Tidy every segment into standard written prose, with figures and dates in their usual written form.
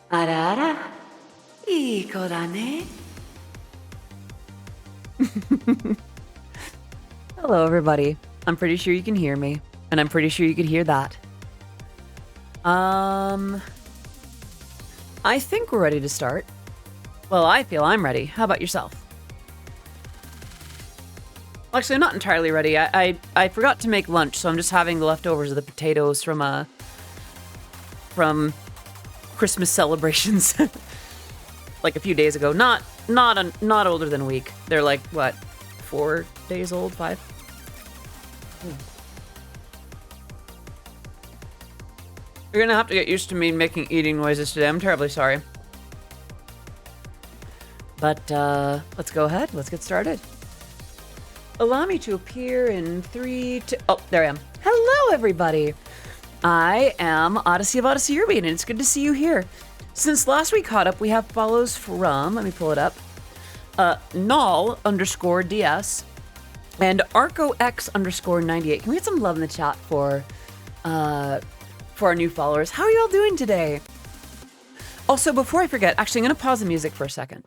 あらあら、いい子だね. Hello, everybody. I'm pretty sure you can hear me, and I'm pretty sure you could hear that. I think we're ready to start. Well, I feel I'm ready. How about yourself? Actually, I'm not entirely ready. I forgot to make lunch, so I'm just having the leftovers of the potatoes from Christmas celebrations, like a few days ago. Not older than a week. They're like what, 4 days old, 5. You're gonna have to get used to me making eating noises today. I'm terribly sorry. But let's go ahead. Let's get started. Allow me to appear in 3, 2... Oh, there I am. Hello, everybody. I am Odyssey of Odyssey Eurobeat, and it's good to see you here. Since last we caught up, we have follows from, let me pull it up, null_ds and arcox_98. Can we get some love in the chat for our new followers? How are you all doing today? Also, before I forget, actually, I'm going to pause the music for a second.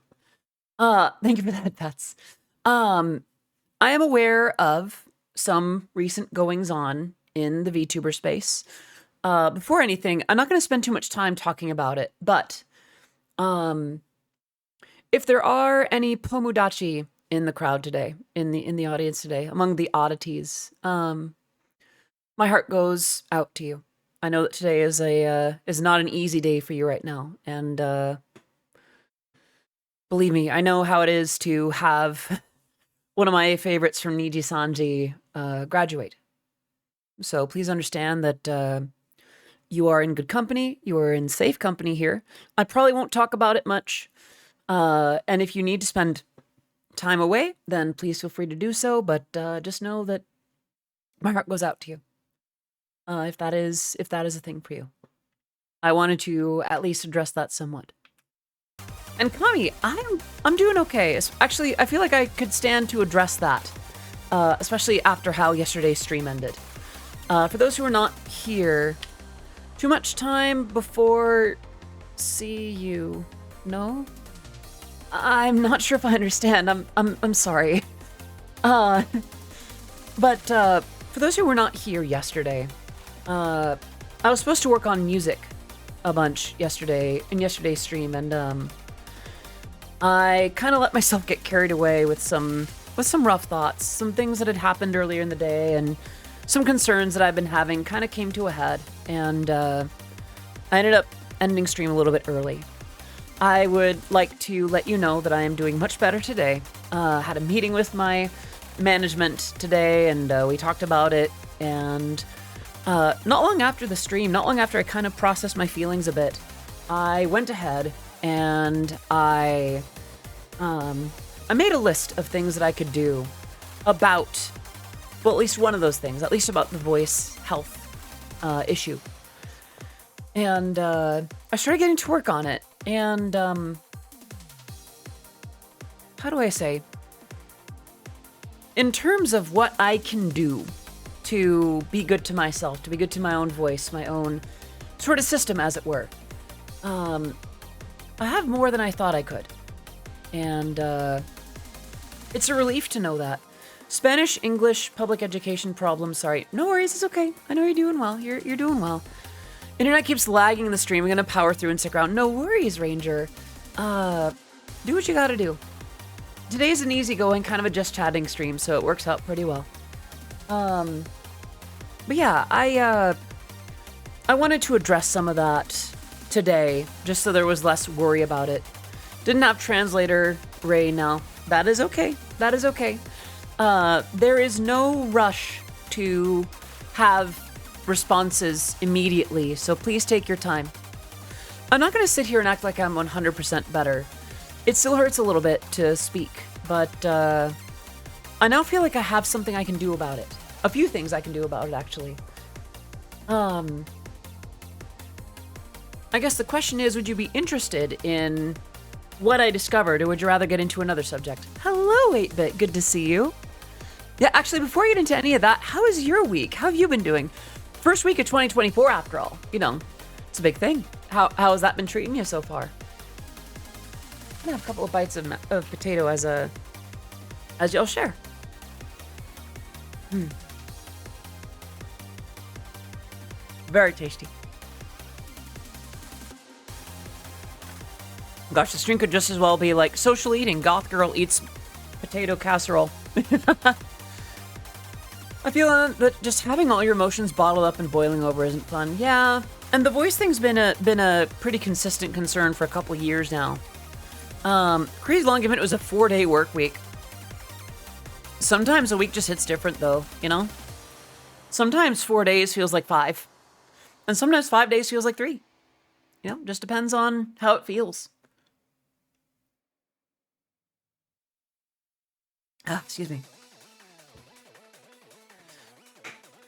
Thank you for that, Pets. I am aware of some recent goings-on in the VTuber space. Before anything, I'm not going to spend too much time talking about it, but if there are any Pomudachi in the crowd today, in the audience today, among the oddities, my heart goes out to you. I know that today is not an easy day for you right now, and believe me, I know how it is to have one of my favorites from Niji Sanji graduate. So please understand that you are in good company. You are in safe company here. I probably won't talk about it much. And if you need to spend time away, then please feel free to do so. But just know that my heart goes out to you. If that is a thing for you. I wanted to at least address that somewhat. And Kami, I'm doing okay. Actually, I feel like I could stand to address that, especially after how yesterday's stream ended. For those who are not here, too much time before see you. No? I'm not sure if I understand. I'm sorry. But for those who were not here yesterday, I was supposed to work on music a bunch yesterday in yesterday's stream, and I kind of let myself get carried away with some rough thoughts, some things that had happened earlier in the day, and some concerns that I've been having kind of came to a head, and I ended up ending stream a little bit early. I would like to let you know that I am doing much better today. Had a meeting with my management today, and we talked about it, and not long after the stream, not long after I kind of processed my feelings a bit, I went ahead and I made a list of things that I could do about, well, at least one of those things, at least about the voice health issue. And I started getting to work on it. And how do I say? In terms of what I can do to be good to myself, to be good to my own voice, my own sort of system, as it were, I have more than I thought I could. And it's a relief to know that. Spanish, English, public education problems, sorry. No worries, it's okay. I know you're doing well. You're doing well. Internet keeps lagging in the stream. I'm gonna power through and stick around. No worries, Ranger. Do what you gotta do. Today's an easygoing, kind of a just chatting stream, so it works out pretty well. But yeah, I wanted to address some of that today, just so there was less worry about it. Didn't have translator Ray now. That is okay. That is okay. There is no rush to have responses immediately, so please take your time. I'm not going to sit here and act like I'm 100% better. It still hurts a little bit to speak, but I now feel like I have something I can do about it. A few things I can do about it, actually. I guess the question is, would you be interested in what I discovered, or would you rather get into another subject? Hello, 8-Bit. Good to see you. Yeah, actually, before I get into any of that, how is your week? How have you been doing? First week of 2024, after all. You know, it's a big thing. How has that been treating you so far? I'm gonna have a couple of bites of potato as y'all share. Very tasty. Gosh, the stream could just as well be like social eating. Goth girl eats potato casserole. I feel that just having all your emotions bottled up and boiling over isn't fun. Yeah, and the voice thing's been a pretty consistent concern for a couple years now. Crazy long given it was a 4-day work week. Sometimes a week just hits different though, you know? Sometimes 4 days feels like 5. And sometimes 5 days feels like 3. You know, just depends on how it feels. Excuse me.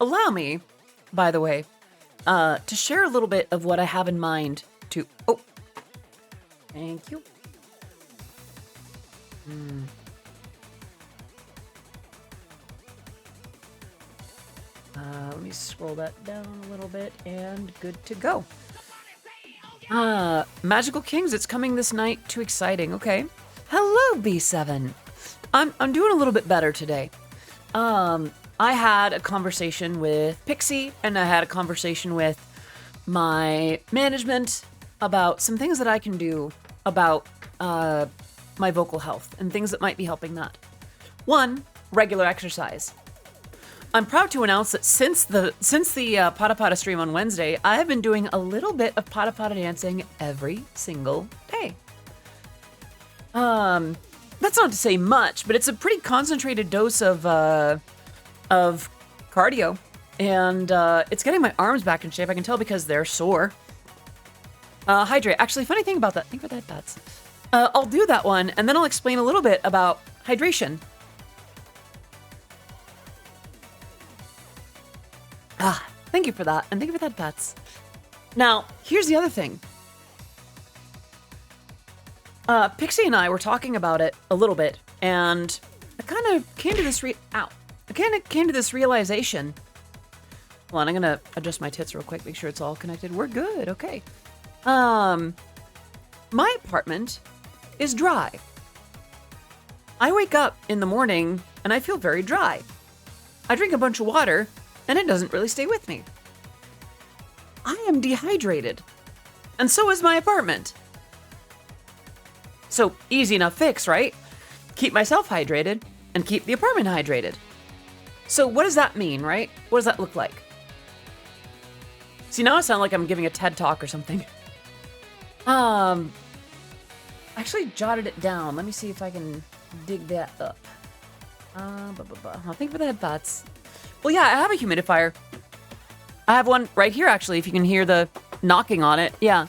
Allow me, by the way, to share a little bit of what I have in mind to... Oh, thank you. Let me scroll that down a little bit and good to go. Magical Kings, it's coming this night. Too exciting. Okay. Hello, B7. I'm doing a little bit better today. I had a conversation with Pixie and I had a conversation with my management about some things that I can do about my vocal health and things that might be helping that. One, regular exercise. I'm proud to announce that since the Pata Pata stream on Wednesday, I have been doing a little bit of Pata Pata dancing every single day. That's not to say much, but it's a pretty concentrated dose of cardio, and it's getting my arms back in shape. I can tell because they're sore. Hydrate. Actually, funny thing about that. Think about that, Bats. I'll do that one, and then I'll explain a little bit about hydration. Thank you for that, and thank you for that, Bats. Now, here's the other thing. Pixie and I were talking about it a little bit, and I kind of came to this realization. Hold on, I'm gonna adjust my tits real quick, make sure it's all connected. We're good, okay. My apartment is dry. I wake up in the morning and I feel very dry. I drink a bunch of water and it doesn't really stay with me. I am dehydrated, and so is my apartment. So easy enough fix, right? Keep myself hydrated and keep the apartment hydrated. So what does that mean, right? What does that look like? See, now I sound like I'm giving a TED talk or something. I actually jotted it down. Let me see if I can dig that up. I'll think for the headphones. Well, yeah, I have a humidifier. I have one right here, actually, if you can hear the knocking on it. Yeah.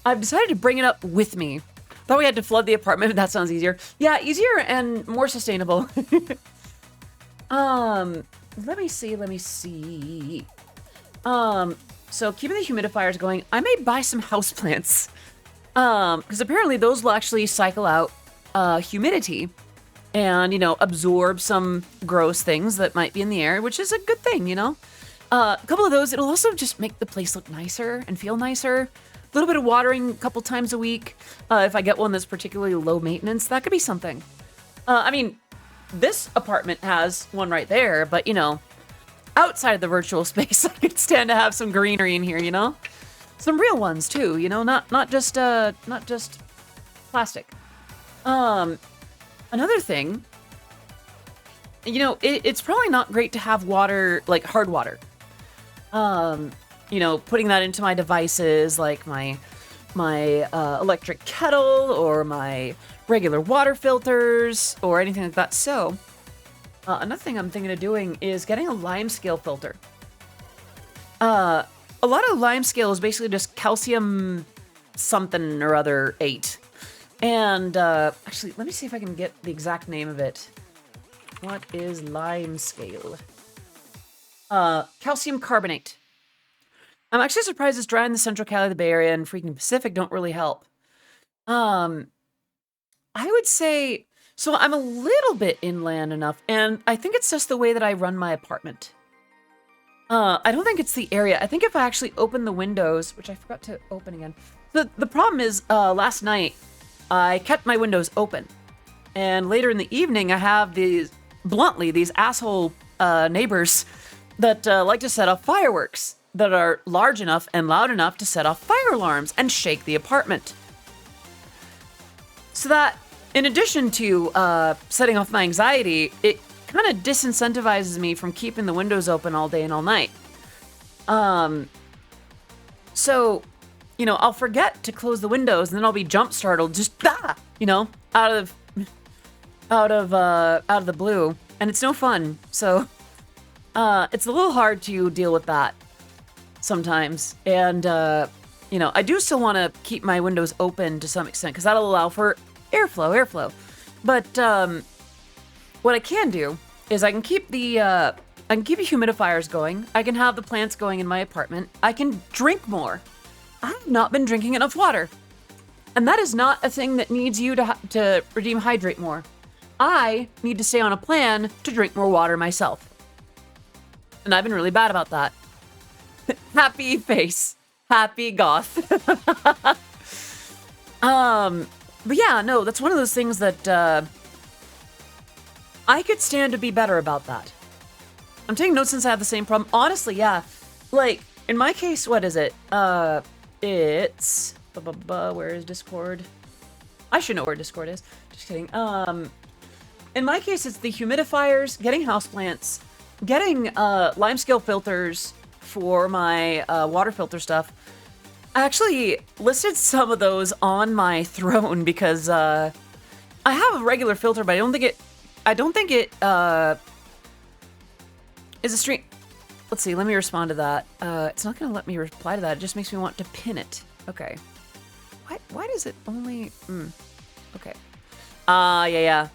I've decided to bring it up with me. Thought we had to flood the apartment, but that sounds easier. Yeah, easier and more sustainable. Let me see. So keeping the humidifiers going, I may buy some houseplants. Because apparently those will actually cycle out humidity and, you know, absorb some gross things that might be in the air, which is a good thing, you know? A couple of those, it'll also just make the place look nicer and feel nicer. A little bit of watering a couple times a week. If I get one that's particularly low maintenance, that could be something. I mean, this apartment has one right there, but, you know, outside of the virtual space, I could stand to have some greenery in here, you know? Some real ones too, you know, not just plastic. Another thing, you know, it's probably not great to have water, like hard water. You know, putting that into my devices, like my electric kettle or my regular water filters or anything like that. So, another thing I'm thinking of doing is getting a lime scale filter. A lot of lime scale is basically just calcium something or other 8. And, actually, let me see if I can get the exact name of it. What is lime scale? Calcium carbonate. I'm actually surprised it's dry in the Central Cali, the Bay Area, and freaking Pacific don't really help. I would say, so I'm a little bit inland enough, and I think it's just the way that I run my apartment. I don't think it's the area. I think if I actually open the windows, which I forgot to open again. The problem is, last night, I kept my windows open. And later in the evening, I have these asshole neighbors that like to set off fireworks that are large enough and loud enough to set off fire alarms and shake the apartment. So that, in addition to setting off my anxiety, it kind of disincentivizes me from keeping the windows open all day and all night. So, you know, I'll forget to close the windows and then I'll be jump startled, just you know, out of the blue, and it's no fun. So, it's a little hard to deal with that sometimes. And you know, I do still want to keep my windows open to some extent because that'll allow for airflow. But what I can do is I can keep the humidifiers going. I can have the plants going in my apartment. I can drink more. I've not been drinking enough water, and that is not a thing that needs you to redeem hydrate more. I need to stay on a plan to drink more water myself, and I've been really bad about that. Happy face, happy goth. But yeah, no, that's one of those things that I could stand to be better about that. I'm taking notes since I have the same problem. Honestly, yeah. Like, in my case, what is it? It's... where is Discord? I should know where Discord is. Just kidding. In my case, it's the humidifiers, getting houseplants, getting limescale filters for my water filter stuff. I actually listed some of those on my throne because I have a regular filter, but I don't think it is a stream. Let's see, let me respond to that. It's not gonna let me reply to that. It just makes me want to pin it. Okay. Why does it only... Okay. Yeah.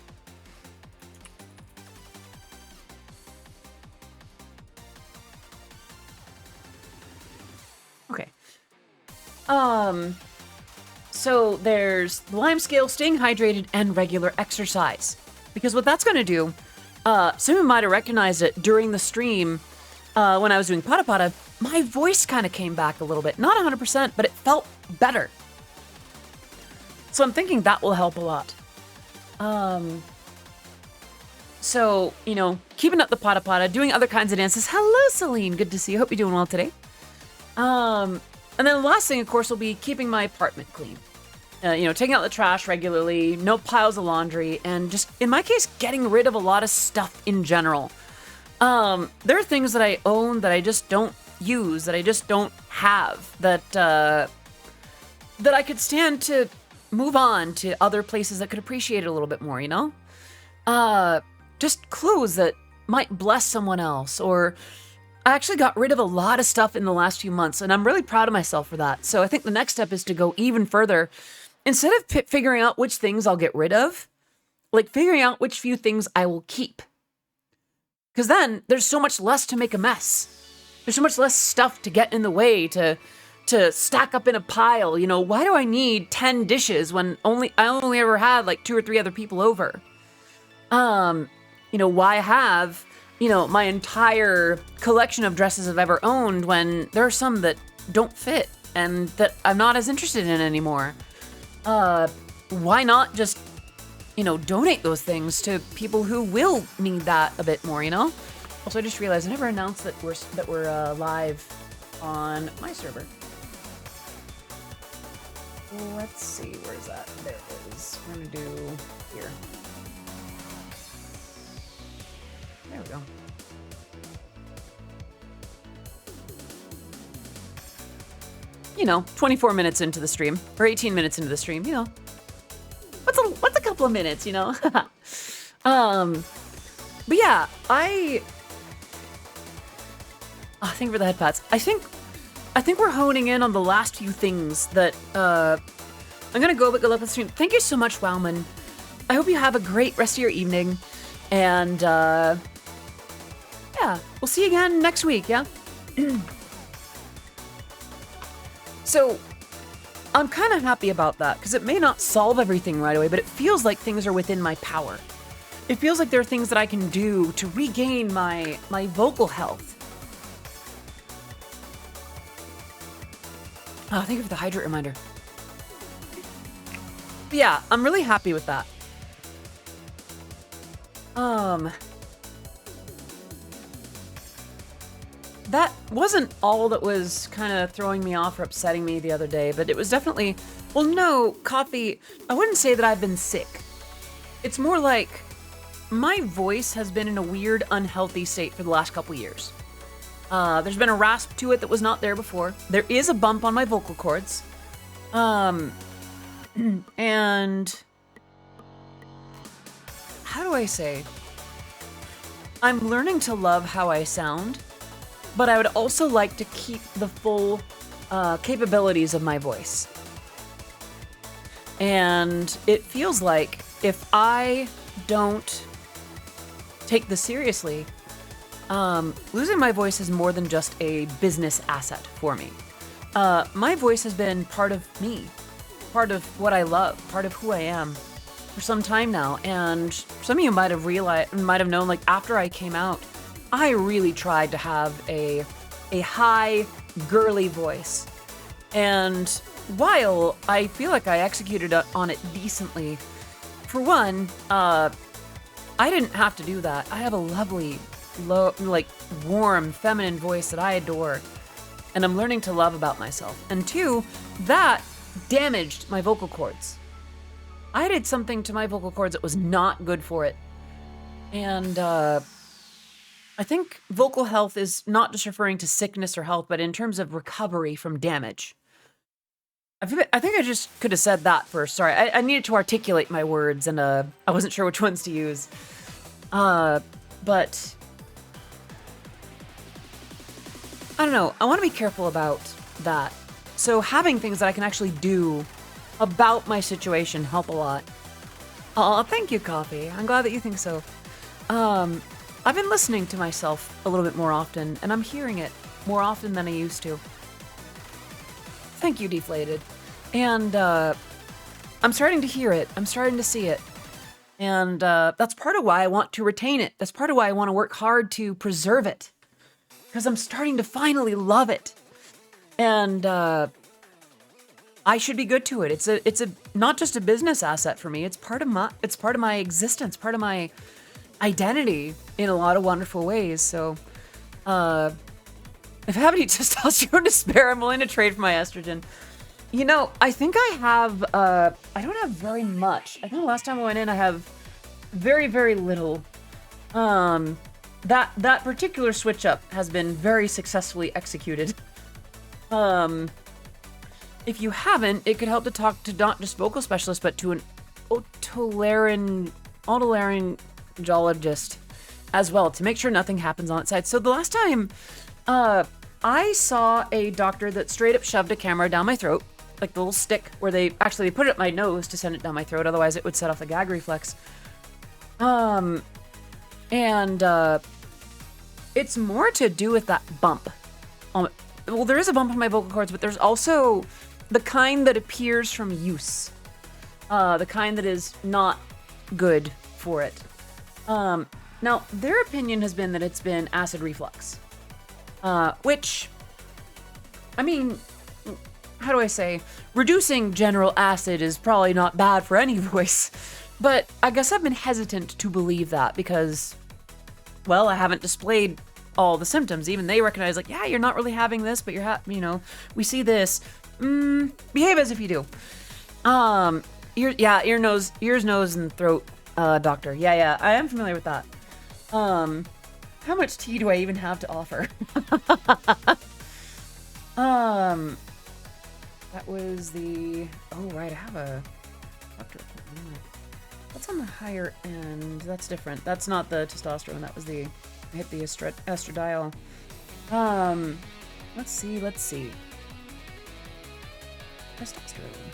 Okay. So there's the lime scale, staying hydrated, and regular exercise. Because what that's gonna do, some of you might have recognized it during the stream when I was doing Pata Pata, my voice kind of came back a little bit. Not 100%, but it felt better. So I'm thinking that will help a lot. So, you know, keeping up the Pata Pata, doing other kinds of dances. Hello, Celine. Good to see you. Hope you're doing well today. And then the last thing, of course, will be keeping my apartment clean. You know, taking out the trash regularly, no piles of laundry, and just, in my case, getting rid of a lot of stuff in general. There are things that I own that I just don't use, that I just don't have, that I could stand to move on to other places that could appreciate it a little bit more, you know? Just clothes that might bless someone else, or I actually got rid of a lot of stuff in the last few months, and I'm really proud of myself for that. So I think the next step is to go even further. Instead of figuring out which things I'll get rid of, like figuring out which few things I will keep. Because then there's so much less to make a mess. There's so much less stuff to get in the way, to stack up in a pile. You know, why do I need 10 dishes when I only ever had like 2 or 3 other people over? You know, why have, you know, my entire collection of dresses I've ever owned when there are some that don't fit and that I'm not as interested in anymore? Why not just, you know, donate those things to people who will need that a bit more, you know? Also, I just realized I never announced that we're live on my server. Let's see, where is that? There it is. We're gonna do here. There we go. You know, 24 minutes into the stream, or 18 minutes into the stream, you know. What's a couple of minutes, you know? But yeah, thank you for the head pats. I think we're honing in on the last few things that, I'm gonna go look at the stream. Thank you so much, Wowman. I hope you have a great rest of your evening, and, yeah, we'll see you again next week, yeah? So, I'm kind of happy about that, because it may not solve everything right away, but it feels like things are within my power. It feels like there are things that I can do to regain my vocal health. Oh, thank you for the hydrate reminder. But yeah, I'm really happy with that. That wasn't all that was kind of throwing me off or upsetting me the other day, but it was definitely, well, no, coffee, I wouldn't say that I've been sick. It's more like my voice has been in a weird, unhealthy state for the last couple years. There's been a rasp to it that was not there before. There is a bump on my vocal cords. And how do I say? I'm learning to love how I sound, but I would also like to keep the full capabilities of my voice. And it feels like if I don't take this seriously, losing my voice is more than just a business asset for me. My voice has been part of me, part of what I love, part of who I am for some time now. And some of you might have known, like after I came out, I really tried to have a high, girly voice. And while I feel like I executed on it decently, for one, I didn't have to do that. I have a lovely, low, like warm, feminine voice that I adore, and I'm learning to love about myself. And two, that damaged my vocal cords. I did something to my vocal cords that was not good for it. And I think vocal health is not just referring to sickness or health, but in terms of recovery from damage. I think I just could have said that first. Sorry, I needed to articulate my words, and I wasn't sure which ones to use. But I don't know. I want to be careful about that. So having things that I can actually do about my situation help a lot. Oh, thank you, Coffee. I'm glad that you think so. I've been listening to myself a little bit more often, and I'm hearing it more often than I used to. Thank you, Deflated. And I'm starting to hear it. I'm starting to see it. And that's part of why I want to retain it. That's part of why I want to work hard to preserve it. Because I'm starting to finally love it. And I should be good to it. It's a not just a business asset for me. It's part of my existence, part of my identity in a lot of wonderful ways. So if I have any testosterone to spare, I'm willing to trade for my estrogen. You know, I think I have, I don't have very much. I think the last time I went in, I have very, very little. That particular switch up has been very successfully executed. If you haven't, it could help to talk to not just vocal specialist, but to an otolaryngologist as well, to make sure nothing happens on its side. So the last time, I saw a doctor that straight up shoved a camera down my throat, like the little stick where they put it up my nose to send it down my throat. Otherwise it would set off the gag reflex. It's more to do with that bump. Well, there is a bump on my vocal cords, but there's also the kind that appears from use. The kind that is not good for it. Now, their opinion has been that it's been acid reflux. Which, I mean, how do I say? Reducing general acid is probably not bad for any voice. But I guess I've been hesitant to believe that because, well, I haven't displayed all the symptoms. Even they recognize, like, yeah, you're not really having this, but we see this. Behave as if you do. Ears, nose, and throat, doctor. Yeah, I am familiar with that. How much tea do I even have to offer? That was the, oh, right, I have a doctor appointment. That's on the higher end. That's different. That's not the testosterone. That was I hit the estradiol. Let's see. Testosterone.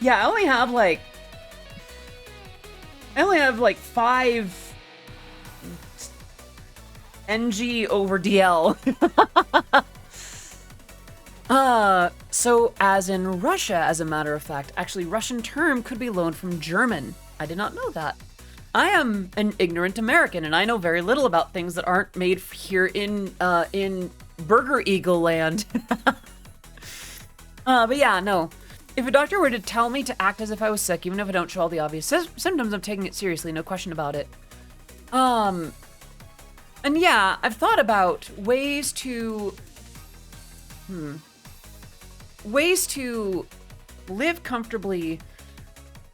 Yeah, I only have like 5 NG over DL. So as in Russia, as a matter of fact, actually Russian term could be loaned from German. I did not know that. I am an ignorant American, and I know very little about things that aren't made here in Burger Eagle land. But yeah, no. If a doctor were to tell me to act as if I was sick, even if I don't show all the obvious symptoms, I'm taking it seriously, no question about it. And yeah, I've thought about ways to live comfortably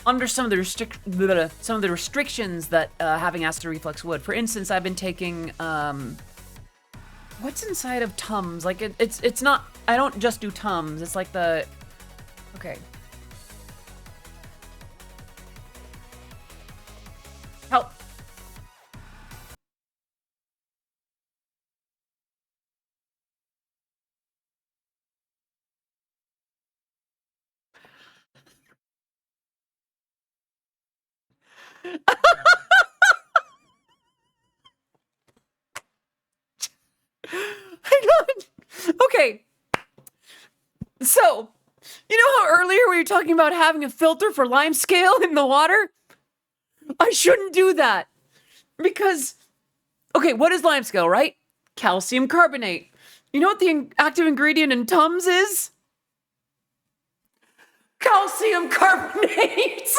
under some of the restrictions that having acid reflux would. For instance, I've been taking what's inside of Tums? Like it's not. I don't just do Tums. It's like the okay. Help. Hang on. Okay. So, you know how earlier we were talking about having a filter for lime scale in the water? I shouldn't do that. Because, okay, what is lime scale, right? Calcium carbonate. You know what the active ingredient in Tums is? Calcium carbonate.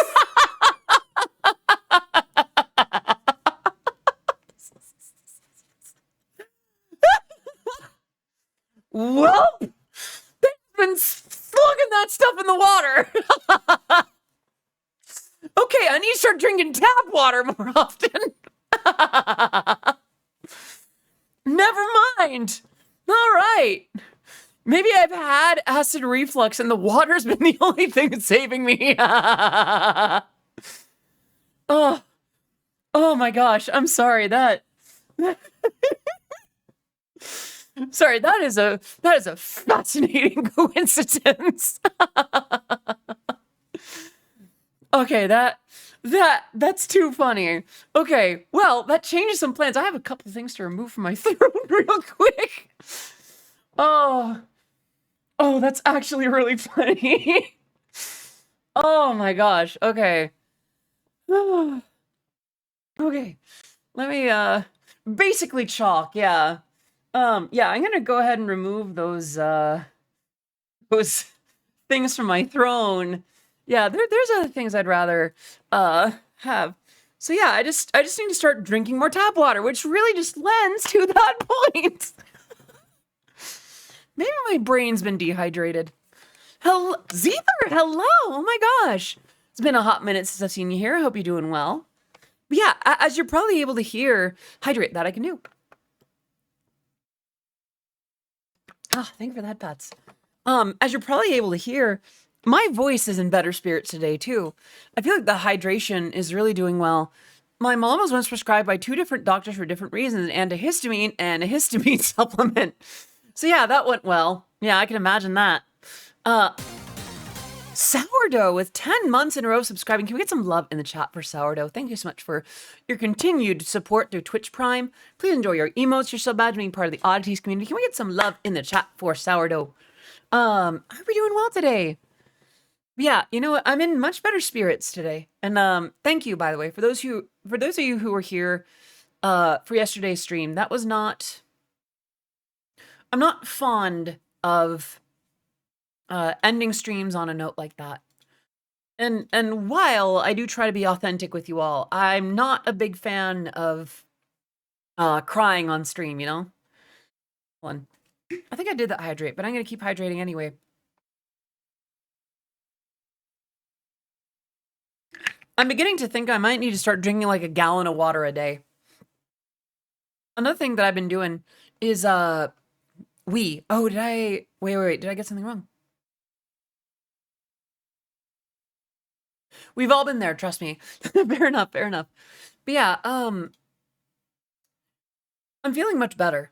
Well, they've been slugging that stuff in the water. Okay, I need to start drinking tap water more often. Never mind. All right. Maybe I've had acid reflux and the water's been the only thing saving me. Oh my gosh. I'm sorry. Sorry, that is a fascinating coincidence. Okay, that's too funny. Okay, well, that changes some plans. I have a couple things to remove from my throat real quick. Oh, that's actually really funny. Oh my gosh. Okay. Okay. Let me basically chalk, yeah. Yeah, I'm gonna go ahead and remove those things from my throne. Yeah, there's other things I'd rather have. So yeah, I just need to start drinking more tap water, which really just lends to that point. Maybe my brain's been dehydrated. Hello, Zether, hello! Oh my gosh. It's been a hot minute since I've seen you here. I hope you're doing well. But yeah, as you're probably able to hear, hydrate, that I can do. Ah, thank you for that, Pats. As you're probably able to hear, my voice is in better spirits today, too. I feel like the hydration is really doing well. My mom was once prescribed by 2 different doctors for different reasons, an antihistamine and a histamine supplement. So yeah, that went well. Yeah, I can imagine that. Sourdough with 10 months in a row subscribing. Can we get some love in the chat for Sourdough? Thank you so much for your continued support through Twitch Prime. Please enjoy your emotes, your sub badge, being part of the Oddities community. Can we get some love in the chat for Sourdough? Are we doing well today? Yeah, you know what? I'm in much better spirits today. And thank you, by the way, for those of you who were here for yesterday's stream. That was not. I'm not fond of ending streams on a note like that. And while I do try to be authentic with you all, I'm not a big fan of crying on stream, you know? One. I think I did that hydrate, but I'm gonna keep hydrating anyway. I'm beginning to think I might need to start drinking like a gallon of water a day. Another thing that I've been doing is oh, did I wait, did I get something wrong? We've all been there, trust me. Fair enough. But yeah, I'm feeling much better.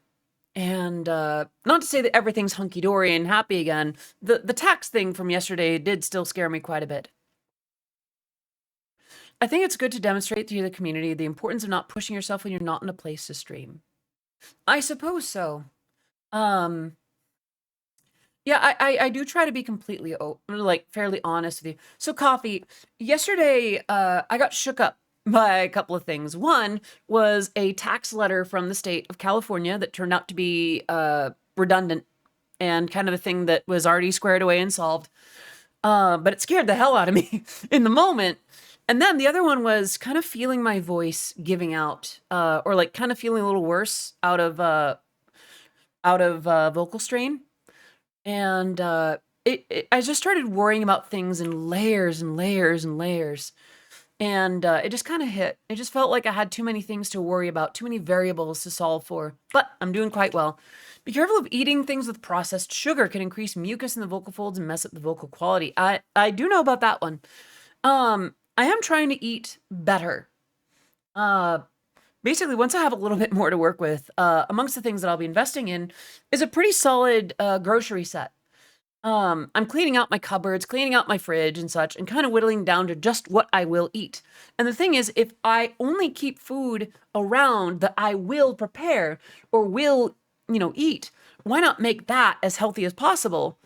And not to say that everything's hunky-dory and happy again. The tax thing from yesterday did still scare me quite a bit. I think it's good to demonstrate to the community the importance of not pushing yourself when you're not in a place to stream. I suppose so. Yeah, I do try to be completely, fairly honest with you. So, Coffee, yesterday, I got shook up by a couple of things. One was a tax letter from the state of California that turned out to be redundant and kind of a thing that was already squared away and solved. But it scared the hell out of me in the moment. And then the other one was kind of feeling my voice giving out, or like kind of feeling a little worse out of vocal strain. And I just started worrying about things in layers and layers and layers. And it just kind of hit. It just felt like I had too many things to worry about, too many variables to solve for. But I'm doing quite well. Be careful of eating things with processed sugar. Can increase mucus in the vocal folds and mess up the vocal quality. I do know about that one. I am trying to eat better. Basically, once I have a little bit more to work with, amongst the things that I'll be investing in is a pretty solid grocery set. I'm cleaning out my cupboards, cleaning out my fridge and such, and kind of whittling down to just what I will eat. And the thing is, if I only keep food around that I will prepare or will, eat, why not make that as healthy as possible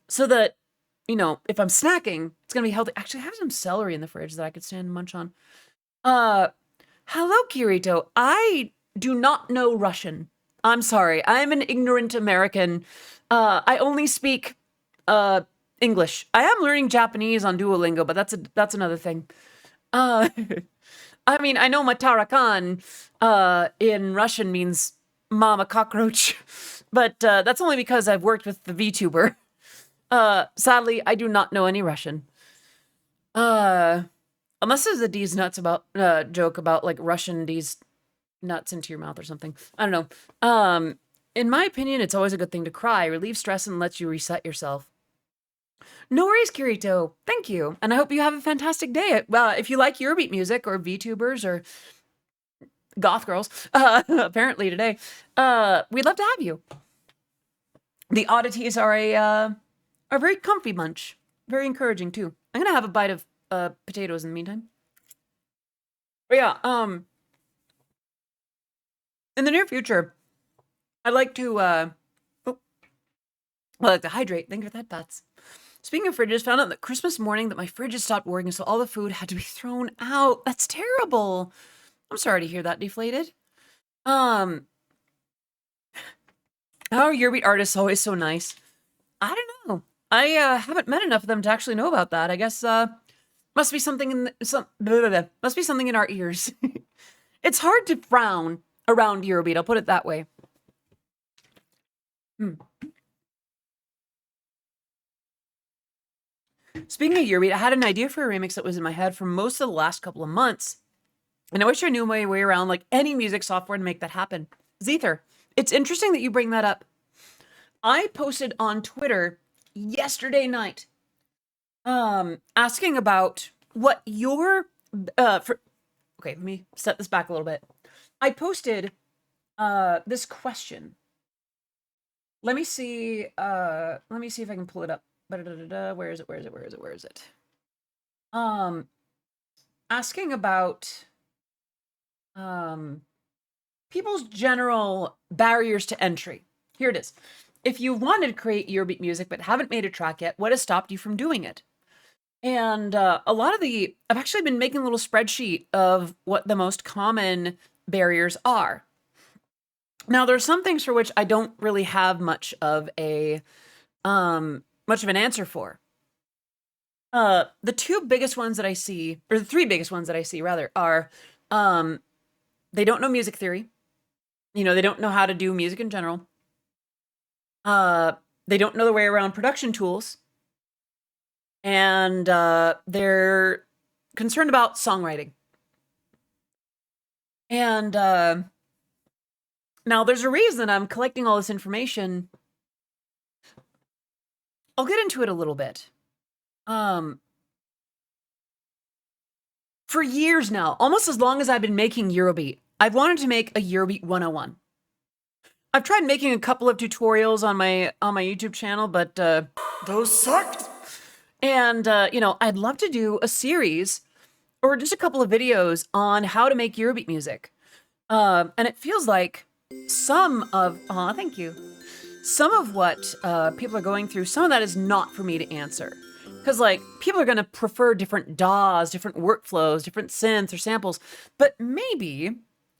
so that, if I'm snacking, it's going to be healthy. Actually, I have some celery in the fridge that I could stand and munch on. Hello, Kirito. I do not know Russian. I'm sorry. I'm an ignorant American. I only speak English. I am learning Japanese on Duolingo, but that's another thing. I mean, I know Matarakan in Russian means mama cockroach, but that's only because I've worked with the VTuber. Sadly, I do not know any Russian. Unless there's a D's nuts about joke about like Russian D's nuts into your mouth or something. I don't know. In my opinion, it's always a good thing to cry, relieve stress, and lets you reset yourself. No worries, Kirito. Thank you. And I hope you have a fantastic day. If you like Eurobeat music or VTubers or goth girls, apparently today, we'd love to have you. The oddities are a very comfy bunch. Very encouraging, too. I'm going to have a bite of potatoes in the meantime. But yeah, in the near future, I'd like to, I like to hydrate. Thank you for that, Bats. Speaking of fridges, found out that Christmas morning that my fridge had stopped working, so all the food had to be thrown out. That's terrible. I'm sorry to hear that, Deflated. How are Eurobeat artists always so nice? I don't know. I haven't met enough of them to actually know about that. I guess must be something in must be something in our ears. It's hard to frown around Eurobeat. I'll put it that way. Speaking of Eurobeat, I had an idea for a remix that was in my head for most of the last couple of months. And I wish I knew my way around like any music software to make that happen. Zether, it's interesting that you bring that up. I posted on Twitter yesterday night asking about what your okay, let me set this back a little bit. I posted this question. Let me see if I can pull it up. Where is it? Asking about people's general barriers to entry. Here it is. If you wanted to create Eurobeat music but haven't made a track yet, what has stopped you from doing it? And a lot of I've actually been making a little spreadsheet of what the most common barriers are. Now, there's some things for which I don't really have much of an answer for. The two biggest ones that I see, or the three biggest ones that I see rather, are they don't know music theory. They don't know how to do music in general. They don't know the way around production tools. And they're concerned about songwriting. And now there's a reason I'm collecting all this information. I'll get into it a little bit. For years now, almost as long as I've been making Eurobeat, I've wanted to make a Eurobeat 101. I've tried making a couple of tutorials on my YouTube channel, but those sucked. And I'd love to do a series or just a couple of videos on how to make Eurobeat music. And it feels like some of what people are going through, some of that is not for me to answer. Because, people are going to prefer different DAWs, different workflows, different synths or samples. But maybe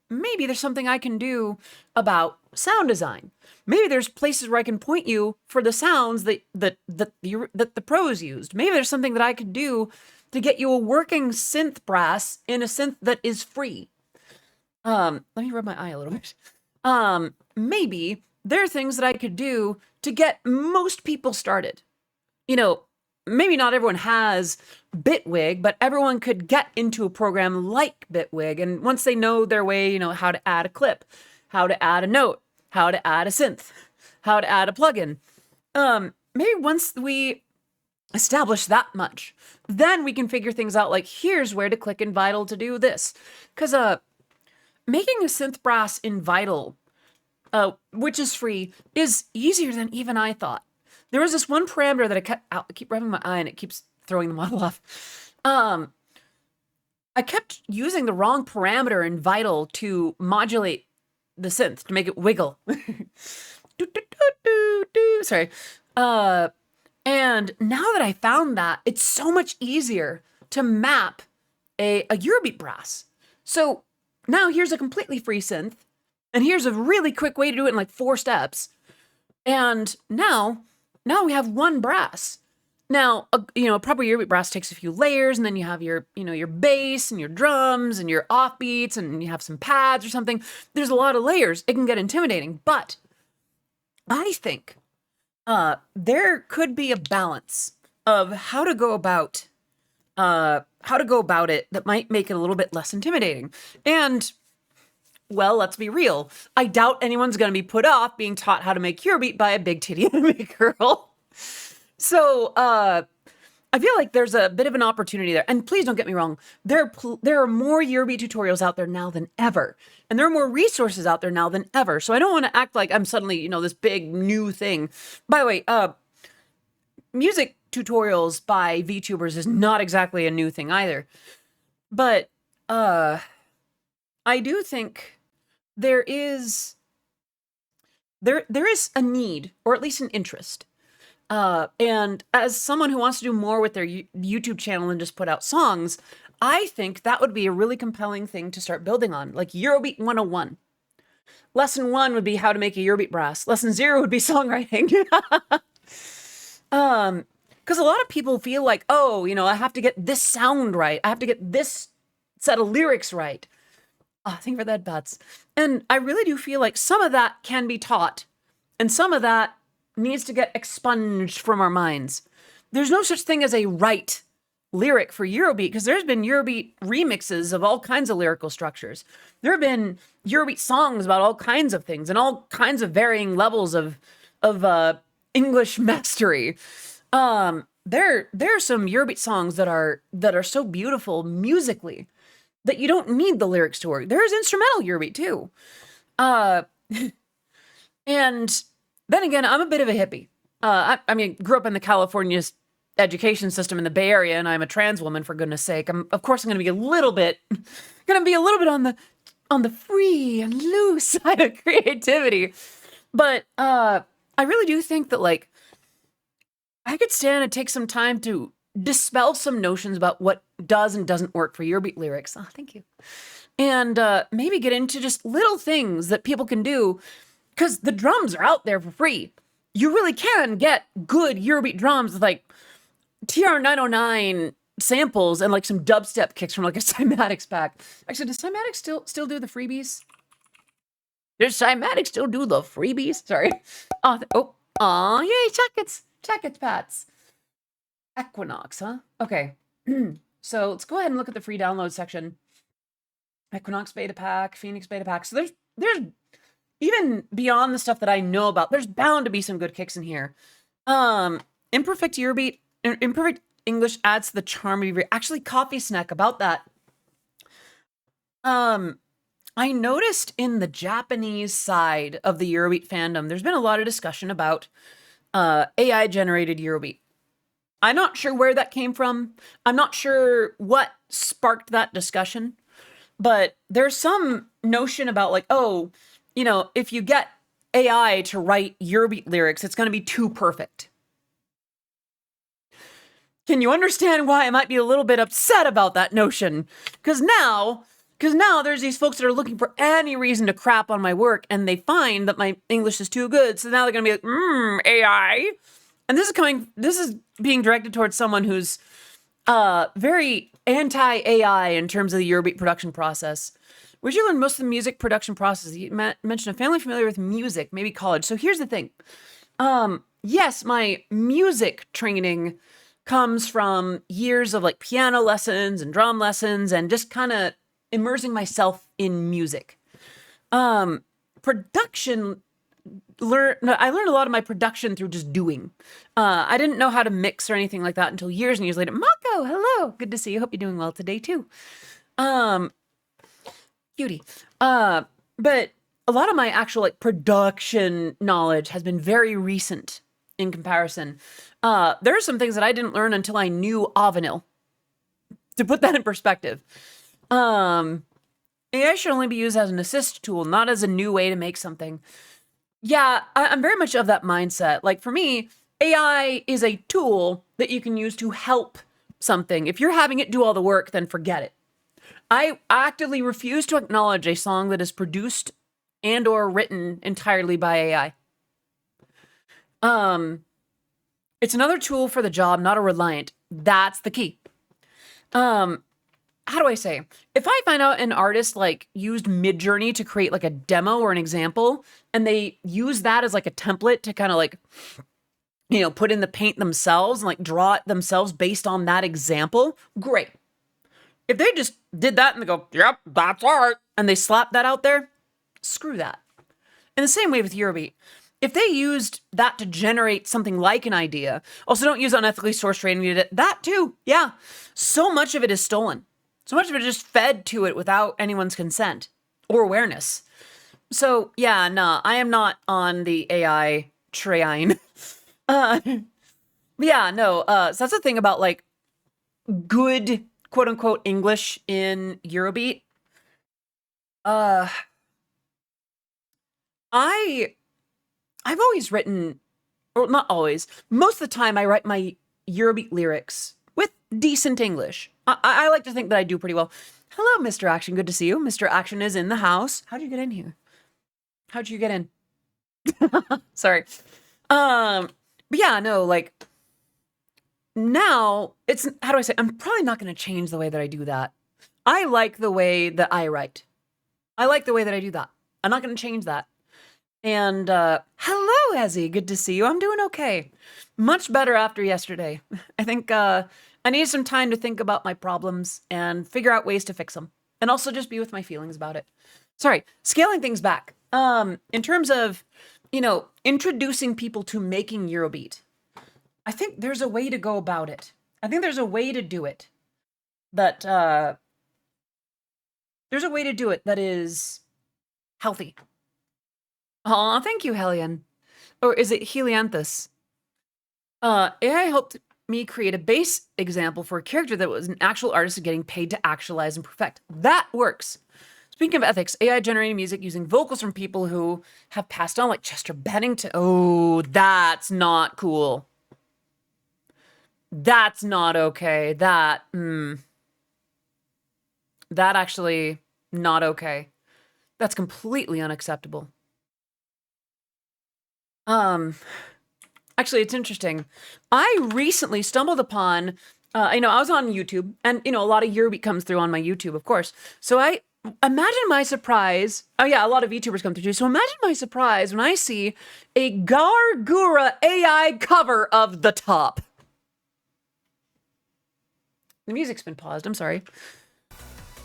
maybe there's something I can do about sound design. Maybe there's places where I can point you for the sounds that the pros used. Maybe there's something that I could do to get you a working synth brass in a synth that is free. Let me rub my eye a little bit. Maybe there are things that I could do to get most people started. You know, maybe not everyone has Bitwig, but everyone could get into a program like Bitwig. And once they know their way, you know, how to add a clip, how to add a note, how to add a synth, how to add a plugin. Maybe once we establish that much, then we can figure things out like, here's where to click in Vital to do this. Because making a synth brass in Vital, which is free, is easier than even I thought. There was this one parameter that I keep rubbing my eye and it keeps throwing the model off. I kept using the wrong parameter in Vital to modulate the synth, to make it wiggle. Sorry. And now that I found that, it's so much easier to map a Eurobeat brass. So now here's a completely free synth, and here's a really quick way to do it in like 4 steps. And now we have one brass. Now, you know, a proper Eurobeat brass takes a few layers, and then you have your, you know, your bass and your drums and your offbeats, and you have some pads or something. There's a lot of layers. It can get intimidating, but I think there could be a balance of how to go about it that might make it a little bit less intimidating. And, well, let's be real. I doubt anyone's going to be put off being taught how to make Eurobeat by a big titty anime girl. So, I feel like there's a bit of an opportunity there. And please don't get me wrong. There are more Eurobeat tutorials out there now than ever. And there are more resources out there now than ever. So I don't want to act like I'm suddenly, you know, this big new thing. By the way, music tutorials by VTubers is not exactly a new thing either. But, I do think there is a need, or at least an interest. And as someone who wants to do more with their YouTube channel than just put out songs, I think that would be a really compelling thing to start building on, like Eurobeat 101. Lesson 1 would be how to make a Eurobeat brass. Lesson 0 would be songwriting. Because a lot of people feel like, oh, you know, I have to get this sound right. I have to get this set of lyrics right. Oh, thank you for that, Bats. And I really do feel like some of that can be taught, and some of that needs to get expunged from our minds. There's no such thing as a right lyric for Eurobeat, because there's been Eurobeat remixes of all kinds of lyrical structures. There have been Eurobeat songs about all kinds of things and all kinds of varying levels of English mastery. There are some Eurobeat songs that are so beautiful musically that you don't need the lyrics to work. There's instrumental Eurobeat too. And then again, I'm a bit of a hippie. I mean, grew up in the California education system in the Bay Area, and I'm a trans woman, for goodness sake. Of course, I'm going to be a little bit on the free and loose side of creativity. But I really do think that, like, I could stand and take some time to dispel some notions about what does and doesn't work for Eurobeat lyrics. Oh, thank you. And maybe get into just little things that people can do, because the drums are out there for free. You really can get good Eurobeat drums with like TR-909 samples and like some dubstep kicks from like a Cymatics pack. Actually, does Cymatics still do the freebies? Does Cymatics still do the freebies? Sorry. Yay, check it, Pats. Equinox, huh? Okay. So let's go ahead and look at the free download section. Equinox beta pack, Phoenix beta pack. So there's even beyond the stuff that I know about, there's bound to be some good kicks in here. Imperfect Eurobeat, Imperfect English adds to the charm of your... Actually, Coffee Snack, about that. I noticed in the Japanese side of the Eurobeat fandom, there's been a lot of discussion about AI-generated Eurobeat. I'm not sure where that came from. I'm not sure what sparked that discussion. But there's some notion about like, oh, you know, if you get AI to write Eurobeat lyrics, it's going to be too perfect. Can you understand why I might be a little bit upset about that notion? Because Because now there's these folks that are looking for any reason to crap on my work, and they find that my English is too good. So now they're going to be like, AI. And this is being directed towards someone who's very anti-AI in terms of the Eurobeat production process. Where'd you learn most of the music production process? You mentioned a family familiar with music, maybe college. So here's the thing. Yes, my music training comes from years of like piano lessons and drum lessons and just kind of immersing myself in music. Production, I learned a lot of my production through just doing. I didn't know how to mix or anything like that until years and years later. Mako, hello. Good to see you. Hope you're doing well today too. Cutie. But a lot of my actual like production knowledge has been very recent in comparison. There are some things that I didn't learn until I knew Avanil. To put that in perspective. AI should only be used as an assist tool, not as a new way to make something. Yeah, I'm very much of that mindset. Like for me, AI is a tool that you can use to help something. If you're having it do all the work, then forget it. I actively refuse to acknowledge a song that is produced and or written entirely by AI. It's another tool for the job, not a reliant. That's the key. How do I say? If I find out an artist like used Midjourney to create like a demo or an example, and they use that as like a template to kind of like, you know, put in the paint themselves and like draw it themselves based on that example, great. If they just did that and they go, yep, that's art, and they slap that out there, screw that. In the same way with Eurobeat. If they used that to generate something like an idea, also don't use unethically sourced training, that too, yeah. So much of it is stolen. So much of it is just fed to it without anyone's consent or awareness. So yeah, nah, I am not on the AI train. Yeah, no, so that's the thing about like good quote unquote English in Eurobeat. I've always written, or not always, most of the time I write my Eurobeat lyrics with decent English. I like to think that I do pretty well. Hello, Mr. Action. Good to see you. Mr. Action is in the house. How'd you get in here? How'd you get in? Sorry. But yeah, no, like now it's, how do I say? I'm probably not going to change the way that I do that. I like the way that I write. I like the way that I do that. I'm not going to change that. And hello, Ezzy. Good to see you. I'm doing okay. Much better after yesterday. I think I needed some time to think about my problems and figure out ways to fix them. And also just be with my feelings about it. Sorry, scaling things back. In terms of, you know, introducing people to making Eurobeat, I think there's a way to go about it. I think there's a way to do it that, there's a way to do it that is healthy. Aw, thank you, Hellion. Or is it Helianthus? AI helped me create a base example for a character that was an actual artist getting paid to actualize and perfect. That works. Speaking of ethics, AI generating music using vocals from people who have passed on, like Chester Bennington. Oh, that's not cool. That's not okay. That actually not okay. That's completely unacceptable. Actually, it's interesting. I recently stumbled upon, I was on YouTube, and, a lot of Eurobeat comes through on my YouTube, of course. So imagine my surprise. Oh yeah, a lot of VTubers come through too. So imagine my surprise when I see a Gargura AI cover of The Top. The music's been paused, I'm sorry.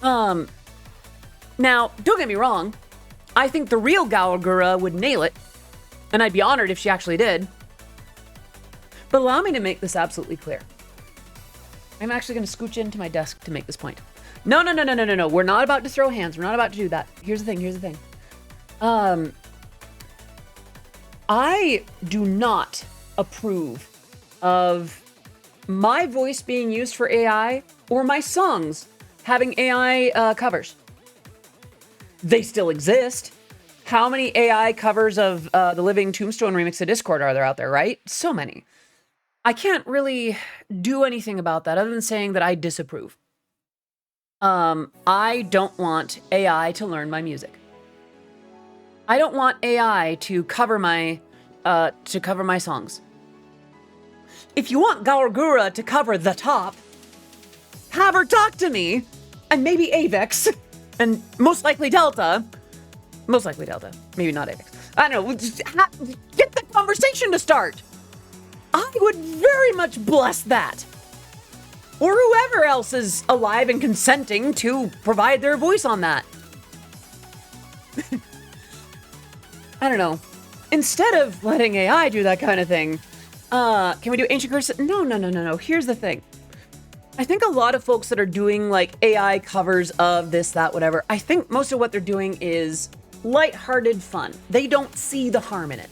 Now, don't get me wrong. I think the real Gargura would nail it. And I'd be honored if she actually did. But allow me to make this absolutely clear. I'm actually going to scooch into my desk to make this point. No. We're not about to throw hands. We're not about to do that. Here's the thing. I do not approve of my voice being used for AI or my songs having AI covers. They still exist. How many AI covers of the Living Tombstone remix of Discord are there out there, right? So many. I can't really do anything about that other than saying that I disapprove. I don't want AI to learn my music. I don't want AI to cover my songs. If you want Gaurgura to cover The Top, have her talk to me, and maybe Avex, and most likely Delta. Most likely Delta, maybe not Avex. I don't know, just get the conversation to start. I would very much bless that. Or whoever else is alive and consenting to provide their voice on that. I don't know. Instead of letting AI do that kind of thing, can we do ancient curses? No. Here's the thing. I think a lot of folks that are doing like AI covers of this, that, whatever, I think most of what they're doing is lighthearted fun. They don't see the harm in it.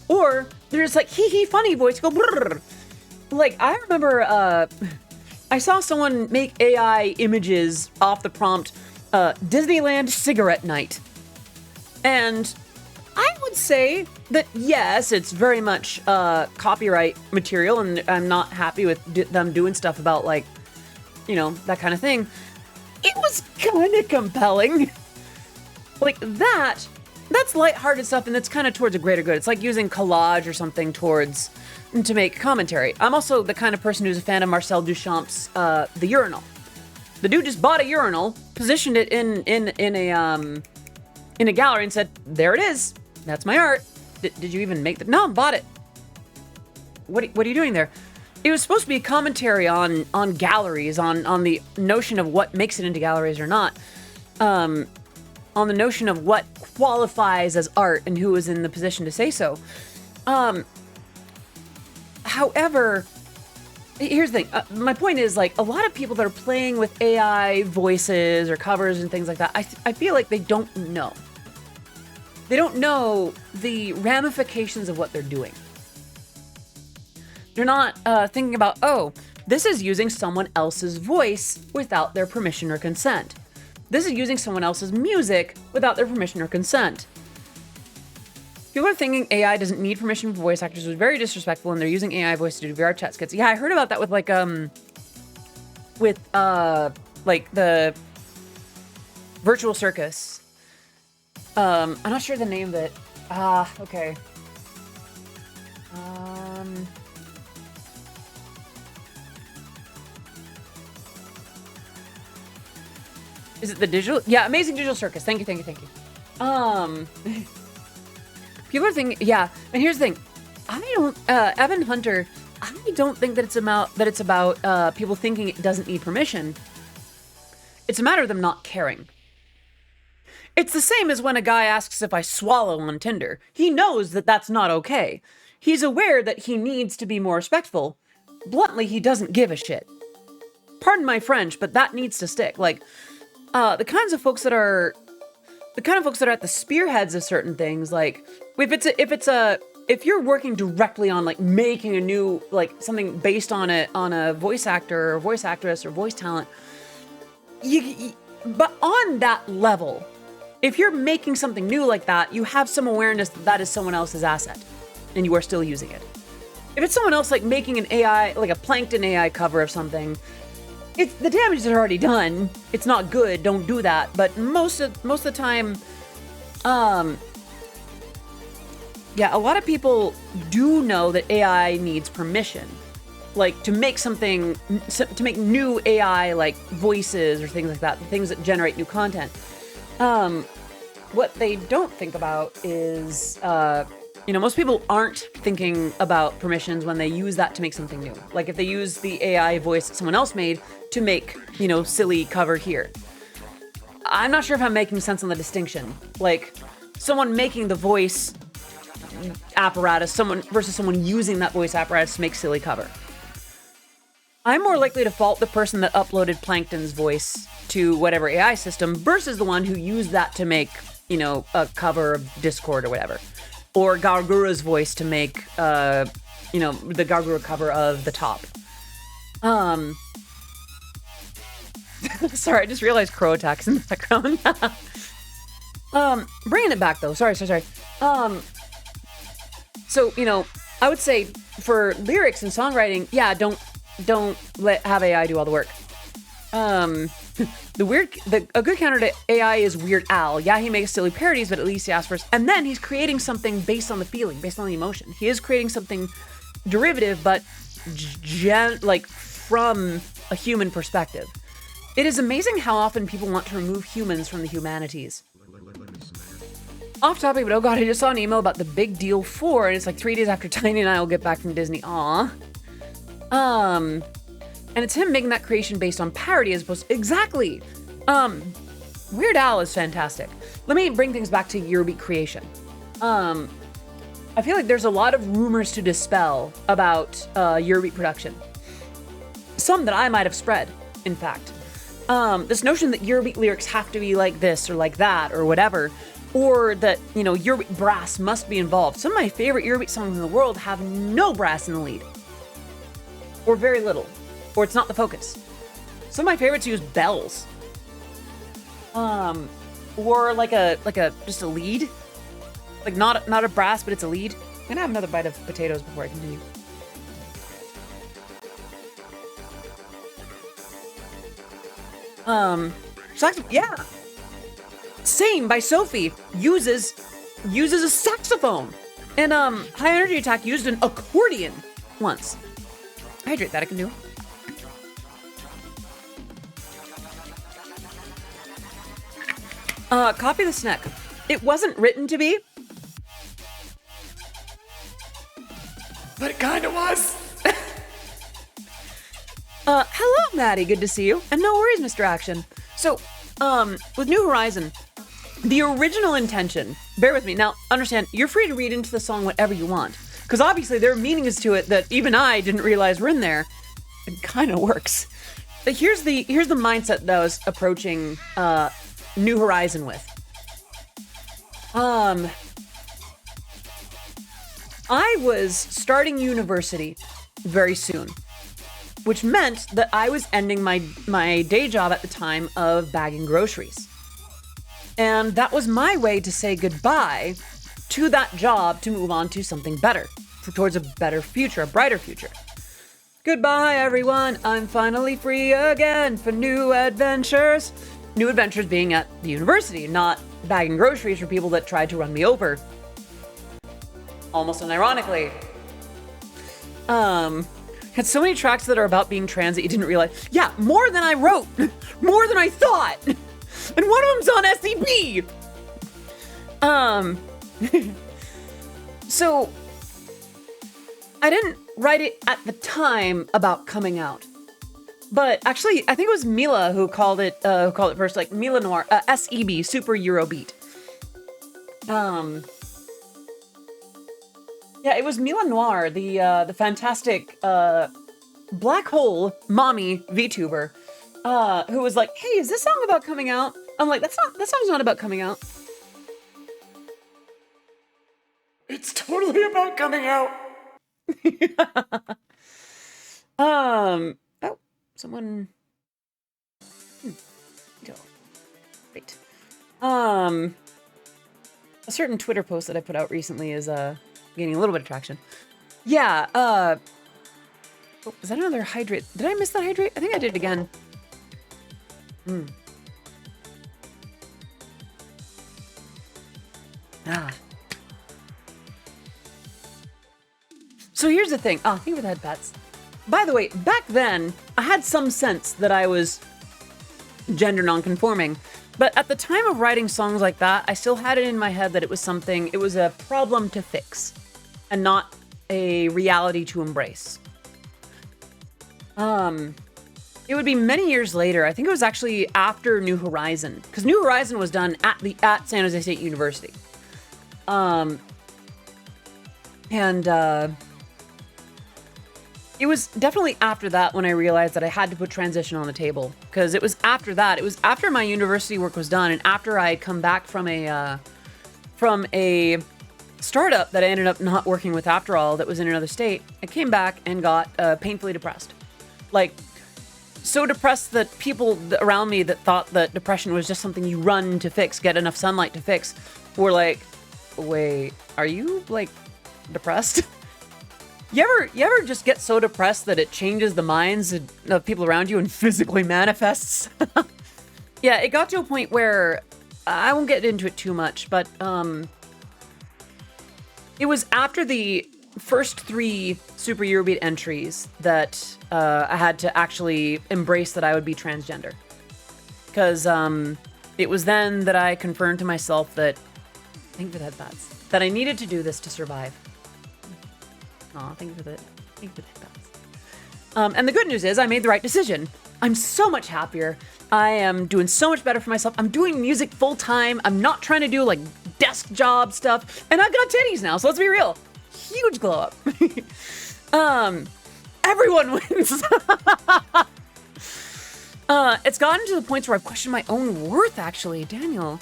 Or they're just like, hee funny voice, go brrr. Like, I remember, I saw someone make AI images off the prompt, Disneyland cigarette night. And I would say that, yes, it's very much copyright material, and I'm not happy with them doing stuff about, like, you know, that kind of thing. It was kind of compelling. Like, that's lighthearted stuff, and that's kind of towards a greater good. It's like using collage or something to make commentary. I'm also the kind of person who's a fan of Marcel Duchamp's The Urinal. The dude just bought a urinal, positioned it in a gallery, and said, "There it is. That's my art." Did you even make that? No, I bought it. What are you doing there? It was supposed to be a commentary on galleries, on the notion of what makes it into galleries or not. On the notion of what qualifies as art and who is in the position to say so. However, here's the thing. My point is, like, a lot of people that are playing with AI voices or covers and things like that, I feel like they don't know. They don't know the ramifications of what they're doing. They're not thinking about, oh, this is using someone else's voice without their permission or consent. This is using someone else's music without their permission or consent. People are thinking AI doesn't need permission from voice actors, which is very disrespectful, and they're using AI voice to do VR chat skits. Yeah, I heard about that with like the virtual circus. I'm not sure the name of it. Okay. Is it the digital? Yeah, Amazing Digital Circus. Thank you. People are thinking, yeah, and here's the thing. I don't, Evan Hunter, I don't think that it's about people thinking it doesn't need permission. It's a matter of them not caring. It's the same as when a guy asks if I swallow on Tinder. He knows that that's not okay. He's aware that he needs to be more respectful. Bluntly, he doesn't give a shit. Pardon my French, but that needs to stick. Like, the kind of folks that are at the spearheads of certain things, like if you're working directly on like making a new, like something based on a voice actor or voice actress or voice talent, but on that level, if you're making something new like that, you have some awareness that that is someone else's asset, and you are still using it. If it's someone else like making an AI, like a Plankton AI cover of something, the damage is already done. It's not good. Don't do that. But most of the time, yeah, a lot of people do know that AI needs permission, like to make new AI like voices or things like that, things that generate new content. What they don't think about is, most people aren't thinking about permissions when they use that to make something new. Like if they use the AI voice that someone else made to make, silly cover here. I'm not sure if I'm making sense on the distinction. Like someone making the voice apparatus, versus someone using that voice apparatus to make silly cover. I'm more likely to fault the person that uploaded Plankton's voice to whatever AI system versus the one who used that to make, a cover of Discord or whatever. Or Gargura's voice to make, the Gargura cover of The Top. Sorry, I just realized Crow Attack's in the background. Bringing it back though. Sorry. So, I would say for lyrics and songwriting, yeah, don't have AI do all the work. A good counter to AI is Weird Al. Yeah, he makes silly parodies, but at least he asks first. And then he's creating something based on the feeling, based on the emotion. He is creating something derivative, but like from a human perspective. It is amazing how often people want to remove humans from the humanities. Off topic, but oh god, I just saw an email about the Big Deal 4, and it's like 3 days after Tiny and I will get back from Disney. Aw. And it's him making that creation based on parody as opposed to... Exactly! Weird Al is fantastic. Let me bring things back to Eurobeat creation. I feel like there's a lot of rumors to dispel about Eurobeat production. Some that I might have spread, in fact. This notion that Eurobeat lyrics have to be like this or like that or whatever, or that, you know, Eurobeat brass must be involved. Some of my favorite Eurobeat songs in the world have no brass in the lead. Or very little. Or it's not the focus. Some of my favorites use bells. Or like a just a lead. Like not a brass, but it's a lead. I'm gonna have another bite of potatoes before I continue. Yeah. Same by Sophie uses a saxophone. And High Energy Attack used an accordion once. Hydrate that I can do. Copy the snack. It wasn't written to be. But it kinda was. Hello, Maddie. Good to see you. And no worries, Mr. Action. So, with New Horizon, the original intention, bear with me. Now, understand, you're free to read into the song whatever you want. Because obviously there are meanings to it that even I didn't realize were in there. It kind of works. But here's the mindset that I was approaching New Horizon with. I was starting university very soon, which meant that I was ending my day job at the time of bagging groceries. And that was my way to say goodbye to that job to move on to something better, towards a better future, a brighter future. Goodbye, everyone. I'm finally free again for new adventures. New adventures being at the university, not bagging groceries for people that tried to run me over. Almost unironically. Had so many tracks that are about being trans that you didn't realize. Yeah, more than I wrote. More than I thought. And one of them's on SCP. So I didn't write it at the time about coming out. But actually, I think it was Mila who called it first, like Mila Noir, SEB, Super Eurobeat. Yeah, it was Mila Noir, the fantastic black hole mommy VTuber, who was like, "Hey, is this song about coming out?" I'm like, that song's not about coming out. It's totally about coming out. Oh, someone. Great. A certain Twitter post that I put out recently is gaining a little bit of traction. Yeah. Oh, was that another hydrate? Did I miss that hydrate? I think I did it again. So here's the thing. Thank you for the head pats. By the way, back then, I had some sense that I was gender nonconforming. But at the time of writing songs like that, I still had it in my head that it was a problem to fix and not a reality to embrace. It would be many years later. I think it was actually after New Horizon, because New Horizon was done at San Jose State University. It was definitely after that when I realized that I had to put transition on the table, because it was after that. It was after my university work was done and after I had come back from a startup that I ended up not working with after all, that was in another state. I came back and got painfully depressed. Like, so depressed that people around me that thought that depression was just something you run to fix, get enough sunlight to fix, were like, wait, are you, like, depressed? You ever just get so depressed that it changes the minds of people around you and physically manifests? Yeah, it got to a point where I won't get into it too much, but it was after the first 3 Super Eurobeat entries that I had to actually embrace that I would be transgender. Because it was then that I confirmed to myself that, thank you for that, bats, that I needed to do this to survive. Aw, thank you for that. Thank you for that, bats. And the good news is I made the right decision. I'm so much happier. I am doing so much better for myself. I'm doing music full time. I'm not trying to do like desk job stuff. And I've got titties now, so let's be real. Huge glow up. Everyone wins. It's gotten to the point where I've questioned my own worth, actually. Daniel,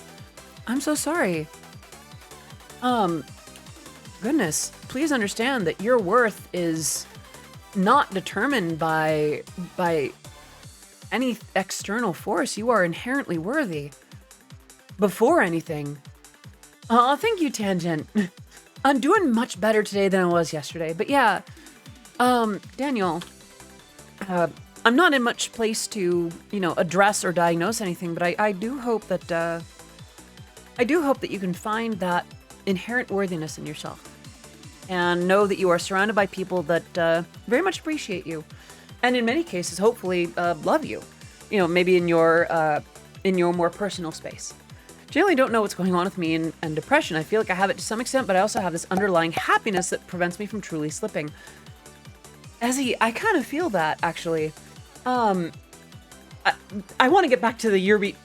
I'm so sorry. Goodness, please understand that your worth is not determined by any external force. You are inherently worthy. Before anything. Aw, thank you, Tangent. I'm doing much better today than I was yesterday. But yeah, Daniel, I'm not in much place to, address or diagnose anything, but I do hope that you can find that inherent worthiness in yourself and know that you are surrounded by people that very much appreciate you, and in many cases, hopefully, love you. Maybe in your more personal space. Generally don't know what's going on with me and depression. I feel like I have it to some extent, but I also have this underlying happiness that prevents me from truly slipping. Ezzy, I kind of feel that, actually. I want to get back to the Eurobeat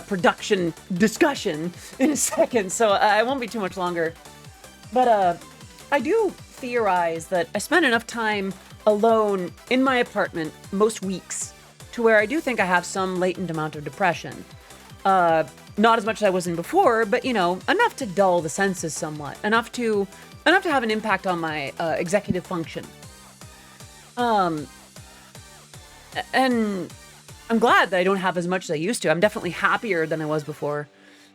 production discussion in a second, so I won't be too much longer. But I do theorize that I spend enough time alone in my apartment most weeks to where I do think I have some latent amount of depression. Not as much as I was in before, but enough to dull the senses somewhat, enough to have an impact on my executive function. And I'm glad that I don't have as much as I used to. I'm definitely happier than I was before.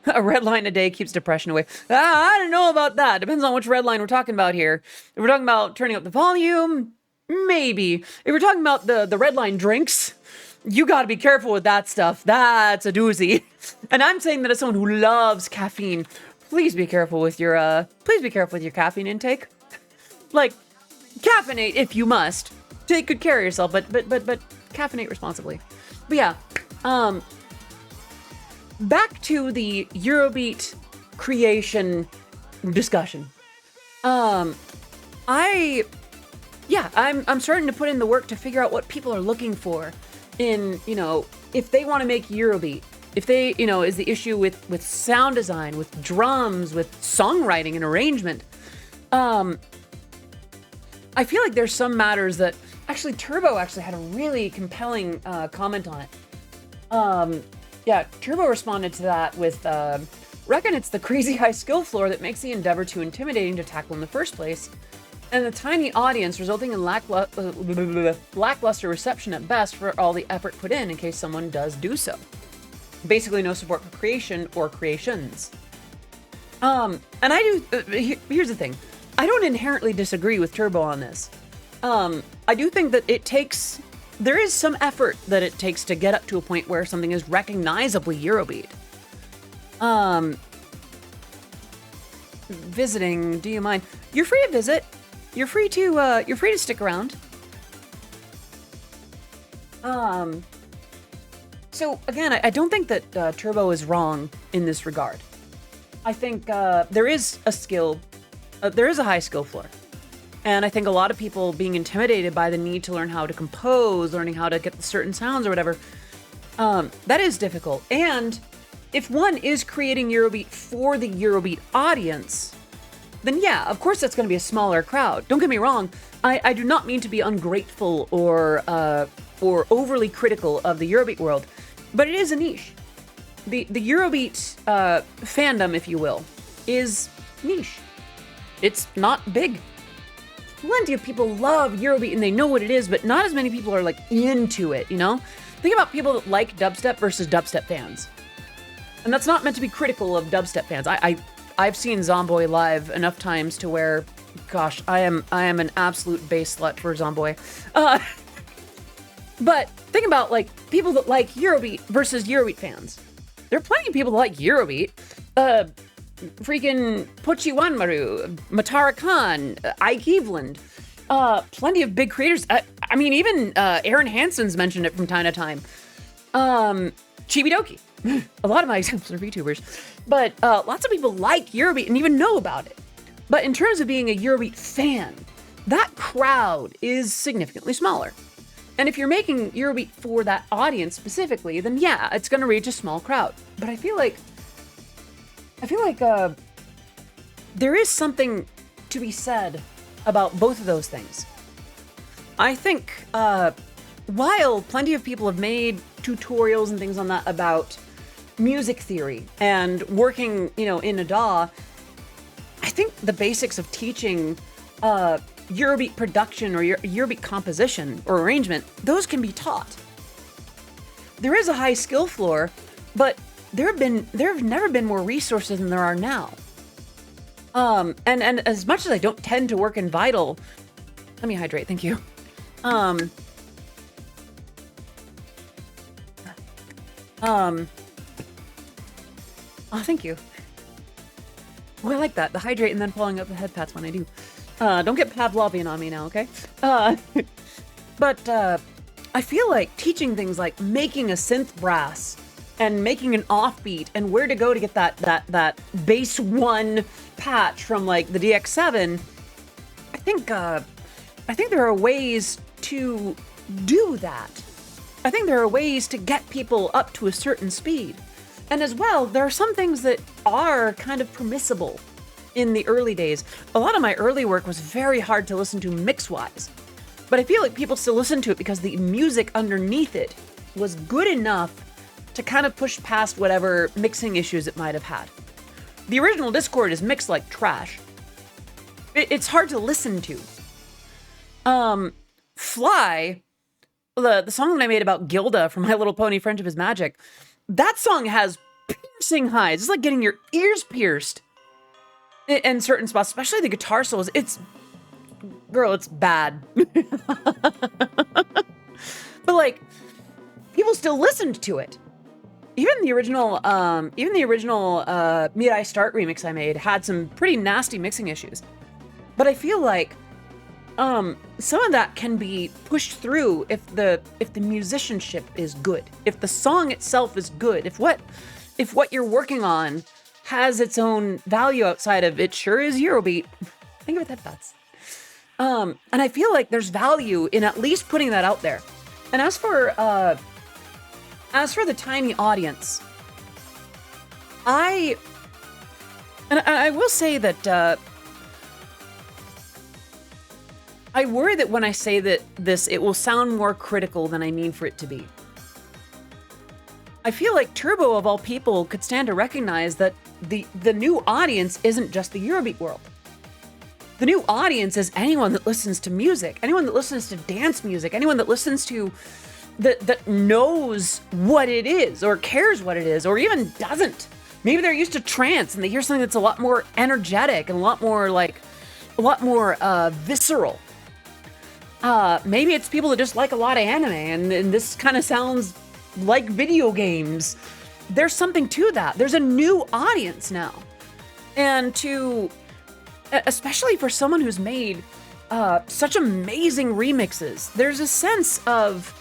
A red line a day keeps depression away. I don't know about that. Depends on which red line we're talking about here. If we're talking about turning up the volume, maybe. If we're talking about the red line drinks, you got to be careful with that stuff. That's a doozy. And I'm saying that as someone who loves caffeine, please be careful with your caffeine intake. Like, caffeinate if you must. Take good care of yourself, but caffeinate responsibly. But yeah, back to the Eurobeat creation discussion. I'm starting to put in the work to figure out what people are looking for in, if they want to make Eurobeat, if they, is the issue with sound design, with drums, with songwriting and arrangement. I feel like there's some matters that actually Turbo had a really compelling comment on it. Turbo responded to that with, reckon it's the crazy high skill floor that makes the endeavor too intimidating to tackle in the first place, and the tiny audience resulting in lackluster reception at best for all the effort put in case someone does do so. Basically no support for creation or creations. And I do, here's the thing. I don't inherently disagree with Turbo on this. I do think that there is some effort that it takes to get up to a point where something is recognizably Eurobeat. Visiting, do you mind? You're free to visit. You're free to stick around. So again, I don't think that Turbo is wrong in this regard. I think there is a high skill floor. And I think a lot of people being intimidated by the need to learn how to compose, learning how to get the certain sounds or whatever, that is difficult. And if one is creating Eurobeat for the Eurobeat audience, then yeah, of course that's going to be a smaller crowd. Don't get me wrong. I do not mean to be ungrateful or overly critical of the Eurobeat world, but it is a niche. The Eurobeat fandom, if you will, is niche. It's not big. Plenty of people love Eurobeat and they know what it is, but not as many people are like into it, Think about people that like dubstep versus dubstep fans. And that's not meant to be critical of dubstep fans. I've seen Zomboy live enough times to where Gosh, I am an absolute bass slut for Zomboy. But think about like people that like Eurobeat versus Eurobeat fans. There are plenty of people that like Eurobeat. Freaking Pochiwanmaru, Matara Khan, Ike Eveland. Plenty of big creators. I mean, even Aaron Hansen's mentioned it from time to time. Chibidoki. A lot of my examples are VTubers. But lots of people like Eurobeat and even know about it. But in terms of being a Eurobeat fan, that crowd is significantly smaller. And if you're making Eurobeat for that audience specifically, then yeah, it's going to reach a small crowd. But I feel like there is something to be said about both of those things. I think while plenty of people have made tutorials and things on that about music theory and working, in a DAW, I think the basics of teaching Eurobeat production or Eurobeat composition or arrangement, those can be taught. There is a high skill floor, but there have never been more resources than there are now. And as much as I don't tend to work in Vital, let me hydrate, thank you. Oh, thank you. Oh, I like that. The hydrate and then pulling up the head pats when I do. Don't get Pavlovian on me now, okay? But I feel like teaching things like making a synth brass and making an offbeat and where to go to get that bass one patch from like the DX7. I think there are ways to do that. I think there are ways to get people up to a certain speed. And as well, there are some things that are kind of permissible in the early days. A lot of my early work was very hard to listen to mix-wise. But I feel like people still listen to it because the music underneath it was good enough to kind of push past whatever mixing issues it might have had. The original Discord is mixed like trash. It's hard to listen to. Fly, the song that I made about Gilda from My Little Pony Friendship is Magic, that song has piercing highs. It's like getting your ears pierced in certain spots, especially the guitar solos. It's bad. But like, people still listened to it. Even the original Mirai Start remix I made had some pretty nasty mixing issues. But I feel like some of that can be pushed through if the musicianship is good, if the song itself is good, if what you're working on has its own value outside of it sure is Eurobeat. Think of it that thoughts. And I feel like there's value in at least putting that out there. And as for the tiny audience, I will say that I worry that when I say this, it will sound more critical than I mean for it to be. I feel like Turbo, of all people, could stand to recognize that the new audience isn't just the Eurobeat world. The new audience is anyone that listens to music, anyone that listens to dance music, anyone that listens to that knows what it is or cares what it is or even doesn't. Maybe they're used to trance and they hear something that's a lot more energetic and a lot more visceral. Maybe it's people that just like a lot of anime and this kind of sounds like video games. There's something to that. There's a new audience now. And especially for someone who's made such amazing remixes, there's a sense of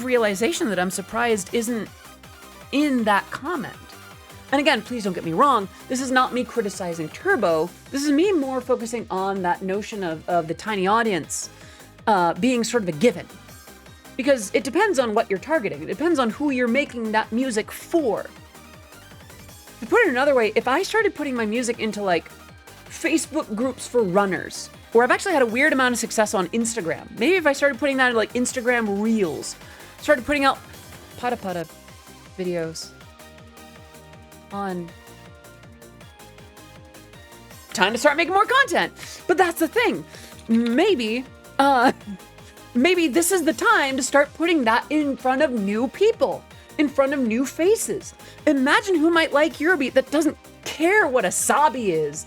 realization that I'm surprised isn't in that comment. And again, please don't get me wrong, this is not me criticizing Turbo. This is me more focusing on that notion of the tiny audience being sort of a given. Because it depends on what you're targeting. It depends on who you're making that music for. To put it another way, if I started putting my music into like Facebook groups for runners, or I've actually had a weird amount of success on Instagram. Maybe if I started putting that in like Instagram Reels, started putting out pata videos on... Time to start making more content. But that's the thing. Maybe this is the time to start putting that in front of new people, in front of new faces. Imagine who might like Eurobeat that doesn't care what a sabi is.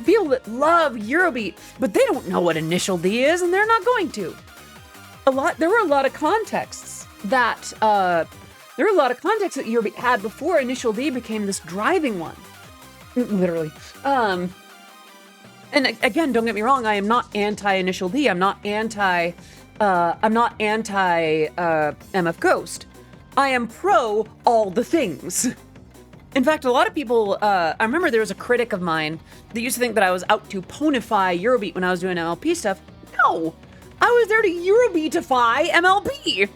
People that love Eurobeat, but they don't know what initial D is, and they're not going to. There were a lot of contexts that Eurobeat had before initial D became this driving one. Literally. And again, don't get me wrong, I am not anti-initial D. I'm not anti MF Ghost. I am pro all the things. In fact, a lot of people, I remember there was a critic of mine that used to think that I was out to ponify Eurobeat when I was doing MLP stuff. No, I was there to Eurobeatify MLP.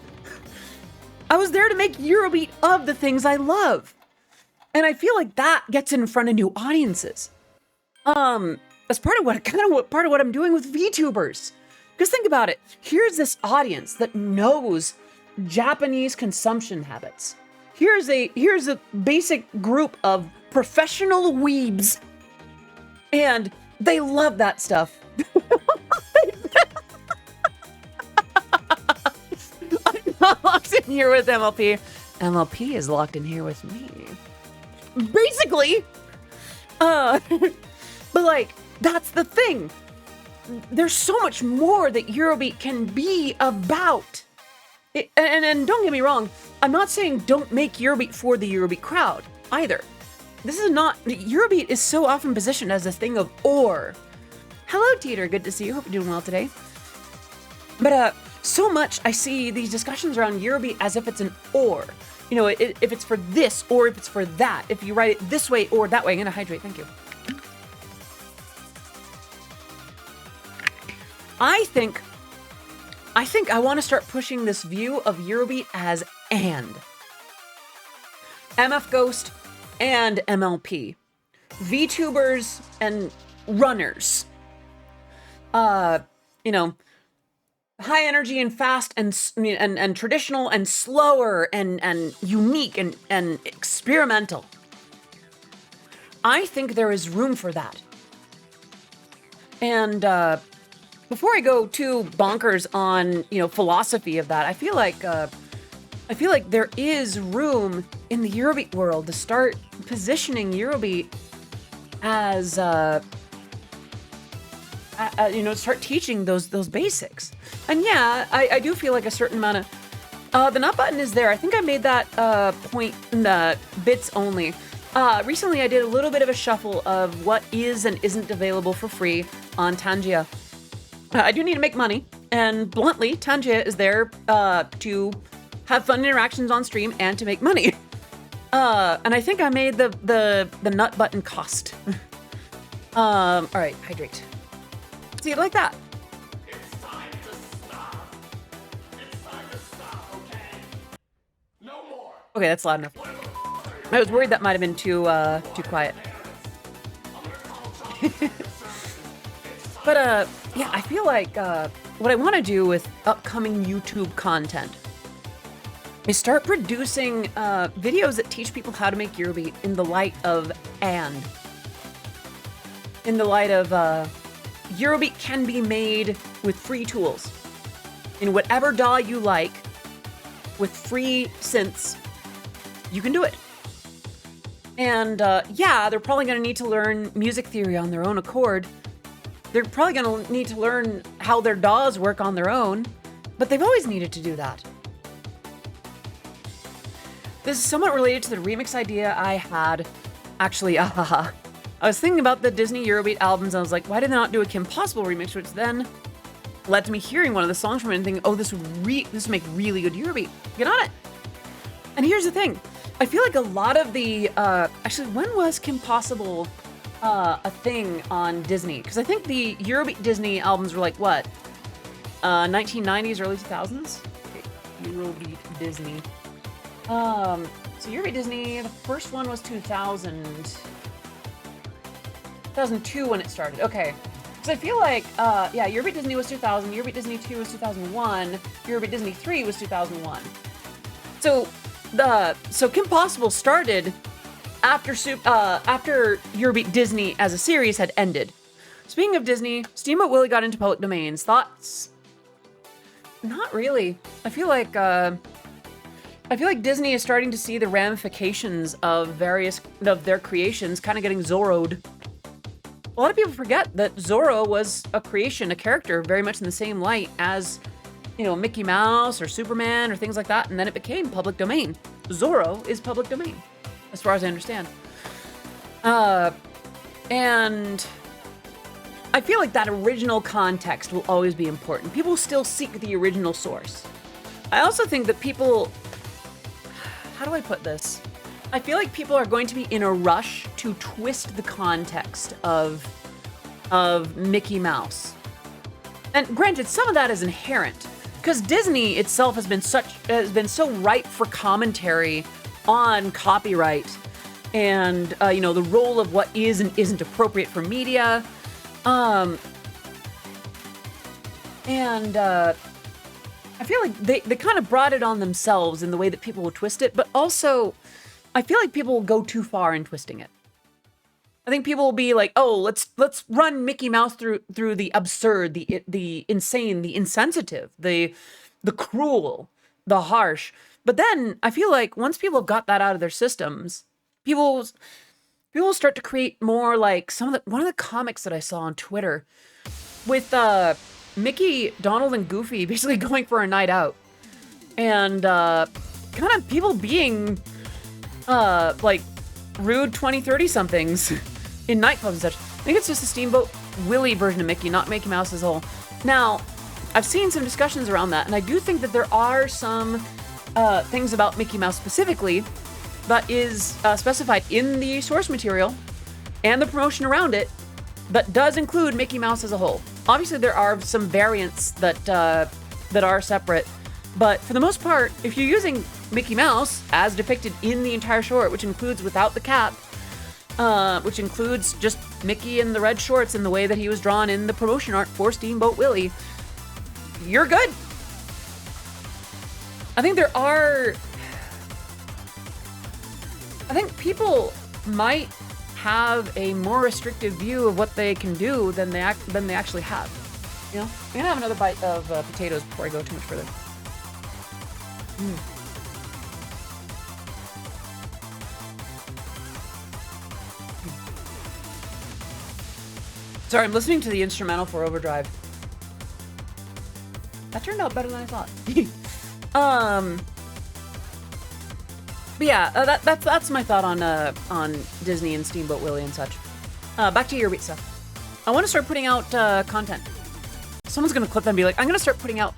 I was there to make Eurobeat of the things I love. And I feel like that gets in front of new audiences. That's part of what I'm doing with VTubers. Because think about it. Here's this audience that knows Japanese consumption habits. Here's a basic group of professional weebs, and they love that stuff. I'm not locked in here with MLP. MLP is locked in here with me. Basically. But like, that's the thing. There's so much more that Eurobeat can be about. And don't get me wrong, I'm not saying don't make Eurobeat for the Eurobeat crowd either. This is not, Eurobeat is so often positioned as this thing of or. Hello, Teeter, good to see you. Hope you're doing well today. But so much I see these discussions around Eurobeat as if it's an or. You know, if it's for this or if it's for that. If you write it this way or that way. I'm gonna hydrate, thank you. I think I want to start pushing this view of Eurobeat as and. MF Ghost and MLP. VTubers and runners. You know, high energy and fast and traditional and slower and unique and experimental. I think there is room for that. And before I go too bonkers on, you know, philosophy of that, I feel like there is room in the Eurobeat world to start positioning Eurobeat as, you know, start teaching those basics. And yeah, I do feel like a certain amount of, the nut button is there. I think I made that point in the bits only. Recently I did a little bit of a shuffle of what is and isn't available for free on Tangia. I do need to make money, and bluntly, Tangia is there to have fun interactions on stream and to make money. And I think I made the nut button cost. All right, hydrate. See it like that. It's time to stop. It's time to stop, okay? No more. Okay, that's loud enough. I was worried that might have been too quiet. But yeah, I feel like what I want to do with upcoming YouTube content is start producing videos that teach people how to make Eurobeat in the light of Eurobeat can be made with free tools in whatever DAW you like with free synths. You can do it. And yeah, they're probably going to need to learn music theory on their own accord. They're probably going to need to learn how their DAWs work on their own, but they've always needed to do that. This is somewhat related to the remix idea I had. Actually, I was thinking about the Disney Eurobeat albums, and I was like, why did they not do a Kim Possible remix? Which then led to me hearing one of the songs from it and thinking, oh, this would make really good Eurobeat. Get on it. And here's the thing. I feel like a lot of the, actually, when was Kim Possible a thing on Disney? Because I think the Eurobeat Disney albums were like, what? 1990s, early 2000s? Okay, Eurobeat Disney. So Eurobeat Disney, the first one was 2002 when it started. Okay. Because I feel like, yeah, Eurobeat Disney was 2000, Eurobeat Disney 2 was 2001, Eurobeat Disney 3 was 2001. So Kim Possible started after Eurobeat Disney as a series had ended. Speaking of Disney, Steamboat Willie got into public domains. Thoughts? Not really. I feel like I feel like Disney is starting to see the ramifications of various of their creations kind of getting Zorro'd. A lot of people forget that Zorro was a creation, a character very much in the same light as, you know, Mickey Mouse or Superman or things like that, and then it became public domain. Zorro is public domain, as far as I understand. And I feel like that original context will always be important. People still seek the original source. I also think that people, how do I put this? I feel like people are going to be in a rush to twist the context of Mickey Mouse. And granted, some of that is inherent, because Disney itself has been so ripe for commentary on copyright and you know, the role of what is and isn't appropriate for media. I feel like they kind of brought it on themselves in the way that people will twist it, but also I feel like people will go too far in twisting it. I think people will be like, "Oh, let's run Mickey Mouse through the absurd, the insane, the insensitive, the cruel, the harsh." But then I feel like once people have got that out of their systems, people will start to create more like one of the comics that I saw on Twitter with Mickey, Donald, and Goofy basically going for a night out, and kind of people being like rude 20, 30 somethings in nightclubs and such. I think it's just a Steamboat Willie version of Mickey, not Mickey Mouse as a whole. Now, I've seen some discussions around that, and I do think that there are some things about Mickey Mouse specifically that is specified in the source material and the promotion around it that does include Mickey Mouse as a whole. Obviously, there are some variants that are separate, but for the most part, if you're using Mickey Mouse as depicted in the entire short, which includes without the cap, which includes just Mickey in the red shorts in the way that he was drawn in the promotion art for Steamboat Willie, you're good. I think people might have a more restrictive view of what they can do than they actually have. You know, I'm gonna have another bite of potatoes before I go too much further. Sorry, I'm listening to the instrumental for Overdrive. That turned out better than I thought. But yeah, that's my thought on Disney and Steamboat Willie and such. Back to Eurobeat stuff. I want to start putting out content. Someone's gonna clip that and be like, I'm gonna start putting out.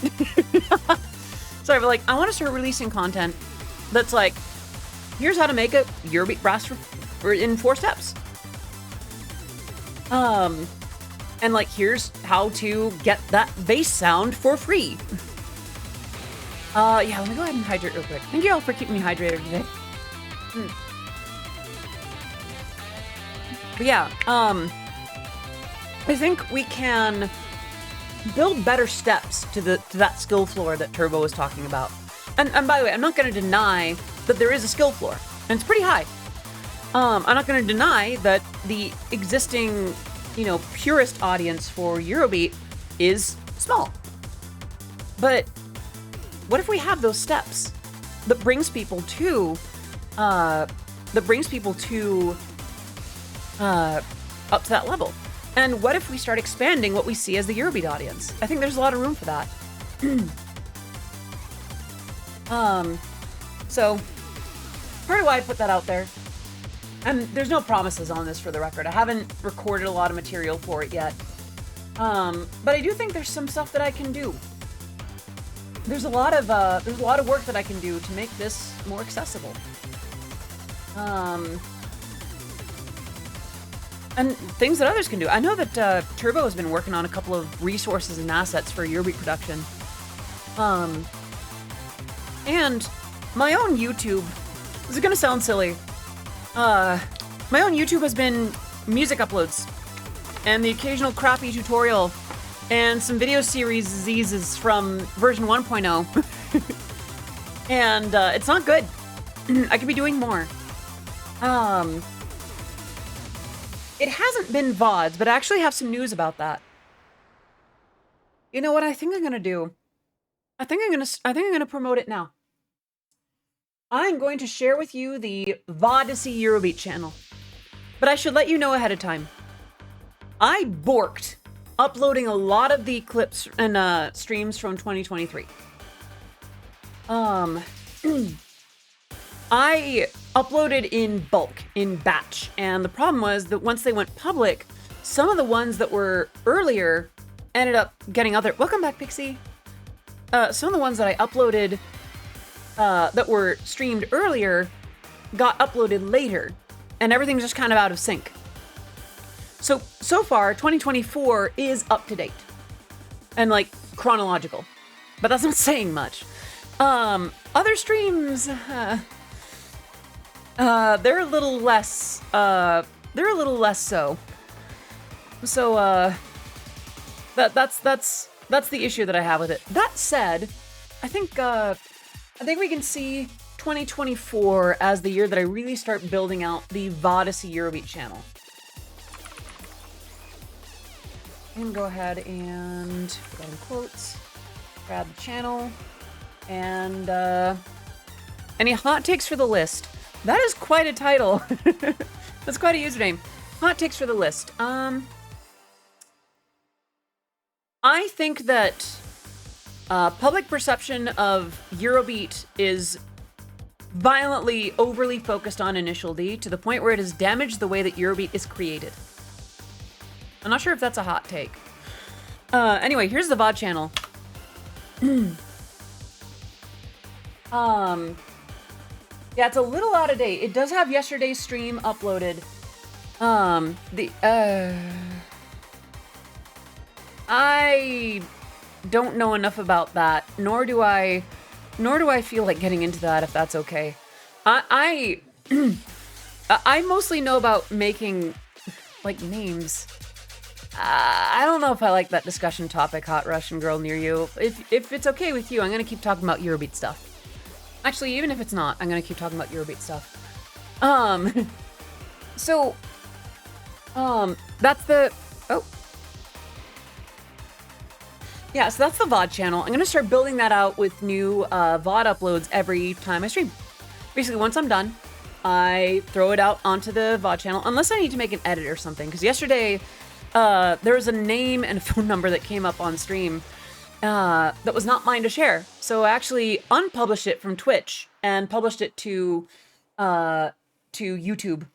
Sorry, but like, I want to start releasing content that's like, here's how to make a Eurobeat brass in 4 steps. And like, here's how to get that bass sound for free. Yeah, let me go ahead and hydrate real quick. Thank you all for keeping me hydrated today. But yeah, I think we can build better steps to that skill floor that Turbo was talking about. And by the way, I'm not going to deny that there is a skill floor, and it's pretty high. I'm not going to deny that the existing, you know, purist audience for Eurobeat is small. But what if we have those steps that brings people to up to that level? And what if we start expanding what we see as the Eurobeat audience? I think there's a lot of room for that. So part of why I put that out there, and there's no promises on this for the record. I haven't recorded a lot of material for it yet. But I do think there's some stuff that I can do. There's a lot of work that I can do to make this more accessible. And things that others can do. I know that Turbo has been working on a couple of resources and assets for Eurobeat production. And my own YouTube, this is gonna sound silly. My own YouTube has been music uploads and the occasional crappy tutorial and some video series from version 1.0. And it's not good. I could be doing more. It hasn't been VODs, but I actually have some news about that. You know what I think I'm gonna do? I think I'm gonna promote it now. I'm going to share with you the Odyssey Eurobeat channel. But I should let you know ahead of time. I borked uploading a lot of the clips and streams from 2023. I uploaded in bulk, in batch, and the problem was that once they went public, some of the ones that were earlier ended up getting other— Welcome back, Pixie! Some of the ones that I uploaded that were streamed earlier got uploaded later, and everything's just kind of out of sync. So far, 2024 is up to date and like chronological, but that's not saying much. Other streams, they're a little less, so. So, that's the issue that I have with it. That said, I think we can see 2024 as the year that I really start building out the Odyssey Eurobeat channel. I'm gonna go ahead and put on quotes, grab the channel, and any hot takes for the list. That is quite a title. That's quite a username. Hot takes for the list. I think that public perception of Eurobeat is violently overly focused on Initial D to the point where it has damaged the way that Eurobeat is created. I'm not sure if that's a hot take. Anyway, here's the VOD channel. Yeah, it's a little out of date. It does have yesterday's stream uploaded. I don't know enough about that, nor do I feel like getting into that, if that's okay. I mostly know about making like names. I don't know if I like that discussion topic, Hot Russian Girl Near You. If it's okay with you, I'm gonna keep talking about Eurobeat stuff. Actually, even if it's not, I'm gonna keep talking about Eurobeat stuff. That's the— oh. Yeah, so that's the VOD channel. I'm gonna start building that out with new VOD uploads every time I stream. Basically, once I'm done, I throw it out onto the VOD channel, unless I need to make an edit or something. Because yesterday, there was a name and a phone number that came up on stream that was not mine to share. So I actually unpublished it from Twitch and published it to YouTube.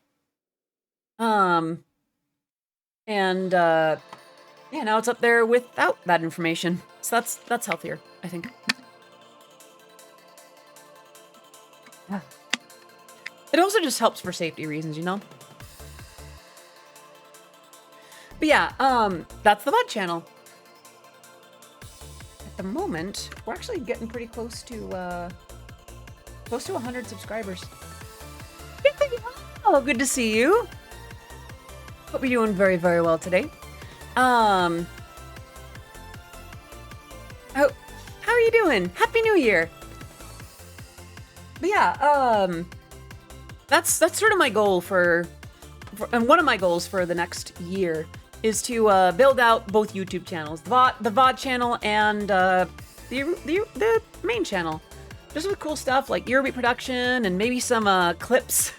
Yeah, now it's up there without that information. So that's healthier, I think. Yeah. It also just helps for safety reasons, you know? But yeah, that's the VOD channel. At the moment, we're actually getting pretty close to 100 subscribers. Oh, good to see you. Hope you're doing very, very well today. How are you doing? Happy New Year. But yeah, that's sort of my goal for and one of my goals for the next year is to build out both YouTube channels, the VOD channel and the main channel, just with cool stuff like Eurobeat production and maybe some clips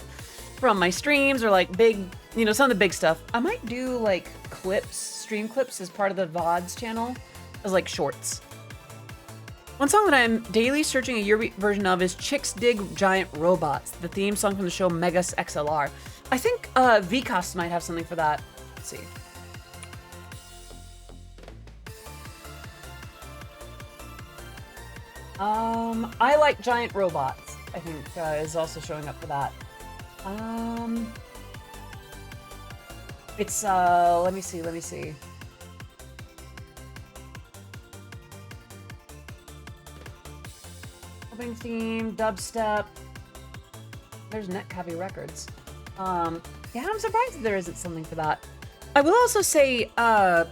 from my streams or like big, you know, some of the big stuff. I might do like clips, stream clips as part of the VODs channel as like shorts. One song that I'm daily searching a Eurobeat version of is Chicks Dig Giant Robots, the theme song from the show Megas XLR. I think Vcast might have something for that. Let's see. I Like Giant Robots, I think, is also showing up for that. It's, let me see. Opening theme, dubstep. There's Netcavity Records. Yeah, I'm surprised that there isn't something for that. I will also say, I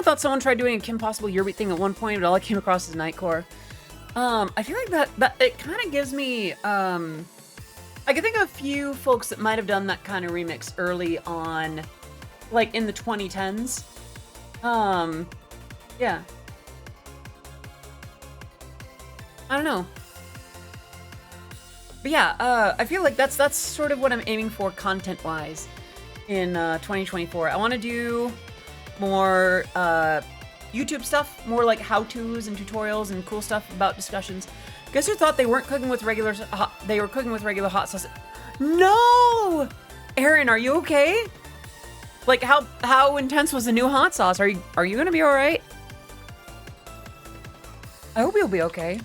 thought someone tried doing a Kim Possible Eurobeat thing at one point, but all I came across is Nightcore. I feel like that it kind of gives me, I can think of a few folks that might have done that kind of remix early on, like in the 2010s. Yeah. I don't know. But yeah, I feel like that's sort of what I'm aiming for content-wise in 2024. I want to do more YouTube stuff, more like how-tos and tutorials and cool stuff about discussions. Guess who thought they weren't cooking with regular they were cooking with regular hot sauce? No! Aaron, are you okay? Like how intense was the new hot sauce? Are you going to be all right? I hope you'll be okay.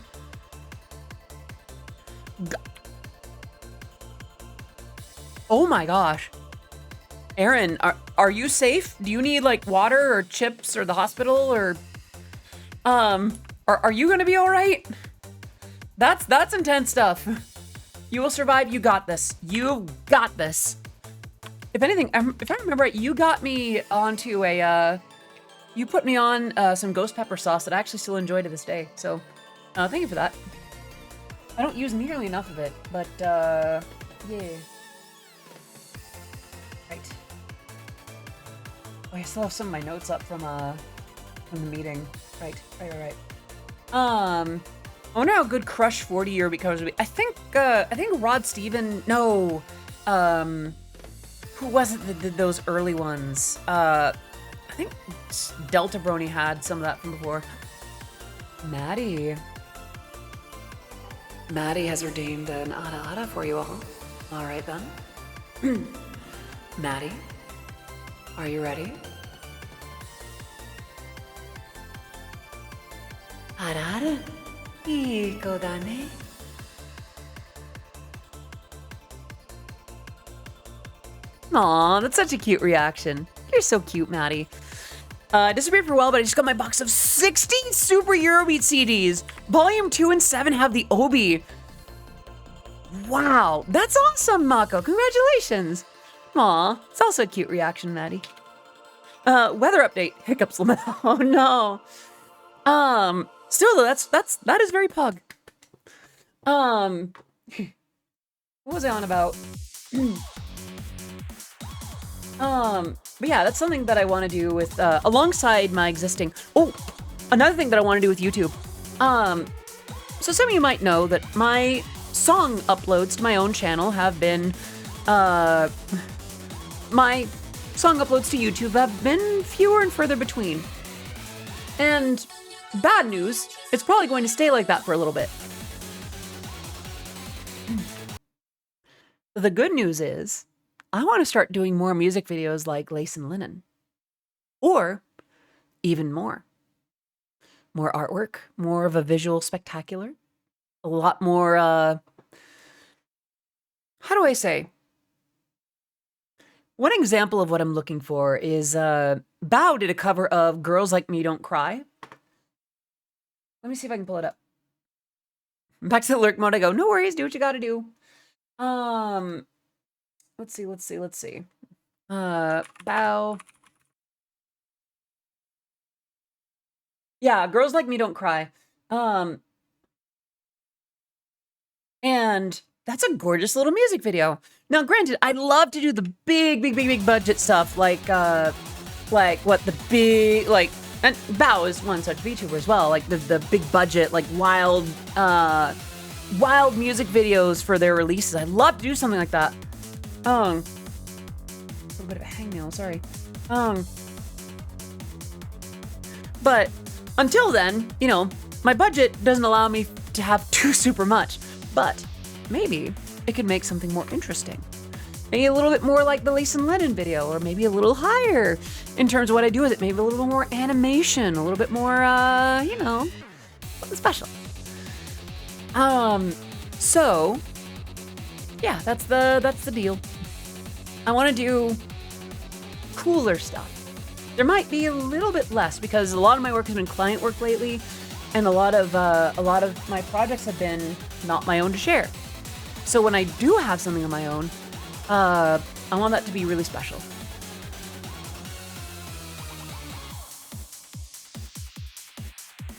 Oh my gosh. Aaron, are you safe? Do you need like water or chips or the hospital or are you gonna be all right? That's intense stuff. You will survive. You got this. You got this. If anything, if I remember right, you got me onto you put me on some ghost pepper sauce that I actually still enjoy to this day. So thank you for that. I don't use nearly enough of it, but yeah. Right. Oh, I still have some of my notes up from the meeting. Right. I wonder how good Crush 40 Eurobeat covers would be. I think Rod Steven. No. Who was it that did those early ones? I think Delta Brony had some of that from before. Maddie has ordained an ada for you all. All right then. Maddie, are you ready? Ada, iko da ne. Aw, that's such a cute reaction. You're so cute, Maddie. Disappeared for a while, but I just got my box of 60 Super Eurobeat CDs. Volume 2 and 7 have the Obi. Wow, that's awesome, Mako. Congratulations. Aw, it's also a cute reaction, Maddie. Weather update. Hiccups limit. Oh no. Still though, that is very pug. What was I on about? But yeah, that's something that I want to do with, alongside my existing, another thing that I want to do with YouTube. So some of you might know that my song uploads to my own channel have been, my song uploads to YouTube have been fewer and further between. And bad news, it's probably going to stay like that for a little bit. The good news is, I want to start doing more music videos like Lace and Linen. Or even more. More artwork, more of a visual spectacular. A lot more, how do I say? One example of what I'm looking for is, Bao did a cover of Girls Like Me Don't Cry. Let me see if I can pull it up. Back to the lurk mode I go, no worries, do what you gotta do. Let's see. Bao. Yeah, Girls Like Me Don't Cry. And that's a gorgeous little music video. Now, granted, I'd love to do the big budget stuff, like what the big, like, and Bao is one such VTuber as well, like the big budget, like wild music videos for their releases. I'd love to do something like that. A little bit of a hangnail, sorry. But until then, you know, my budget doesn't allow me to have too super much. But maybe it could make something more interesting. Maybe a little bit more like the Lace and Linen video, or maybe a little higher in terms of what I do with it. Maybe a little more animation, a little bit more, you know, something special. So yeah, that's the deal. I want to do cooler stuff. There might be a little bit less because a lot of my work has been client work lately, and a lot of my projects have been not my own to share. So when I do have something of my own, I want that to be really special.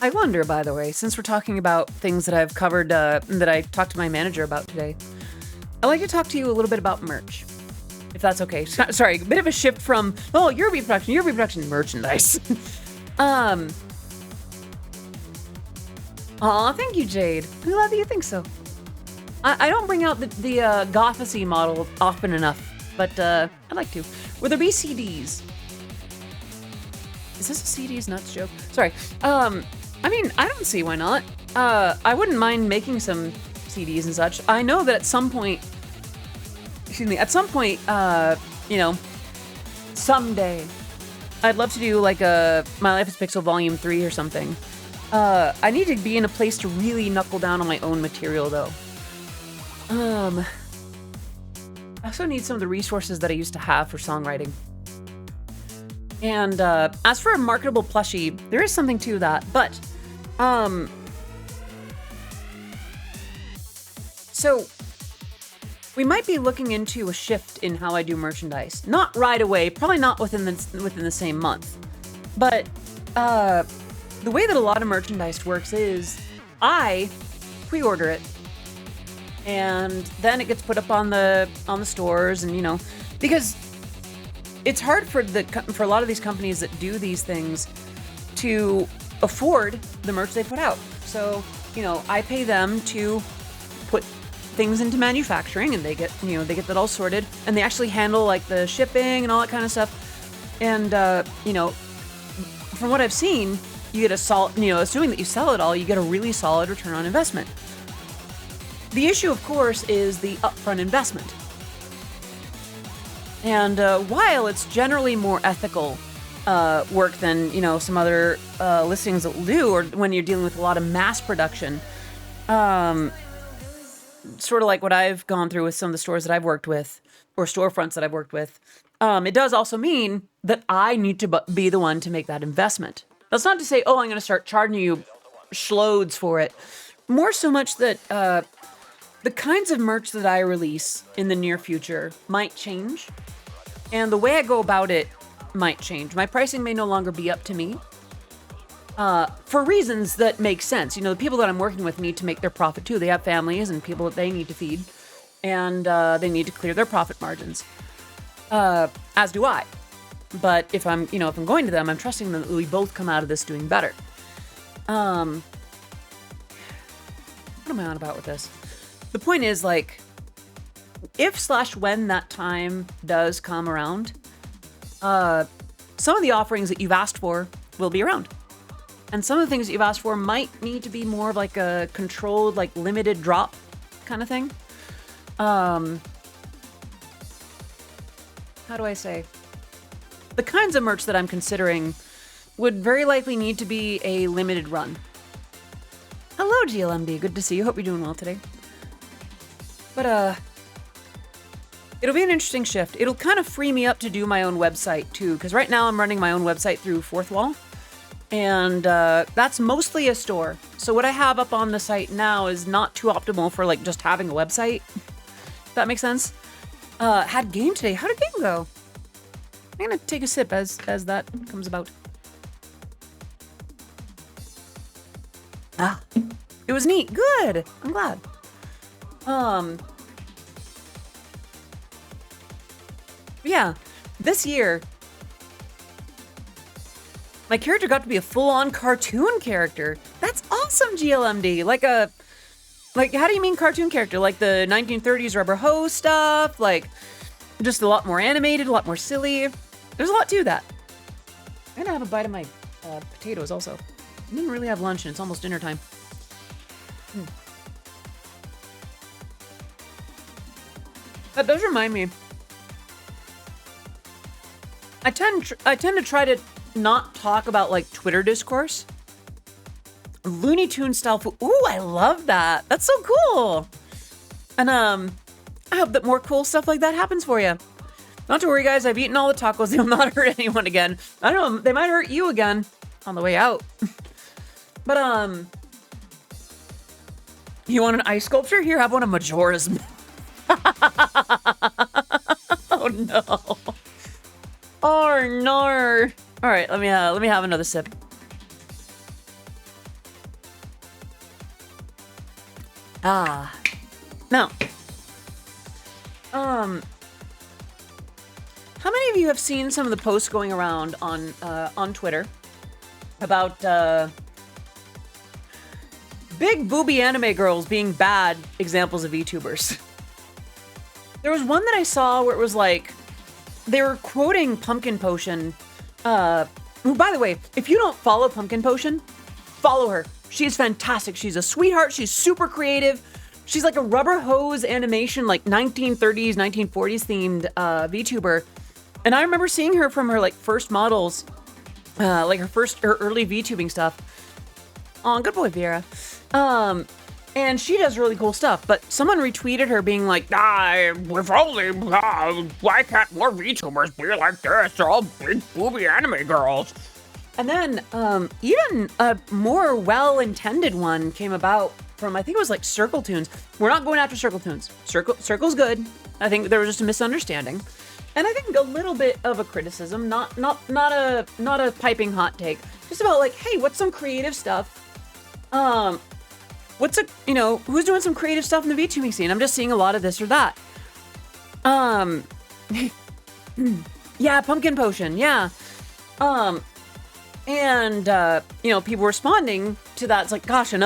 I wonder, by the way, since we're talking about things that I've covered, that I talked to my manager about today, I'd like to talk to you a little bit about merch, if that's okay. Sorry, a bit of a shift from, Eurobeat production, merchandise. Aw, thank you, Jade. I'm glad that you think so. I don't bring out the Gothyssey model often enough, but I'd like to. Will there be CDs? Is this a CDs nuts joke? Sorry. I mean, I don't see why not. I wouldn't mind making some CDs and such. I know that at some point, you know, someday, I'd love to do like a My Life as Pixel Volume 3 or something. I need to be in a place to really knuckle down on my own material, though. I also need some of the resources that I used to have for songwriting. And as for a marketable plushie, there is something to that, but so we might be looking into a shift in how I do merchandise. Not right away, probably not within the same month, but the way that a lot of merchandise works is I pre-order it, and then it gets put up on the stores, and you know, because it's hard for a lot of these companies that do these things to afford the merch they put out. So, you know, I pay them to put things into manufacturing, and they get that all sorted, and they actually handle like the shipping and all that kind of stuff. And you know, from what I've seen, you get a solid, you know, assuming that you sell it all, you get a really solid return on investment. The issue, of course, is the upfront investment. And while it's generally more ethical work than, you know, some other listings that will do, or when you're dealing with a lot of mass production, sort of like what I've gone through with some of the stores that I've worked with, or storefronts that I've worked with, it does also mean that I need to be the one to make that investment. That's not to say, oh, I'm going to start charging you schloads for it. More so much that the kinds of merch that I release in the near future might change, and the way I go about it might change. My pricing may no longer be up to me for reasons that make sense. You know, the people that I'm working with need to make their profit too. They have families and people that they need to feed, and they need to clear their profit margins, as do I. But if I'm going to them, I'm trusting them that we both come out of this doing better. What am I on about with this? The point is, like, if/when that time does come around, some of the offerings that you've asked for will be around. And some of the things that you've asked for might need to be more of like a controlled, like limited drop kind of thing. How do I say? The kinds of merch that I'm considering would very likely need to be a limited run. Hello, GLMD. Good to see you. Hope you're doing well today. But, it'll be an interesting shift. It'll kind of free me up to do my own website, too, because right now I'm running my own website through Fourth Wall, and that's mostly a store. So what I have up on the site now is not too optimal for, like, just having a website. If that makes sense. Had game today. How did game go? I'm gonna take a sip as that comes about. Ah, it was neat. Good. I'm glad. Yeah, this year, my character got to be a full-on cartoon character. That's awesome, GLMD. Like, how do you mean cartoon character? Like the 1930s Rubber Hose stuff? Like, just a lot more animated, a lot more silly. There's a lot to that. I'm gonna have a bite of my potatoes also. I didn't really have lunch, and it's almost dinner time. That does remind me. I tend to try to not talk about like Twitter discourse. Looney Tunes style food. Ooh, I love that. That's so cool. And I hope that more cool stuff like that happens for you. Not to worry, guys. I've eaten all the tacos. They'll not hurt anyone again. I don't know. They might hurt you again on the way out. But you want an ice sculpture? Here, have one of Majora's. Oh no. Oh no. All right, let me have another sip. Ah. Now. How many of you have seen some of the posts going around on Twitter about big booby anime girls being bad examples of VTubers. There was one that I saw where it was like, they were quoting Pumpkin Potion. Who, by the way, if you don't follow Pumpkin Potion, follow her. She is fantastic. She's a sweetheart. She's super creative. She's like a rubber hose animation, like 1930s, 1940s themed VTuber. And I remember seeing her from her like first models, like her early VTubing stuff. Oh, good boy, Vera. And she does really cool stuff, but someone retweeted her being like, if only, why can't more VTubers be like this? They're all big booby anime girls. And then even a more well-intended one came about from, I think it was like Circle Tunes. We're not going after Circle Tunes. Circle's good. I think there was just a misunderstanding. And I think a little bit of a criticism, not a piping hot take. Just about like, hey, what's some creative stuff? Who's doing some creative stuff in the VTubing scene? I'm just seeing a lot of this or that. Yeah, Pumpkin Potion, yeah. People responding to that. It's like, gosh, on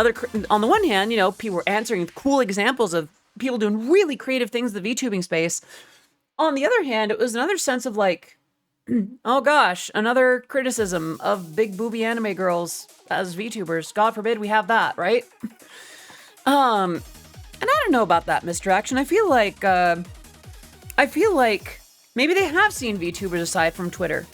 the one hand, people were answering with cool examples of people doing really creative things in the VTubing space. On the other hand, it was another sense of like, oh gosh, another criticism of big booby anime girls as VTubers. God forbid we have that, right? And I don't know about that misdirection. I feel like maybe they have seen VTubers aside from Twitter.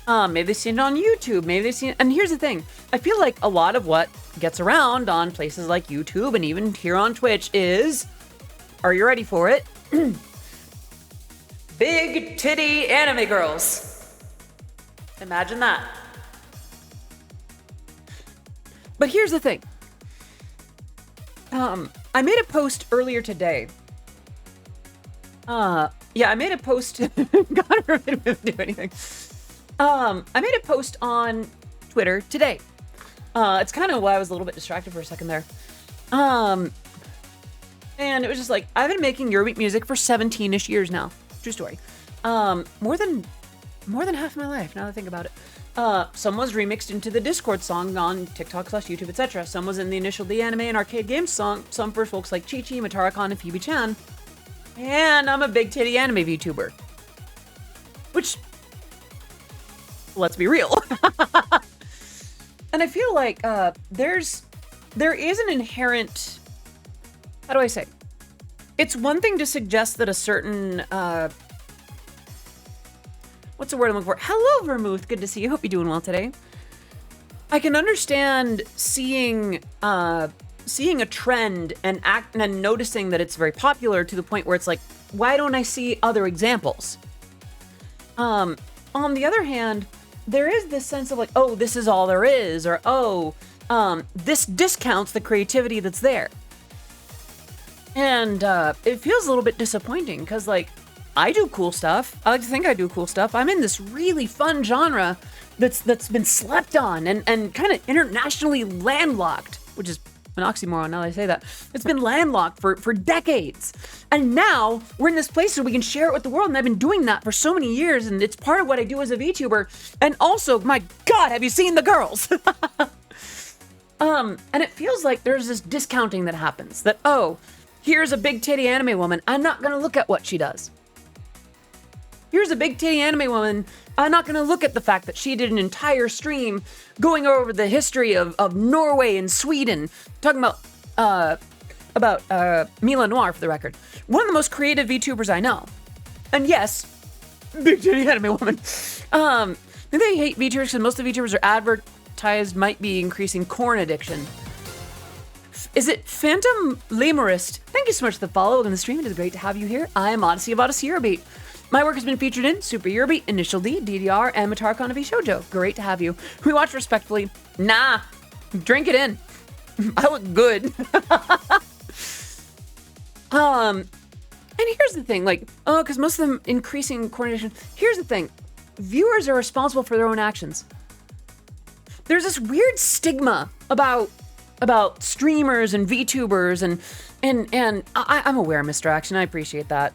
Maybe they've seen it on YouTube. Maybe they've seen, and here's the thing. I feel like a lot of what gets around on places like YouTube and even here on Twitch is, are you ready for it? Big titty anime girls. Imagine that. But here's the thing. I made a post earlier today. I made a post. God forbid we do anything. I made a post on Twitter today. It's kind of why I was a little bit distracted for a second there. And it was just like, I've been making Eurobeat music for 17-ish years now. True story. More than half my life, now that I think about it. Some was remixed into the Discord song on TikTok/YouTube, etc. Some was in the initial The Anime and Arcade Games song. Some for folks like Chi-Chi, Matara-Kon, and Phoebe-chan. And I'm a big titty anime VTuber. Which, let's be real. And I feel like there is an inherent, how do I say? It's one thing to suggest that a certain, what's the word I'm looking for? Hello, Vermouth. Good to see you. Hope you're doing well today. I can understand seeing a trend and noticing that it's very popular to the point where it's like, why don't I see other examples? On the other hand, there is this sense of like, oh, this is all there is, or this discounts the creativity that's there. And it feels a little bit disappointing because, like, I do cool stuff. I like to think I do cool stuff. I'm in this really fun genre that's been slept on and kind of internationally landlocked, which is an oxymoron now that I say that. It's been landlocked for decades. And now we're in this place where we can share it with the world. And I've been doing that for so many years. And it's part of what I do as a VTuber. And also, my God, have you seen the girls? And it feels like there's this discounting that happens. That, oh, here's a big titty anime woman. I'm not going to look at what she does. Here's a big titty anime woman. I'm not going to look at the fact that she did an entire stream going over the history of Norway and Sweden, talking about Mila Noir, for the record. One of the most creative VTubers I know. And yes, big titty anime woman. They hate VTubers because most of the VTubers are advertised might be increasing corn addiction. Is it Phantom Lemurist? Thank you so much for the follow and the stream. It is great to have you here. I am Odyssey of Odyssey Eurobeat. My work has been featured in Super Eurobeat, Initial D, DDR, and Matara-Kon of Shoujo. Great to have you. We watch respectfully. Nah, drink it in. I look good. And here's the thing, like, because most of them increasing coordination. Here's the thing, viewers are responsible for their own actions. There's this weird stigma about streamers and VTubers and I'm aware, Mr. Action. I appreciate that.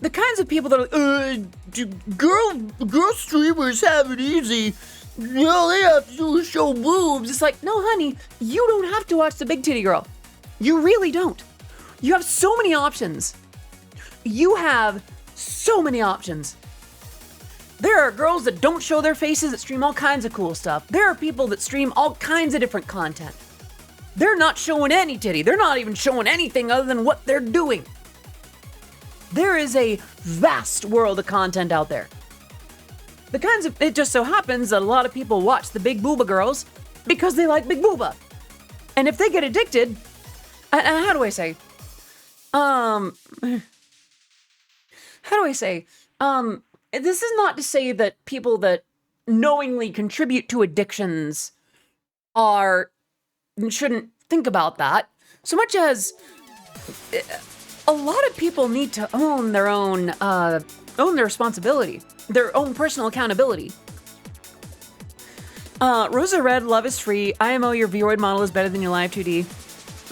The kinds of people that are like, girl streamers have it easy. no, they have to show boobs. It's like, no, honey, you don't have to watch the big titty girl. You really don't. You have so many options. You have so many options. There are girls that don't show their faces that stream all kinds of cool stuff. There are people that stream all kinds of different content. They're not showing any titty. They're not even showing anything other than what they're doing. There is a vast world of content out there. It just so happens that a lot of people watch the big booba girls because they like big booba. And if they get addicted, and how do I say? This is not to say that people that knowingly contribute to addictions shouldn't think about that, so much as a lot of people need to own their responsibility, their own personal accountability. Rosa Red, love is free. IMO, your Vroid model is better than your live 2D.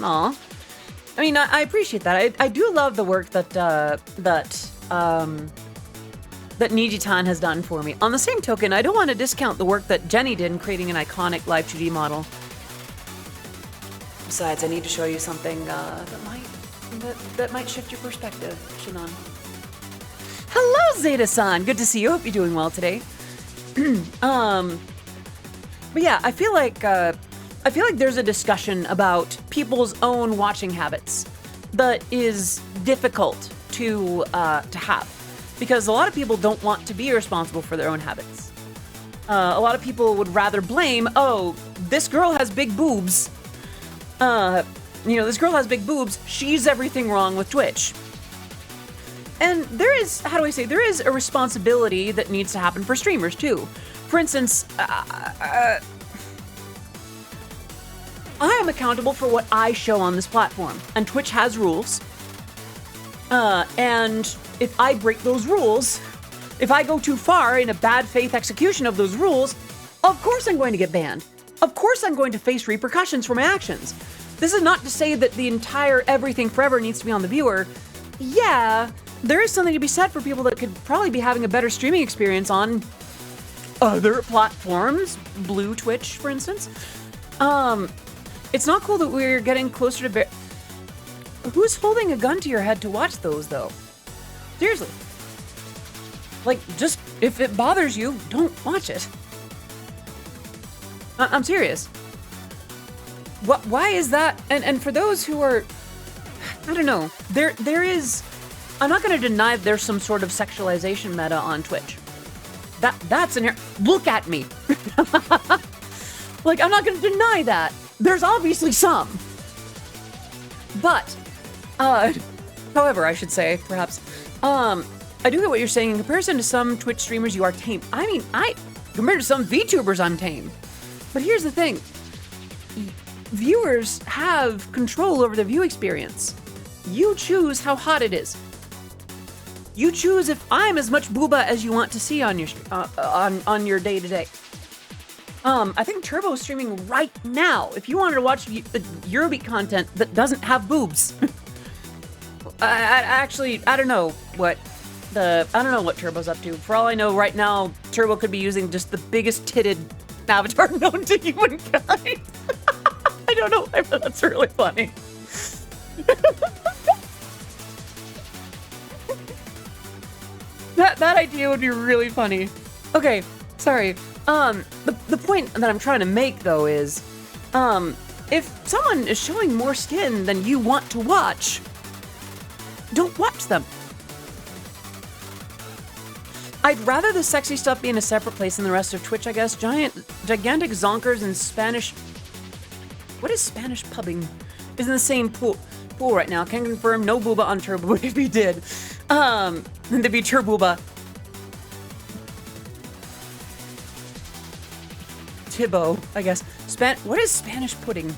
Aw. I mean, I appreciate that. I do love the work that Nijitan has done for me. On the same token, I don't want to discount the work that Jenny did in creating an iconic live 2D model. Besides, I need to show you something that might shift your perspective, Shannon. Hello, Zeta-san. Good to see you. Hope you're doing well today. But yeah, I feel like there's a discussion about people's own watching habits that is difficult to have, because a lot of people don't want to be responsible for their own habits. A lot of people would rather blame, oh, this girl has big boobs. This girl has big boobs. She's everything wrong with Twitch. And there is a responsibility that needs to happen for streamers too. For instance, I am accountable for what I show on this platform, and Twitch has rules. And if I break those rules, if I go too far in a bad faith execution of those rules, of course I'm going to get banned. Of course I'm going to face repercussions for my actions. This is not to say that the entire everything forever needs to be on the viewer. Yeah, there is something to be said for people that could probably be having a better streaming experience on other platforms, Blue Twitch, for instance. It's not cool that we're getting closer to Who's holding a gun to your head to watch those, though? Seriously. Like, just, if it bothers you, don't watch it. I'm serious. Why is that? And for those who are, I don't know, there is, I'm not going to deny that there's some sort of sexualization meta on Twitch. That's in here. Look at me. Like, I'm not going to deny that. There's obviously some. But, however, I should say, perhaps, I do get what you're saying. In comparison to some Twitch streamers, you are tame. I mean, compared to some VTubers, I'm tame. But here's the thing. Viewers have control over the view experience. You choose how hot it is. You choose if I'm as much booba as you want to see on your on your day-to-day. I think Turbo's streaming right now. If you wanted to watch Eurobeat content that doesn't have boobs, I don't know what Turbo's up to. For all I know, right now Turbo could be using just the biggest titted avatar known to humankind. I don't know. That's really funny. That idea would be really funny. Okay, sorry. The point that I'm trying to make, though, is, if someone is showing more skin than you want to watch, don't watch them. I'd rather the sexy stuff be in a separate place than the rest of Twitch, I guess. Gigantic zonkers and Spanish... What is Spanish pubbing? Is in the same pool right now. Can confirm no booba on Turbo, but if he did, then there'd be Turbooba. Tibbo, I guess. What is Spanish pudding?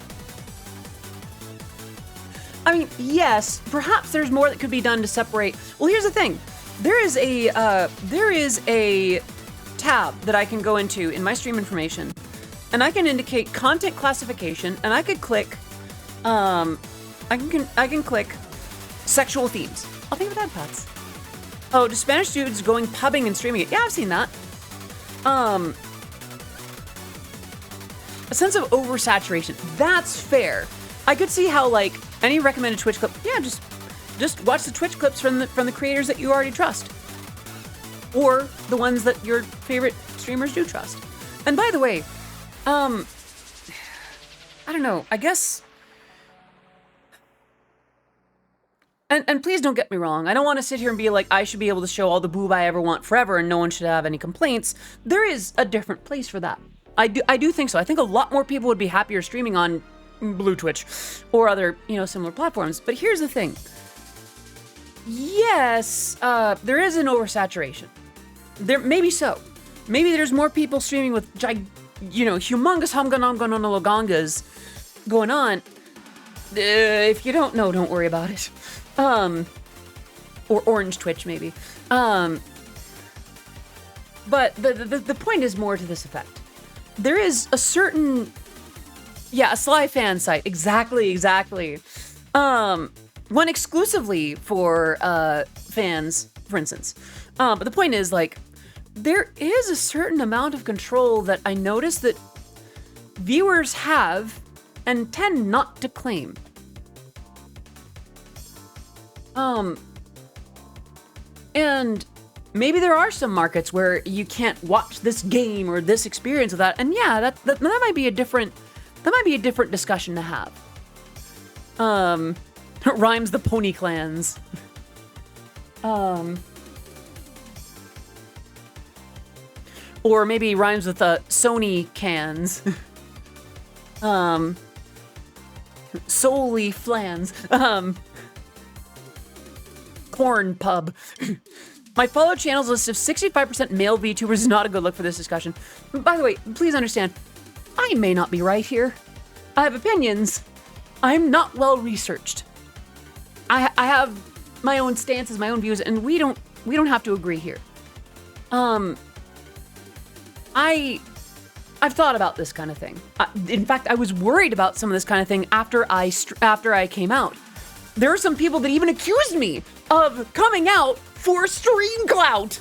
I mean, yes, perhaps there's more that could be done to separate. Well, here's the thing. There is a tab that I can go into in my stream information, and I can indicate content classification, and I could click, I can click sexual themes. I'll think of that, Pats. Oh, do Spanish dudes going pubbing and streaming it? Yeah, I've seen that. a sense of oversaturation. That's fair. I could see how, like, any recommended Twitch clip, yeah, just watch the Twitch clips from the creators that you already trust. Or the ones that your favorite streamers do trust. And by the way, I don't know, I guess... And please don't get me wrong, I don't want to sit here and be like, I should be able to show all the boob I ever want forever and no one should have any complaints. There is a different place for that. I do think so. I think a lot more people would be happier streaming on Blue Twitch or other, similar platforms. But here's the thing. Yes, there is an oversaturation. There, maybe so. Maybe there's more people streaming with, humongous humganonganonologongas going on. If you don't know, don't worry about it. Or Orange Twitch, maybe. But the point is more to this effect. There is a certain, a Sly fan site, exactly. One exclusively for fans, for instance. But the point is, like, there is a certain amount of control that I notice that viewers have and tend not to claim. And maybe there are some markets where you can't watch this game or this experience without, and yeah, that might be a different discussion to have. Rhymes the pony clans. Or maybe rhymes with Sony cans. Solely flans. Corn pub. My follow channels list of 65% male VTubers is not a good look for this discussion. By the way, please understand, I may not be right here. I have opinions. I'm not well researched. I have my own stances, my own views, and we don't have to agree here. I've thought about this kind of thing. In fact, I was worried about some of this kind of thing after I came out. There are some people that even accused me of coming out for stream clout.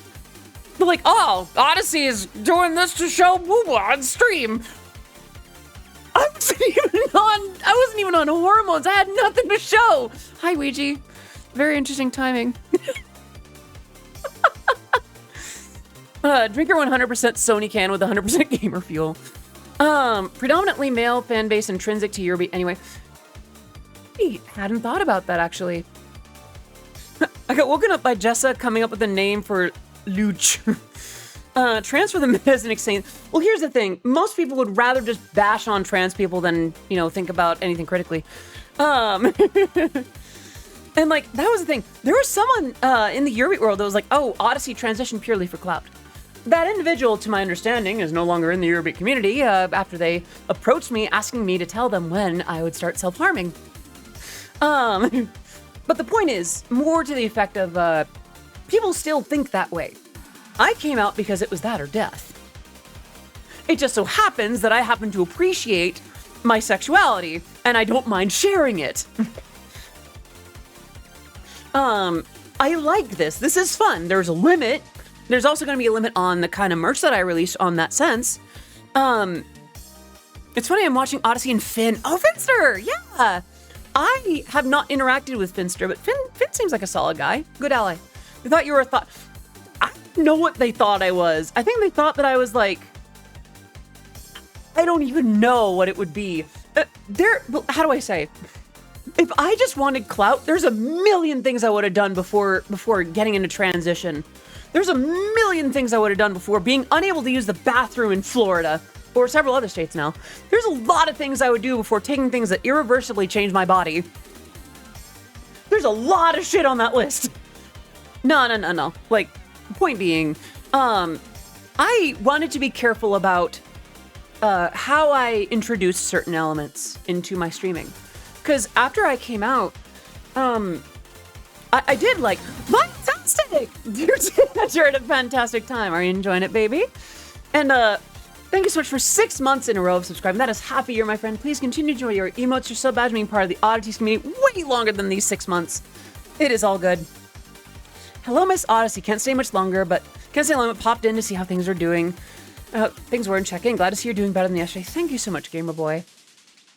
They're like, oh, Odyssey is doing this to show booba on stream. I wasn't even on hormones. I had nothing to show. Hi, Ouija. Very interesting timing. Drinker 100% Sony can with 100% gamer fuel. Predominantly male fan base intrinsic to Eurobeat. Anyway, I hadn't thought about that actually. I got woken up by Jessa coming up with a name for Luch. Transfer the myth as an exchange. Well, here's the thing. Most people would rather just bash on trans people than, think about anything critically. And like, that was the thing. There was someone in the Eurobeat world that was like, oh, Odyssey transitioned purely for clout. That individual, to my understanding, is no longer in the Eurobeat community after they approached me asking me to tell them when I would start self-harming. But the point is, more to the effect of, people still think that way. I came out because it was that or death. It just so happens that I happen to appreciate my sexuality, and I don't mind sharing it. I like this. This is fun. There's a limit. There's also going to be a limit on the kind of merch that I release on that sense. It's funny, I'm watching Odyssey and Finn. Oh, Finster! Yeah! I have not interacted with Finster, but Finn seems like a solid guy. Good ally. They thought you were a thought. I don't know what they thought I was. I think they thought that I was like... I don't even know what it would be. How do I say? If I just wanted clout, there's a million things I would have done before getting into transition. There's a million things I would have done before being unable to use the bathroom in Florida, or several other states now. There's a lot of things I would do before taking things that irreversibly change my body. There's a lot of shit on that list. No. Like, point being, I wanted to be careful about how I introduce certain elements into my streaming. Because after I came out, I did like, fantastic! You're at a fantastic time. Are you enjoying it, baby? And thank you so much for 6 months in a row of subscribing. That is half a year, my friend. Please continue to enjoy your emotes, your sub badge, being part of the Oddities community way longer than these 6 months. It is all good. Hello, Miss Odyssey. Can't stay much longer, but can't stay long, but popped in to see how things are doing. Things were in check-in. Glad to see you're doing better than yesterday. Thank you so much, Gamer Boy.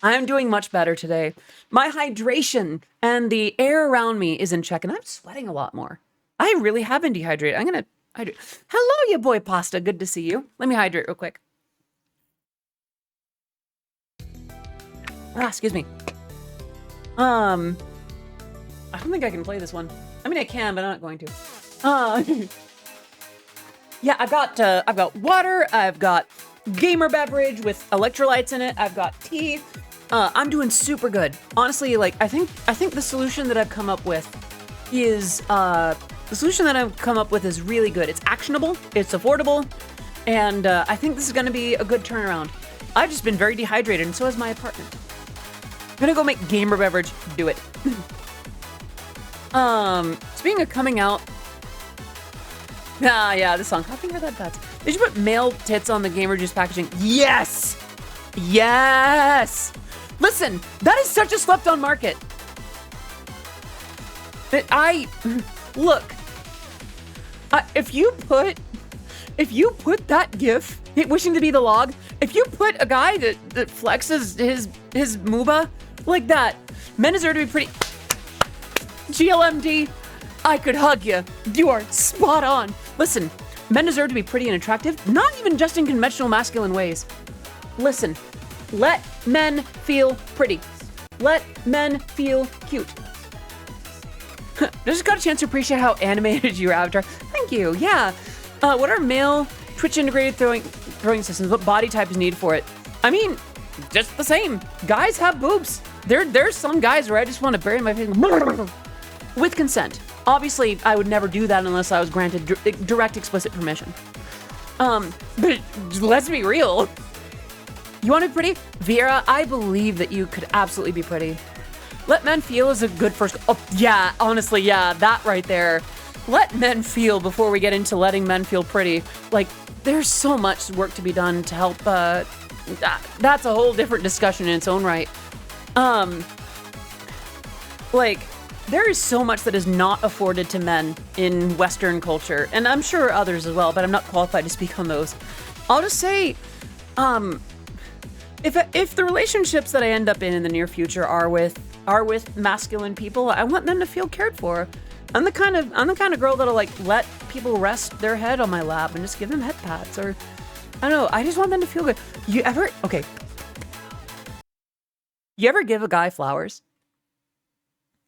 I'm doing much better today. My hydration and the air around me is in check, and I'm sweating a lot more. I really have been dehydrated. I'm gonna hydrate. Hello, you boy pasta. Good to see you. Let me hydrate real quick. Excuse me. I don't think I can play this one. I mean, I can, but I'm not going to. Yeah, I've got water. I've got gamer beverage with electrolytes in it. I've got tea. I'm doing super good. Honestly, like I think the solution that I've come up with is really good. It's actionable. It's affordable, and I think this is going to be a good turnaround. I've just been very dehydrated, and so has my apartment. I'm gonna go make gamer beverage. Do it. Speaking of coming out. Yeah, this song. How can you hear that? That's. Did you put male tits on the gamer juice packaging? Yes! Yes! Listen, that is such a slept on market. Look. If you put that GIF, wishing to be the log, if you put a guy that flexes his mooba like that, men deserve to be pretty. GLMD, I could hug you. You are spot on. Listen, men deserve to be pretty and attractive, not even just in conventional masculine ways. Listen, let men feel pretty. Let men feel cute. Just got a chance to appreciate how animated your avatar. Thank you. Yeah. What are male Twitch integrated throwing systems? What body type is needed for it? I mean, just the same. Guys have boobs. There's some guys where I just want to bury my face with consent. Obviously, I would never do that unless I was granted direct explicit permission. But let's be real. You want to be pretty? Vera, I believe that you could absolutely be pretty. Let men feel is a good first. Oh, yeah, honestly, yeah, that right there. Let men feel before we get into letting men feel pretty. Like, there's so much work to be done to help. That's a whole different discussion in its own right. Like, there is so much that is not afforded to men in Western culture, and I'm sure others as well, but I'm not qualified to speak on those. I'll just say, if the relationships that I end up in the near future are with masculine people, I want them to feel cared for. I'm the kind of girl that'll like let people rest their head on my lap and just give them head pats, or I don't know. I just want them to feel good. You ever give a guy flowers?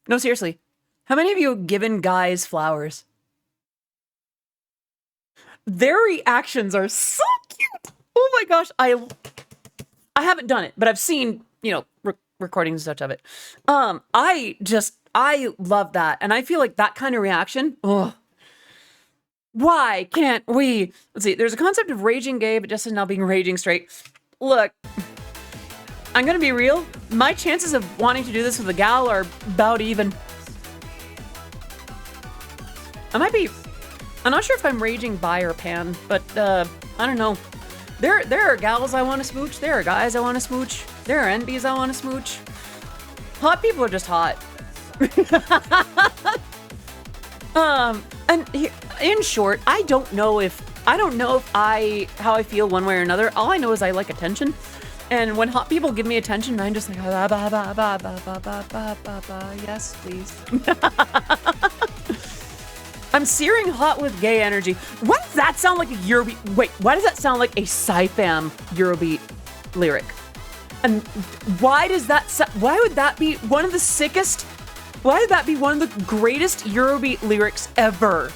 No, seriously. How many of you have given guys flowers? Their reactions are so cute. Oh my gosh, I haven't done it, but I've seen, recordings and such of it. I love that. And I feel like that kind of reaction, why can't we? Let's see, there's a concept of raging gay, but just now being raging straight. Look, I'm gonna be real. My chances of wanting to do this with a gal are about even. I'm not sure if I'm raging bi or pan, but I don't know. There are gals I want to smooch. There are guys I want to smooch. There are NBs I want to smooch. Hot people are just hot. And in short, I don't know how I feel one way or another. All I know is I like attention. And when hot people give me attention, I'm just like, yes, please. I'm searing hot with gay energy. Why does that sound like a Eurobeat? Wait, why does that sound like a sci-fam Eurobeat lyric? And why would that be one of the sickest? Why would that be one of the greatest Eurobeat lyrics ever?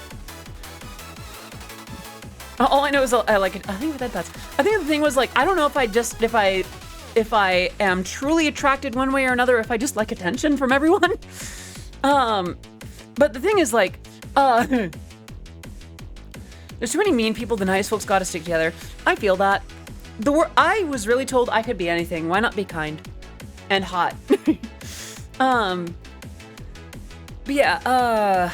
All I know is I like it. I think the thing was like, I don't know if I am truly attracted one way or another, if I just like attention from everyone. But the thing is like, there's too many mean people. The nice folks gotta stick together. I feel that. I was really told I could be anything. Why not be kind and hot? But yeah,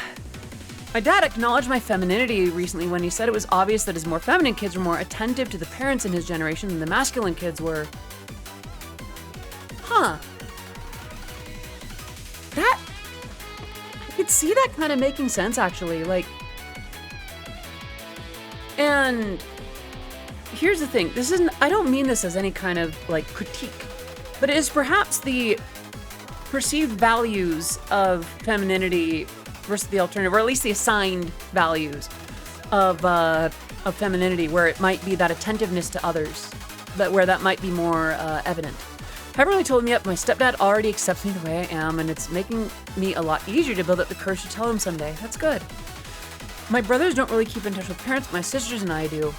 my dad acknowledged my femininity recently when he said it was obvious that his more feminine kids were more attentive to the parents in his generation than the masculine kids were. Huh. That... I could see that kind of making sense, actually. Like... And... here's the thing. This isn't, I don't mean this as any kind of like critique, but it is perhaps the perceived values of femininity versus the alternative, or at least the assigned values of femininity, where it might be that attentiveness to others, but where that might be more evident. Haven't really told me yet, but my stepdad already accepts me the way I am, and it's making me a lot easier to build up the courage to tell him someday. That's good. My brothers don't really keep in touch with parents, but my sisters and I do.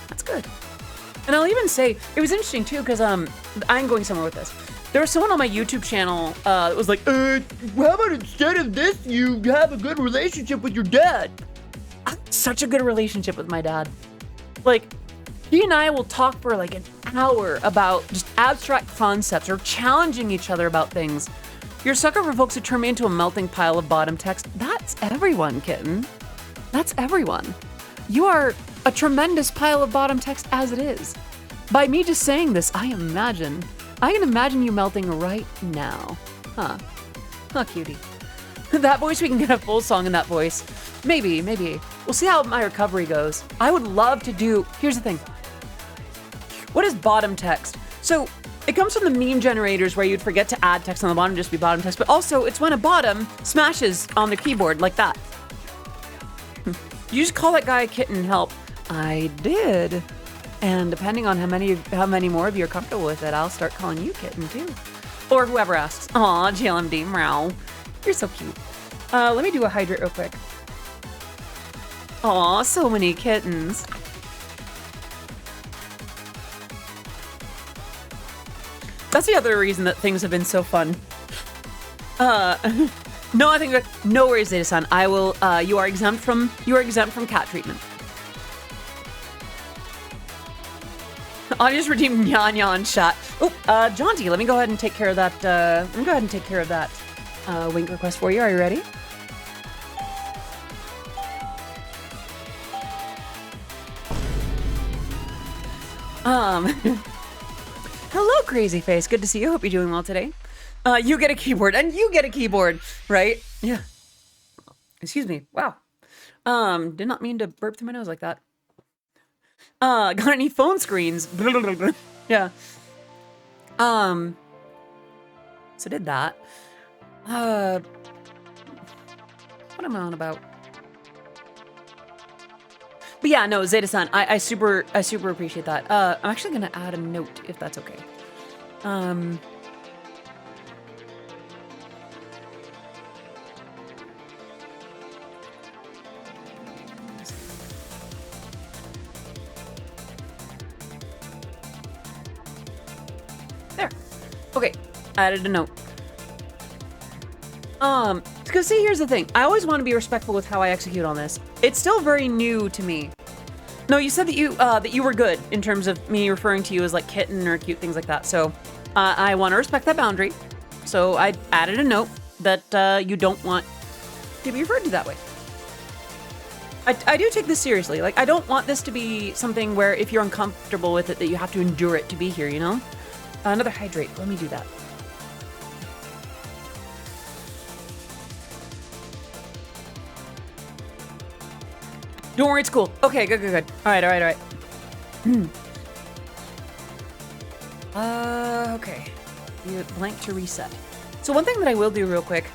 That's good. And I'll even say, it was interesting too, because I'm going somewhere with this. There was someone on my YouTube channel that was like, how about instead of this, you have a good relationship with your dad? I have such a good relationship with my dad. Like, he and I will talk for like an hour about just abstract concepts or challenging each other about things. You're a sucker for folks who turn me into a melting pile of bottom text. That's everyone, kitten. That's everyone. You are a tremendous pile of bottom text as it is. By me just saying this, I can imagine you melting right now. Huh. Huh, cutie. That voice, we can get a full song in that voice. Maybe. We'll see how my recovery goes. I would love to do, here's the thing. What is bottom text? So it comes from the meme generators where you'd forget to add text on the bottom, just be bottom text, but also it's when a bottom smashes on the keyboard like that. You just call that guy a kitten, help. I did. And depending on how many more of you are comfortable with it, I'll start calling you kitten too. Or whoever asks. Aw, GLMD, meow. You're so cute. Let me do a hydrate real quick. Aw, so many kittens. That's the other reason that things have been so fun. No, I think no worries, Zeta-san. I will. You are exempt from cat treatment. I just redeemed Nyan Nyan shot. Oh, Jaunty, let me go ahead and take care of that. Wink request for you. Are you ready? Hello, Crazy Face. Good to see you. Hope you're doing well today. You get a keyboard, and you get a keyboard, right? Yeah. Excuse me. Wow. Did not mean to burp through my nose like that. Got any phone screens? Yeah. So did that. What am I on about? But yeah, no, Zeta-san, I super appreciate that. I'm actually gonna add a note if that's okay. There. Okay, added a note. Because see, here's the thing. I always want to be respectful with how I execute on this. It's still very new to me. No, you said that you were good in terms of me referring to you as like kitten or cute things like that. So I want to respect that boundary. So I added a note that you don't want to be referred to that way. I do take this seriously. Like, I don't want this to be something where if you're uncomfortable with it, that you have to endure it to be here, you know? Another hydrate. Let me do that. Don't worry, it's cool. Okay, good. All right. Okay. You blank to reset. So one thing that I will do real quick.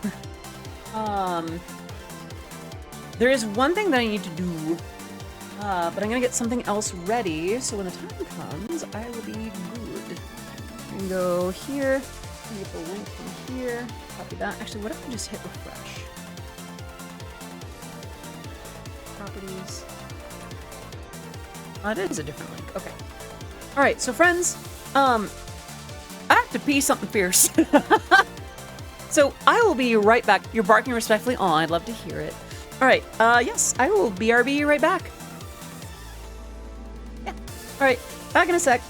There is one thing that I need to do, but I'm gonna get something else ready. So when the time comes, I will be good. I'm gonna go here. Get the link from here. Copy that. Actually, what if I just hit refresh? Properties. Oh, it is a different link. Okay. All right. So friends, I have to pee something fierce. So I will be right back. You're barking respectfully. Oh, I'd love to hear it. All right. Yes, I will BRB right back. Yeah. All right. Back in a sec.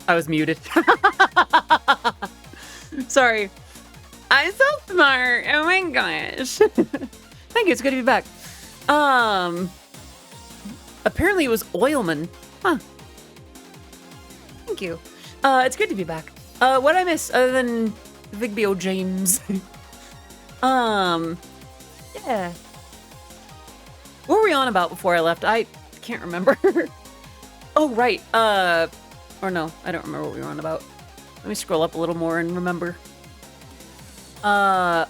I was muted. Sorry. I'm so smart. Oh my gosh. Thank you. It's good to be back. Apparently it was Oilman. Huh. Thank you. It's good to be back. What I miss other than Vigbio James? Yeah. What were we on about before I left? I can't remember. Oh, right. Or no, I don't remember what we were on about. Let me scroll up a little more and remember. That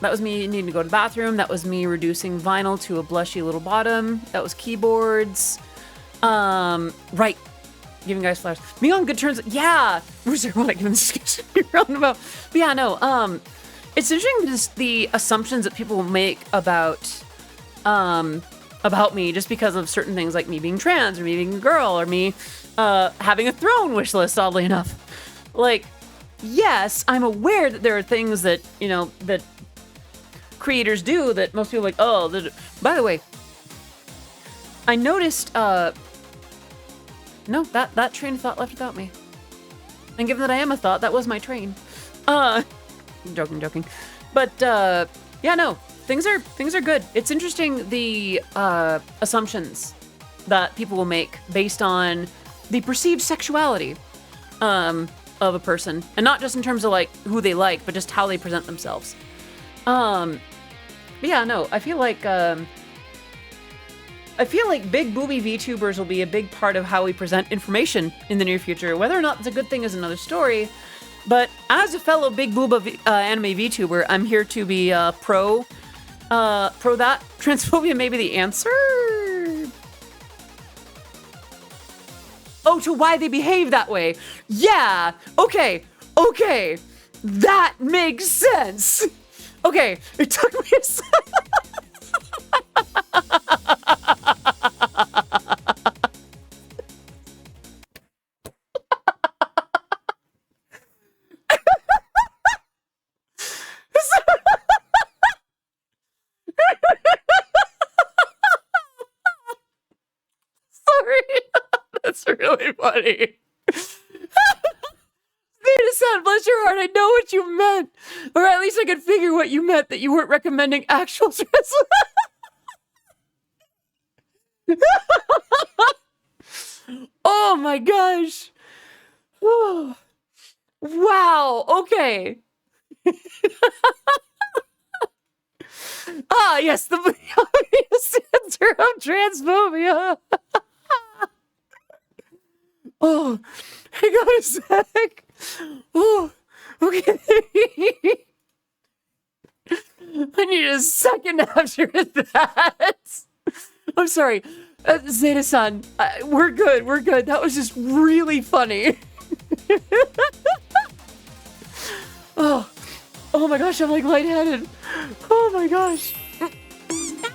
was me needing to go to the bathroom. That was me reducing vinyl to a blushy little bottom. That was keyboards. Right. Giving guys flowers. Me on good terms. Yeah. Where's everyone giving this discussion roundabout? But yeah, no. It's interesting just the assumptions that people make about me just because of certain things like me being trans or me being a girl or me having a throne wish list, oddly enough. Like, yes, I'm aware that there are things that, you know, that creators do that most people are like, oh, by the way, I noticed, no, that train of thought left without me. And given that I am a thought, that was my train. Joking. But, yeah, no, things are good. It's interesting the assumptions that people will make based on the perceived sexuality of a person, and not just in terms of like who they like, but just how they present themselves. But yeah, no, I feel like big booby VTubers will be a big part of how we present information in the near future. Whether or not it's a good thing is another story. But as a fellow big booba anime VTuber, I'm here to be pro that. Transphobia may be the answer. Oh, to why they behave that way. Yeah. Okay. That makes sense. Okay. It took me a second. Sorry. That's really funny. Zeta-san, bless your heart, I know what you meant. Or at least I could figure what you meant, that you weren't recommending actual trans. Oh my gosh. Oh. Wow, okay. Ah, yes, the obvious answer of transphobia. Oh, hang on a sec. Oh, okay. I need a second after that. I'm sorry. Zeta-san, we're good. That was just really funny. Oh my gosh, I'm like lightheaded. Oh my gosh.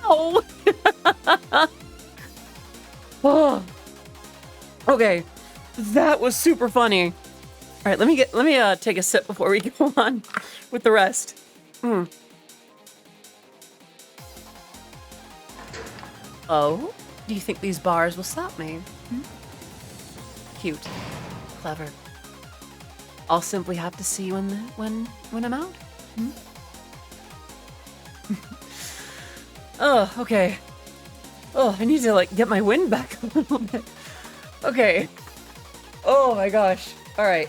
Ow. Oh. Okay. That was super funny. All right, let me take a sip before we go on with the rest. Oh, do you think these bars will stop me? Cute, clever. I'll simply have to see when I'm out. Oh, okay. Oh, I need to like get my wind back a little bit. Okay. Oh my gosh. All right.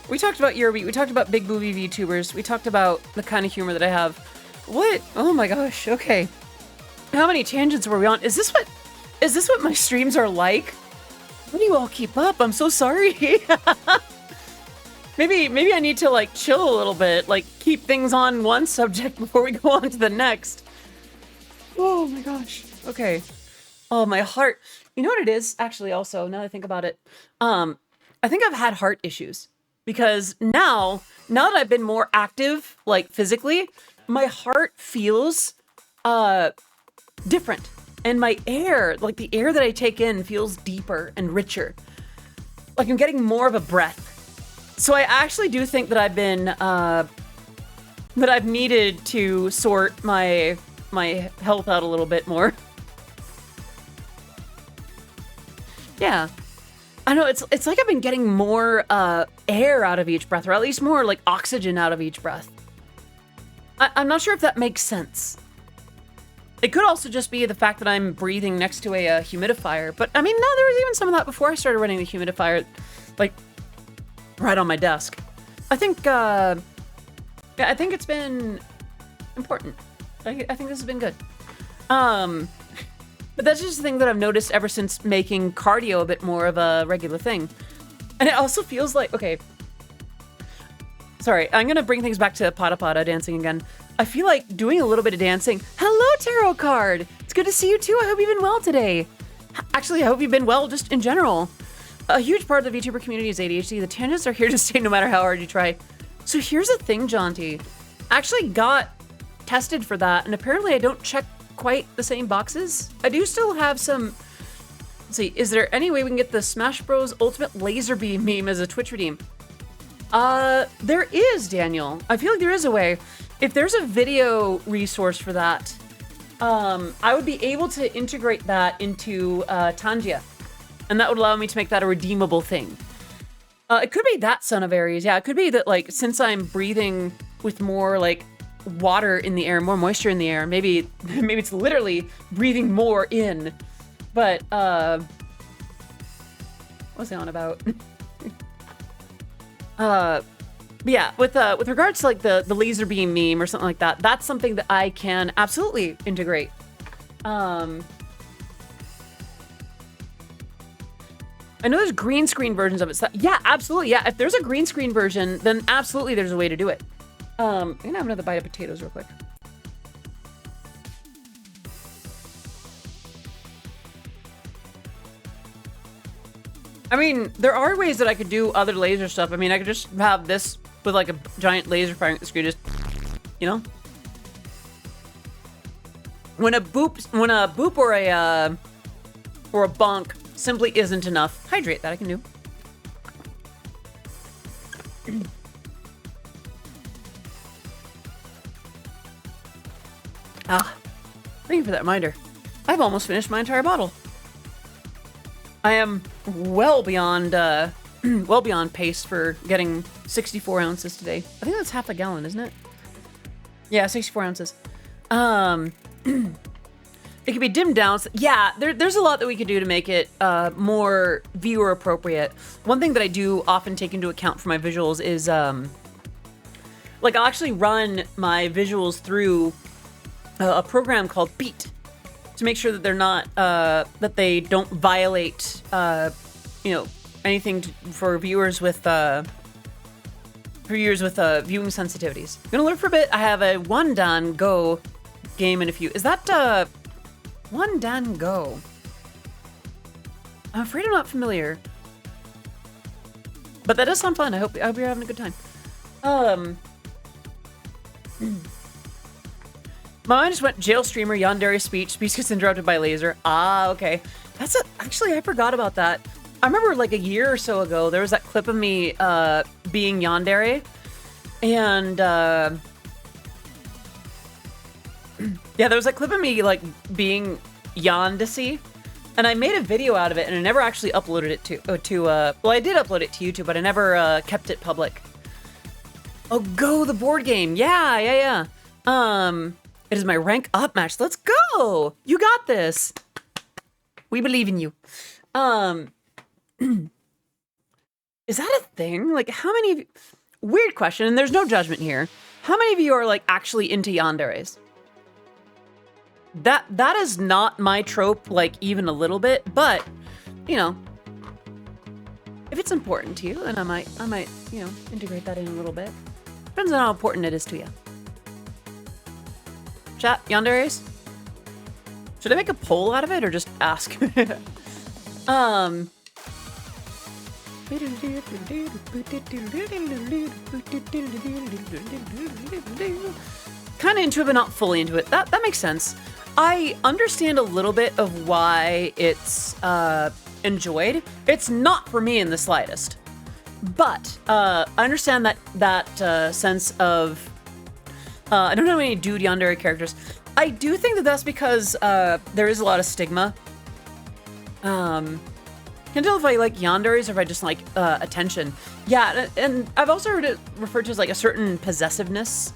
We talked about Eurobeat. We talked about big booby VTubers. We talked about the kind of humor that I have. What? Oh my gosh. Okay. How many tangents were we on? Is this what my streams are like? How do you all keep up? I'm so sorry. Maybe I need to like chill a little bit, like keep things on one subject before we go on to the next. Oh my gosh. Okay. Oh, my heart. You know what it is? Actually, also, now that I think about it, I think I've had heart issues because now that I've been more active, like physically, my heart feels different. And my air, like the air that I take in feels deeper and richer. Like I'm getting more of a breath. So I actually do think that I've been, that I've needed to sort my health out a little bit more. Yeah. I know, it's like I've been getting more air out of each breath, or at least more like oxygen out of each breath. I'm not sure if that makes sense. It could also just be the fact that I'm breathing next to a humidifier, but I mean, no, there was even some of that before I started running the humidifier, like, right on my desk. I think, yeah, I think it's been important. I think this has been good. But that's just the thing that I've noticed ever since making cardio a bit more of a regular thing. And it also feels like, okay, sorry, I'm gonna bring things back to Pada Pada dancing again. I feel like doing a little bit of dancing. Hello, Tarot Card! It's good to see you too. I hope you've been well today. Actually, I hope you've been well just in general. A huge part of the VTuber community is ADHD. The tangents are here to stay no matter how hard you try. So here's the thing, Jaunty. I actually got tested for that, and apparently I don't check quite the same boxes. I do still have some... Let's see, is there any way we can get the Smash Bros. Ultimate Laser Beam meme as a Twitch redeem? There is, Daniel. I feel like there is a way. If there's a video resource for that, I would be able to integrate that into Tangia. And that would allow me to make that a redeemable thing. It could be that, Son of Aries. Yeah, it could be that, like, since I'm breathing with more, like, water in the air, more moisture in the air, maybe it's literally breathing more in. But, what was I on about? Yeah, with regards to, like, the laser beam meme or something like that, that's something that I can absolutely integrate. I know there's green screen versions of it. So yeah, absolutely. Yeah, if there's a green screen version, then absolutely there's a way to do it. I'm gonna have another bite of potatoes real quick. I mean, there are ways that I could do other laser stuff. I mean, I could just have this with like a giant laser firing at the screen, just, you know? When a boop or a bonk simply isn't enough. Hydrate, that I can do. Thank you for that reminder. I've almost finished my entire bottle. I am well beyond pace for getting 64 ounces today. I think that's half a gallon, isn't it? Yeah, 64 ounces. It could be dimmed down. Yeah, there's a lot that we could do to make it more viewer appropriate. One thing that I do often take into account for my visuals is, like, I'll actually run my visuals through a program called Beat to make sure that they're not, that they don't violate, you know, anything for viewers with viewing sensitivities. I'm gonna learn for a bit. I have a One Dan Go game in a few. Is that, One Dan Go? I'm afraid I'm not familiar. But that does sound fun. I hope you're having a good time. My mind just went jail streamer, yandere speech gets interrupted by laser. Ah, okay. Actually, I forgot about that. I remember like a year or so ago, there was that clip of me being yandere. And yeah, there was that clip of me like being Odyssey. And I made a video out of it and I never actually uploaded it to well, I did upload it to YouTube, but I never kept it public. Oh, Go, the board game. Yeah. It is my rank up match. Let's go. You got this. We believe in you. Is that a thing? Like, how many of you... Weird question, and there's no judgment here. How many of you are, like, actually into yanderes? That is not my trope, like, even a little bit, but, you know, if it's important to you, then I might, you know, integrate that in a little bit. Depends on how important it is to you. Chat, yanderes? Should I make a poll out of it or just ask? Kind of into it, but not fully into it. That makes sense. I understand a little bit of why it's enjoyed. It's not for me in the slightest. But I understand that sense of... I don't know any dude yandere characters. I do think that that's because there is a lot of stigma. Can't tell if I like yanderes or if I just like attention. Yeah, and I've also heard it referred to as like a certain possessiveness.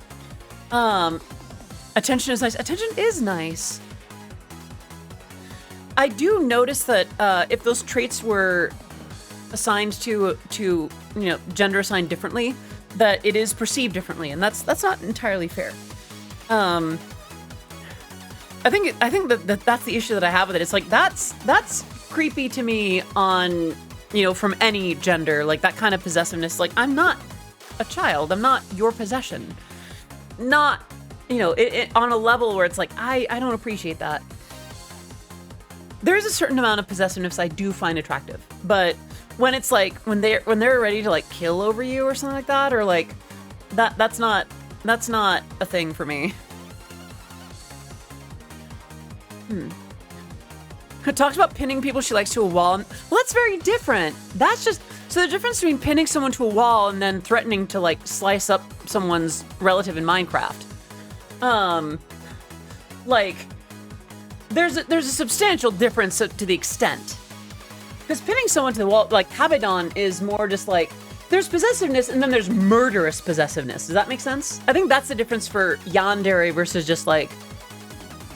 Attention is nice. Attention is nice. I do notice that if those traits were assigned to you know, gender assigned differently, that it is perceived differently, and that's not entirely fair. I think that's the issue that I have with it. It's like that's creepy to me on, you know, from any gender, like that kind of possessiveness. Like, I'm not a child. I'm not your possession. Not, you know, it on a level where it's like, I don't appreciate that. There is a certain amount of possessiveness I do find attractive, but when it's like, when they're ready to like kill over you or something like that, or like that's not a thing for me. It talks about pinning people she likes to a wall. Well, that's very different. That's just, so the difference between pinning someone to a wall and then threatening to like slice up someone's relative in Minecraft. Like, there's a substantial difference to the extent. Because pinning someone to the wall, like Habadon, is more just like, there's possessiveness and then there's murderous possessiveness. Does that make sense? I think that's the difference for yandere versus just like,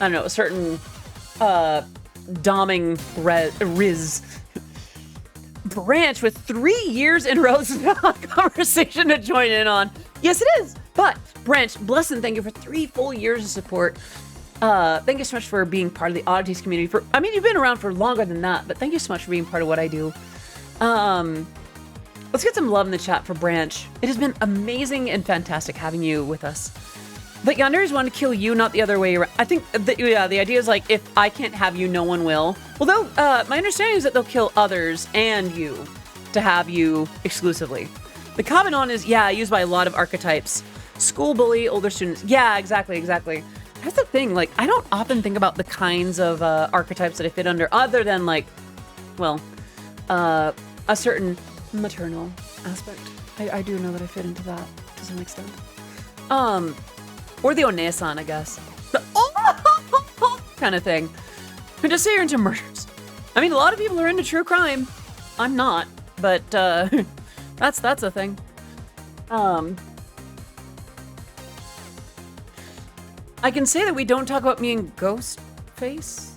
I don't know, a certain doming riz. Branch with 3 years in row conversation to join in on. Yes, it is. But Branch, bless and thank you for 3 full years of support. Thank you so much for being part of the Oddities community. I mean, you've been around for longer than that, but thank you so much for being part of what I do. Let's get some love in the chat for Branch. It has been amazing and fantastic having you with us. But yanderes want to kill you, not the other way around. I think, the idea is like, if I can't have you, no one will. Well, my understanding is that they'll kill others and you to have you exclusively. The Kabanon is, yeah, used by a lot of archetypes. School bully, older students. Yeah, exactly. That's the thing, like, I don't often think about the kinds of archetypes that I fit under, other than, like, well, a certain maternal aspect. I do know that I fit into that to some extent. Or the Onesan, I guess. The kind of thing. And just say you're into murders. I mean, a lot of people are into true crime. I'm not, but that's a thing. I can say that we don't talk about me and Ghostface.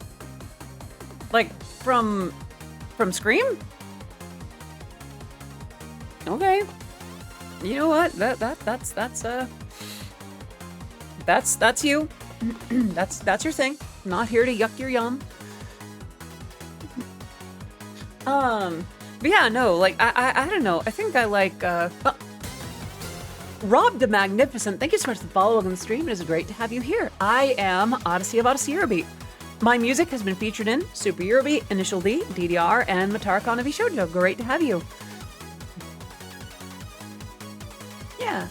Like, from Scream? Okay. You know what? That's you. that's your thing. I'm not here to yuck your yum. But yeah, no, like, I don't know. I think I like, Rob the Magnificent, thank you so much for the follow on the stream. It is great to have you here. I am Odyssey of Odyssey Eurobeat. My music has been featured in Super Eurobeat, Initial D, DDR, and Matarakon of Shoujo. Great to have you. Yeah.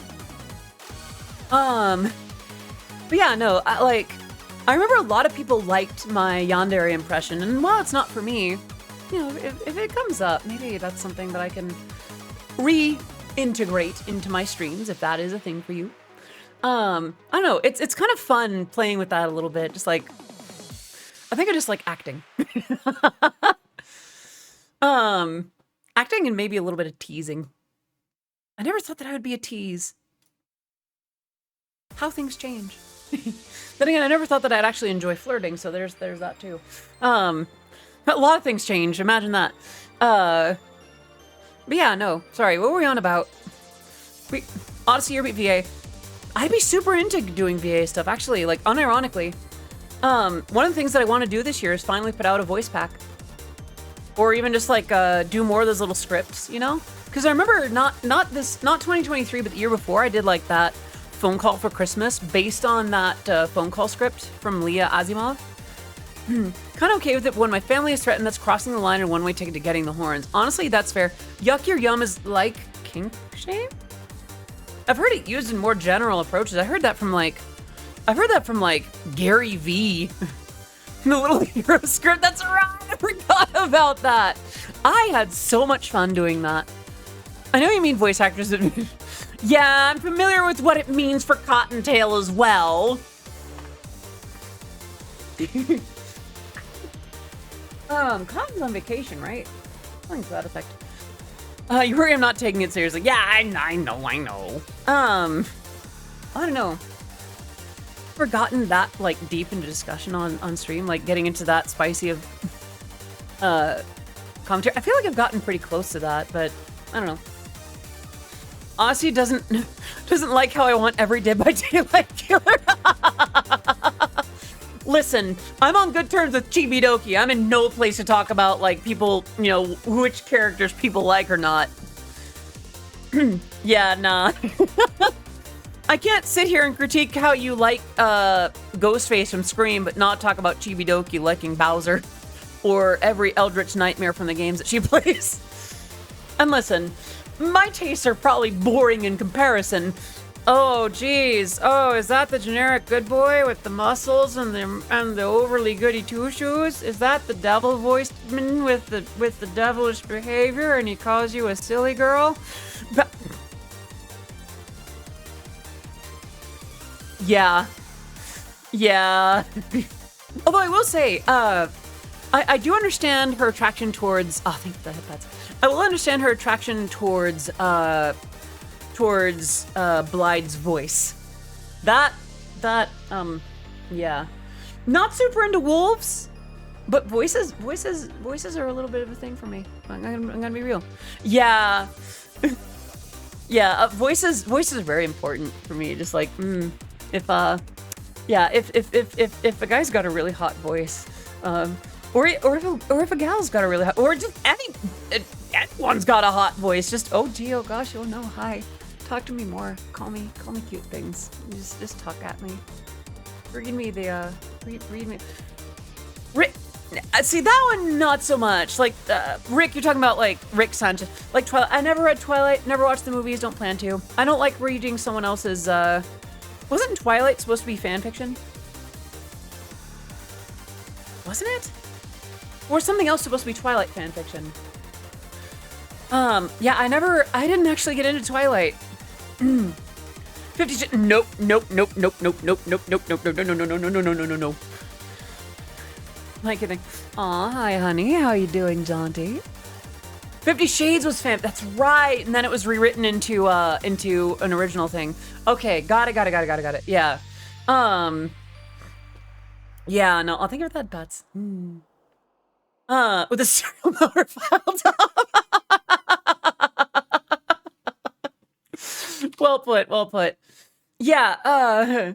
But yeah, no, I remember a lot of people liked my yandere impression, and while it's not for me, you know, if it comes up, maybe that's something that I can reintegrate into my streams, if that is a thing for you. I don't know, it's kind of fun playing with that a little bit, just like, I think I just like acting. Acting and maybe a little bit of teasing. I never thought that I would be a tease. How things change. Then again, I never thought that I'd actually enjoy flirting, so there's that too. A lot of things change, imagine that. But yeah, no, sorry, what were we on about? Odyssey Eurobeat VA. I'd be super into doing VA stuff, actually, like, unironically. One of the things that I want to do this year is finally put out a voice pack. Or even just, like, do more of those little scripts, you know? Because I remember not 2023, but the year before, I did, like, that phone call for Christmas based on that phone call script from Leah Asimov. Kind of okay with it, but when my family is threatened, that's crossing the line and one-way ticket to getting the horns. Honestly, that's fair. Yuck your yum is like kink shame? I've heard it used in more general approaches. I heard that from like Gary V. The Little Hero script. That's right, I forgot about that. I had so much fun doing that. I know you mean voice actors. Yeah, I'm familiar with what it means for Cottontail as well. Cotton's on vacation, right? Something to that effect. You worry I'm not taking it seriously. Yeah, I know. I don't know. Ever gotten that like deep into discussion on stream, like getting into that spicy of commentary? I feel like I've gotten pretty close to that, but I don't know. Odyssey doesn't like how I want every Dead by Daylight killer. Listen, I'm on good terms with Chibi Doki. I'm in no place to talk about like people, you know, which characters people like or not. Yeah, nah. I can't sit here and critique how you like Ghostface from Scream, but not talk about Chibi Doki liking Bowser or every Eldritch Nightmare from the games that she plays. And listen, my tastes are probably boring in comparison. Oh, geez. Oh, is that the generic good boy with the muscles and the overly goody two shoes? Is that the devil voiced man with the devilish behavior and he calls you a silly girl? But yeah. Although I will say, I do understand her attraction towards. Oh, thank the headpads. I will understand her attraction towards Blyde's voice. Yeah. Not super into wolves, but voices are a little bit of a thing for me. I'm gonna be real. Yeah. Yeah, voices are very important for me. Just like, if a guy's got a really hot voice, or if a gal's got a really hot, or just anyone's got a hot voice. Just oh gee, oh gosh, oh no, hi, talk to me more, call me cute things. Just talk at me. Read me. Rick, see that one not so much. Like Rick, you're talking about like Rick Sanchez, like Twilight. I never read Twilight, never watched the movies, don't plan to. I don't like reading someone else's. Wasn't Twilight supposed to be fan fiction? Wasn't it? Or something else supposed to be Twilight fan fiction? Yeah, I didn't actually get into Twilight. 50 nope. No. Not kidding. Aw, hi honey, how you doing, Jaunty? 50 Shades was fan. That's right, and then it was rewritten into an original thing. Okay, got it. Yeah. Yeah, no, I'll think of that butts. With a serial number filed up. Well put. Yeah,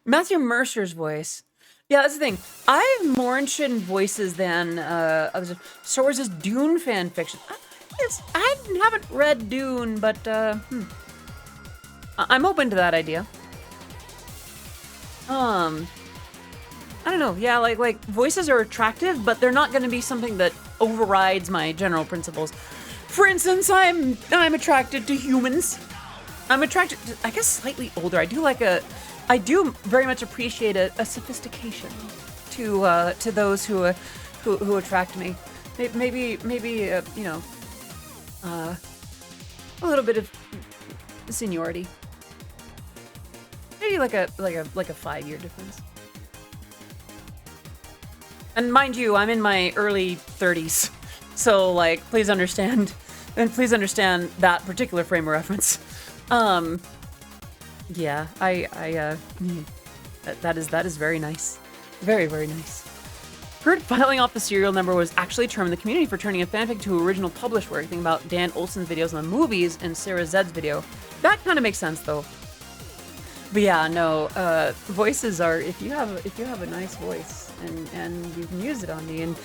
Matthew Mercer's voice. Yeah, that's the thing. I'm more interested in voices than others. Star Wars' Dune fan fiction. I haven't read Dune, but I'm open to that idea. I don't know. Yeah, like voices are attractive, but they're not going to be something that overrides my general principles. For instance, I'm attracted to humans. I'm attracted to, I guess, slightly older. I do very much appreciate a sophistication to those who attract me. Maybe you know, a little bit of seniority. Maybe like a 5-year difference. And mind you, I'm in my early 30s, so like, please understand that particular frame of reference. Yeah, that is very nice, very nice. Heard filing off the serial number was actually a term in the community for turning a fanfic to original published work. Think about Dan Olsen's videos on the movies and Sarah Zed's video. That kind of makes sense though. But yeah, no, voices are, if you have a nice voice and you can use it on me, and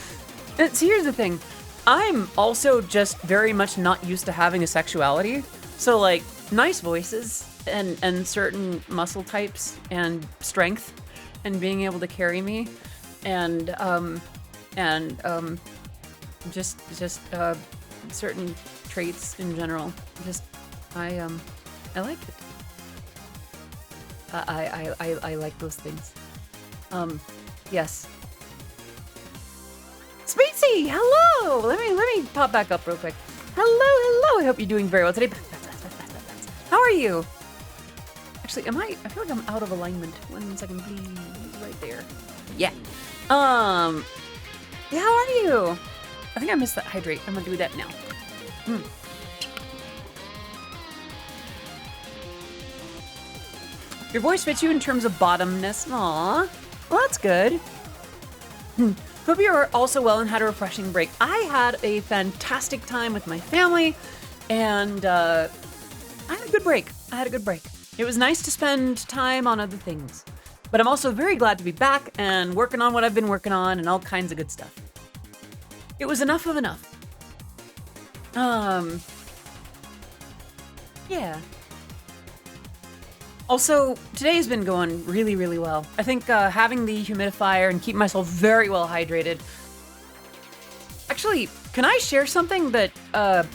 see, here's the thing, I'm also just very much not used to having a sexuality, so like nice voices and certain muscle types and strength and being able to carry me and just certain traits in general, just I like it. I like those things. Yes. Spacey, hello! Let me pop back up real quick. Hello! I hope you're doing very well today. How are you? Actually, I feel like I'm out of alignment. 1 second, please. Right there. Yeah. Yeah, how are you? I think think I missed that hydrate. I'm gonna do that now. Your voice fits you in terms of bottomness. Aw, well, that's good. Hope you are also well and had a refreshing break. I had a fantastic time with my family, and I had a good break. It was nice to spend time on other things. But I'm also very glad to be back and working on what I've been working on and all kinds of good stuff. It was enough of enough. Yeah. Also, today's been going really, really well. I think having the humidifier and keeping myself very well hydrated. Actually, can I share something that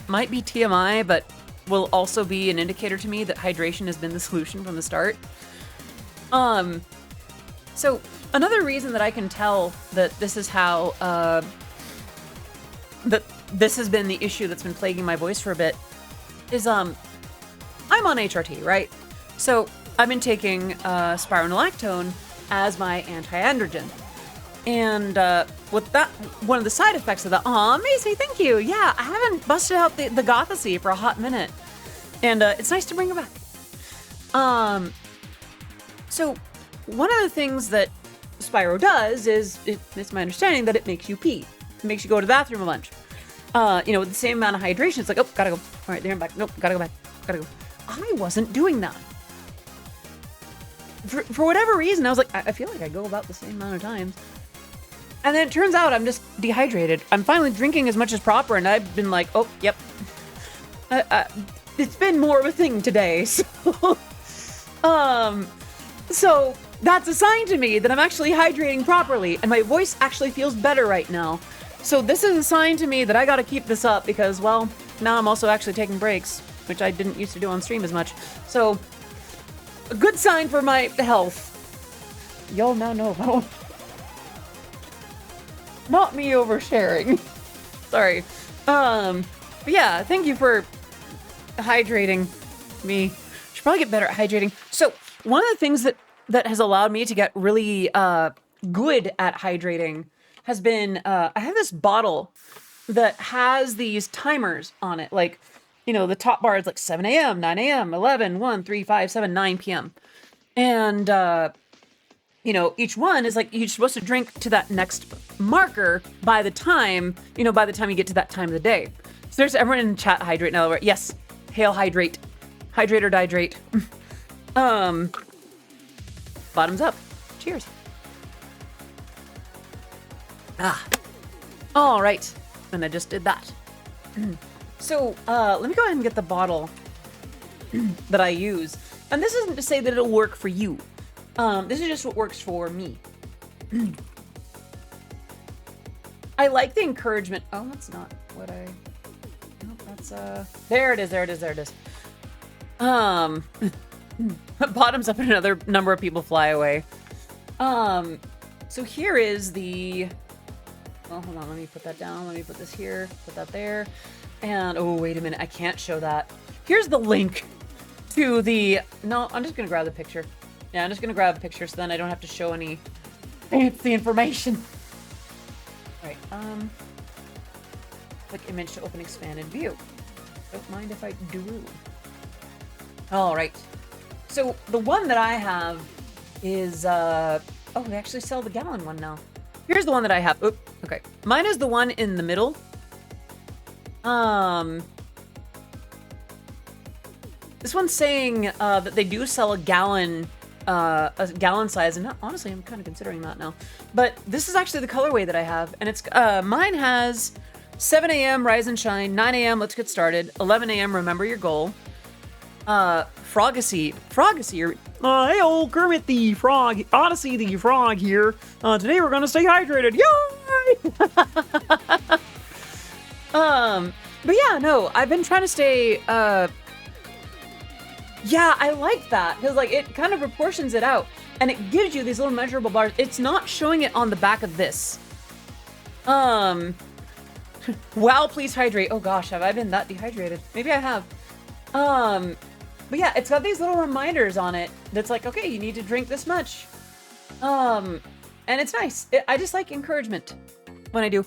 might be TMI, but will also be an indicator to me that hydration has been the solution from the start? So another reason that I can tell that this is how, that this has been the issue that's been plaguing my voice for a bit is, I'm on HRT, right? So I've been taking spironolactone as my anti-androgen. And with that, one of the side effects of that, aw, Macy, thank you. Yeah, I haven't busted out the Gothyssey for a hot minute. And it's nice to bring it back. So one of the things that Spiro does is, it's my understanding that it makes you pee. It makes you go to the bathroom a bunch. With the same amount of hydration, it's like, oh, gotta go. All right, there I'm back. Nope, gotta go back. Gotta go. I wasn't doing that. For whatever reason, I was like, I feel like I go about the same amount of times. And then it turns out I'm just dehydrated. I'm finally drinking as much as proper, and I've been like, oh, yep. It's been more of a thing today. So that's a sign to me that I'm actually hydrating properly, and my voice actually feels better right now. So this is a sign to me that I gotta keep this up because, well, now I'm also actually taking breaks, which I didn't used to do on stream as much. So a good sign for my health. Y'all now know about not me oversharing. Sorry. But yeah, thank you for hydrating me. Should probably get better at hydrating. So one of the things that has allowed me to get really good at hydrating has been, I have this bottle that has these timers on it. Like, the top bar is like 7 a.m., 9 a.m., 11, 1, 3, 5, 7, 9 p.m. And, each one is like, you're supposed to drink to that next marker by the time you get to that time of the day. So there's everyone in the chat hydrate now. Yes. Hail hydrate. Hydrate or dihydrate. Bottoms up. Cheers. All right. And I just did that. So, let me go ahead and get the bottle that I use. And this isn't to say that it'll work for you. This is just what works for me. I like the encouragement. Oh, that's not what I... No, that's, there it is. Bottoms up and another number of people fly away. So here is the... Oh, hold on. Let me put that down. Let me put this here. Put that there. And, oh, wait a minute. I can't show that. Here's the link to the... No, I'm just going to grab the picture. Yeah, I'm just going to grab a picture so then I don't have to show any fancy information. All right. Click image to open expanded view. Don't mind if I do. All right. So the one that I have is... Oh, they actually sell the gallon one now. Here's the one that I have. Oop, okay. Mine is the one in the middle. This one's saying that they do sell a gallon size, and honestly, I'm kind of considering that now. But this is actually the colorway that I have, and it's mine has 7 a.m. Rise and Shine, 9 a.m. Let's Get Started, 11 a.m. Remember Your Goal, Froggy, hey old Kermit the Frog, Odyssey the Frog here. Today we're gonna stay hydrated. Yay! But yeah, no, I've been trying to stay, yeah, I like that, because, like, it kind of proportions it out, and it gives you these little measurable bars. It's not showing it on the back of this. Wow, please hydrate. Oh gosh, have I been that dehydrated? Maybe I have. But yeah, it's got these little reminders on it that's like, okay, you need to drink this much. And it's nice. I just like encouragement when I do.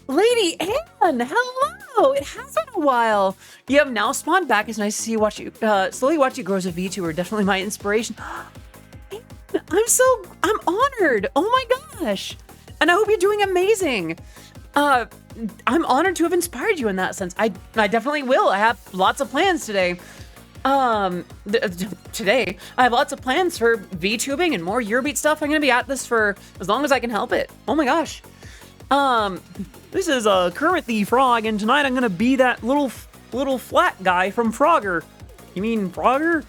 Lady Anne, hello! It has been a while. You have now spawned back. It's nice to see you slowly watch you grow as a VTuber. Definitely my inspiration. I'm honored. Oh my gosh. And I hope you're doing amazing. I'm honored to have inspired you in that sense. I definitely will. I have lots of plans today. Today I have lots of plans for VTubing and more Eurobeat stuff. I'm gonna be at this for as long as I can help it. Oh my gosh. This is Kermit the Frog, and tonight I'm gonna be that little flat guy from Frogger. You mean Frogger?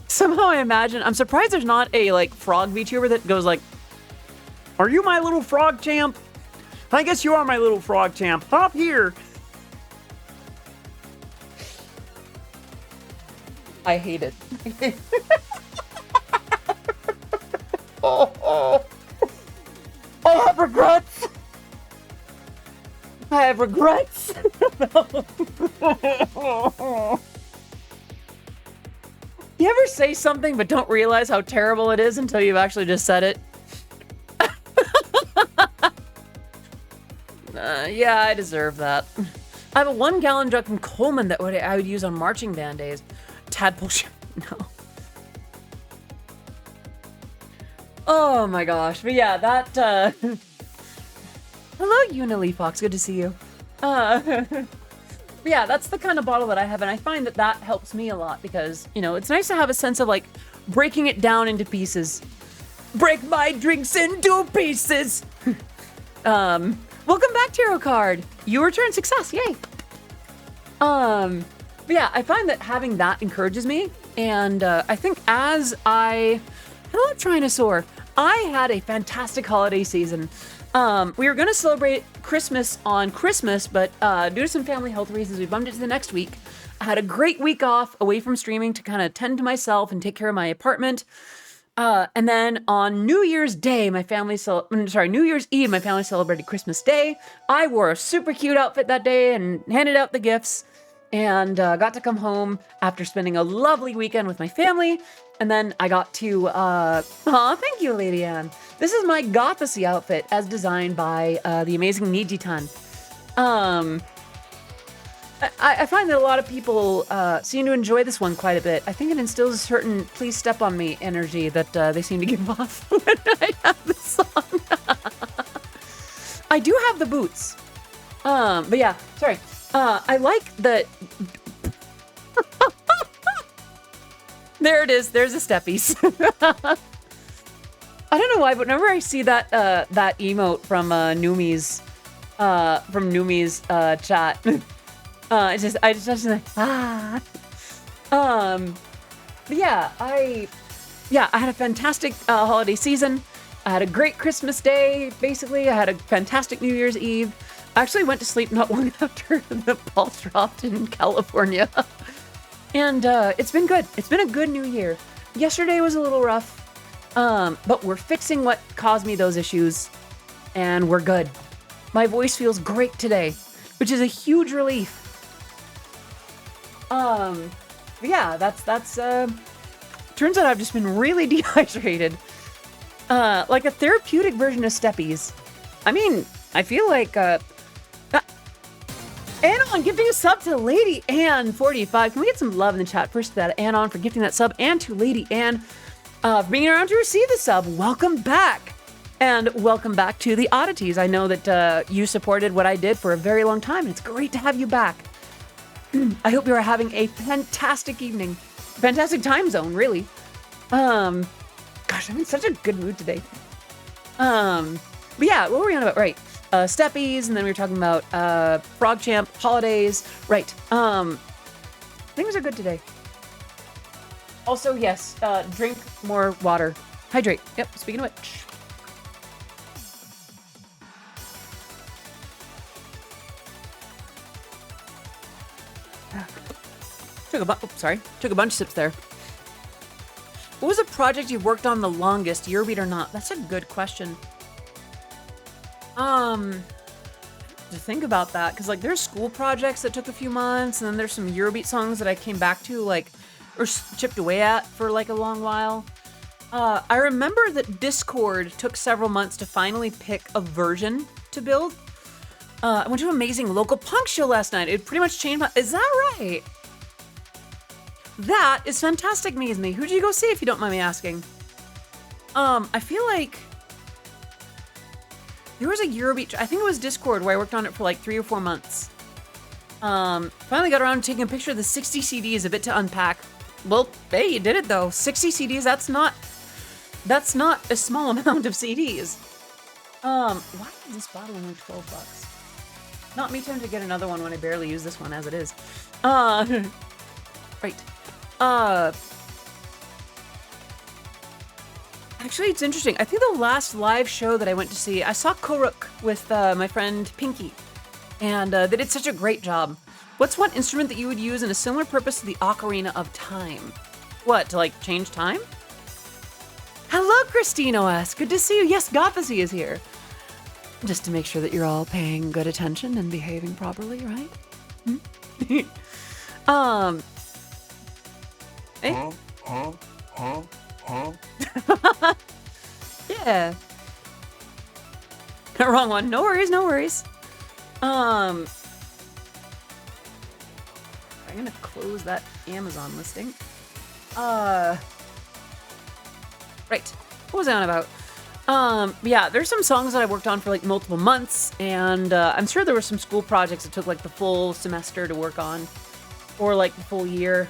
Somehow I imagine. I'm surprised there's not a like frog VTuber that goes like, "Are you my little frog champ? I guess you are my little frog champ. Hop here." I hate it. Oh. I have regrets. I have regrets. You ever say something but don't realize how terrible it is until you've actually just said it? Yeah, I deserve that. I have a 1-gallon jug from Coleman that I would use on marching band days. Tadpole ship. No. Oh my gosh. But yeah, that, Hello, Unilee Fox. Good to see you. Yeah, that's the kind of bottle that I have, and I find that that helps me a lot because, you know, it's nice to have a sense of, like, breaking it down into pieces. Break my drinks into pieces! Welcome back, Tarot Card! You returned success, yay! But yeah, I find that having that encourages me, and I think as hello, Trinosaur! I had a fantastic holiday season. We were gonna celebrate Christmas on Christmas, but due to some family health reasons, we bumped it to the next week. I had a great week off away from streaming to kind of tend to myself and take care of my apartment. And then on New Year's Eve, my family celebrated Christmas Day. I wore a super cute outfit that day and handed out the gifts and got to come home after spending a lovely weekend with my family. And then I got to, thank you, Lady Anne. This is my Gothyssey outfit as designed by the amazing Nijitan. I find that a lot of people seem to enjoy this one quite a bit. I think it instills a certain please step on me energy that they seem to give off when I have this song. I do have the boots. But yeah, sorry. I like that. There it is. There's a steppies. I don't know why, but whenever I see that that emote from Numi's chat, I just like but yeah, I had a fantastic holiday season. I had a great Christmas day. Basically, I had a fantastic New Year's Eve. I actually went to sleep not long after the ball dropped in California. And it's been good. It's been a good new year. Yesterday was a little rough, but we're fixing what caused me those issues, and we're good. My voice feels great today, which is a huge relief. Yeah, that's turns out I've just been really dehydrated. Like a therapeutic version of steppies. I mean, I feel like Anon gifting a sub to Lady Anne 45. Can we get some love in the chat first to that Anon for gifting that sub, and to Lady Anne for being around to receive the sub. Welcome back, and welcome back to the oddities. I know that you supported what I did for a very long time, and it's great to have you back. I hope you are having a fantastic evening, fantastic time zone, really. Gosh, I'm in such a good mood today. But yeah, what were we on about? Right. Steppies, and then we were talking about Frog Champ, holidays. Right. Things are good today. Also, yes, drink more water. Hydrate. Yep, speaking of which. Took a bunch of sips there. What was a project you've worked on the longest, Eurobeat or not? That's a good question. To think about that, because like there's school projects that took a few months, and then there's some Eurobeat songs that I came back to like or chipped away at for like a long while. I remember that Discord took several months to finally pick a version to build. I went to an amazing local punk show last night. It pretty much changed my... Is that right? That is fantastic news, me. Who did you go see, if you don't mind me asking? I feel like there was a Eurobeat. I think it was Discord where I worked on it for like 3 or 4 months. Finally got around to taking a picture of the 60 CDs, a bit to unpack. Well, hey, you did it though. 60 CDs, that's not a small amount of CDs. Why is this bottle only $12? Not me tempted to get another one when I barely use this one as it is. Right. Actually, it's interesting. I think the last live show that I went to see, I saw Koruk with my friend Pinky, and they did such a great job. What's one instrument that you would use in a similar purpose to the Ocarina of Time? What, to like change time? Hello, Christine OS. Good to see you. Yes, Gothyssey is here. Just to make sure that you're all paying good attention and behaving properly, right? Hey. Yeah. Wrong one. No worries, no worries. I'm gonna close that Amazon listing. Right. What was I on about? Yeah, there's some songs that I worked on for like multiple months, and I'm sure there were some school projects that took like the full semester to work on, or like the full year.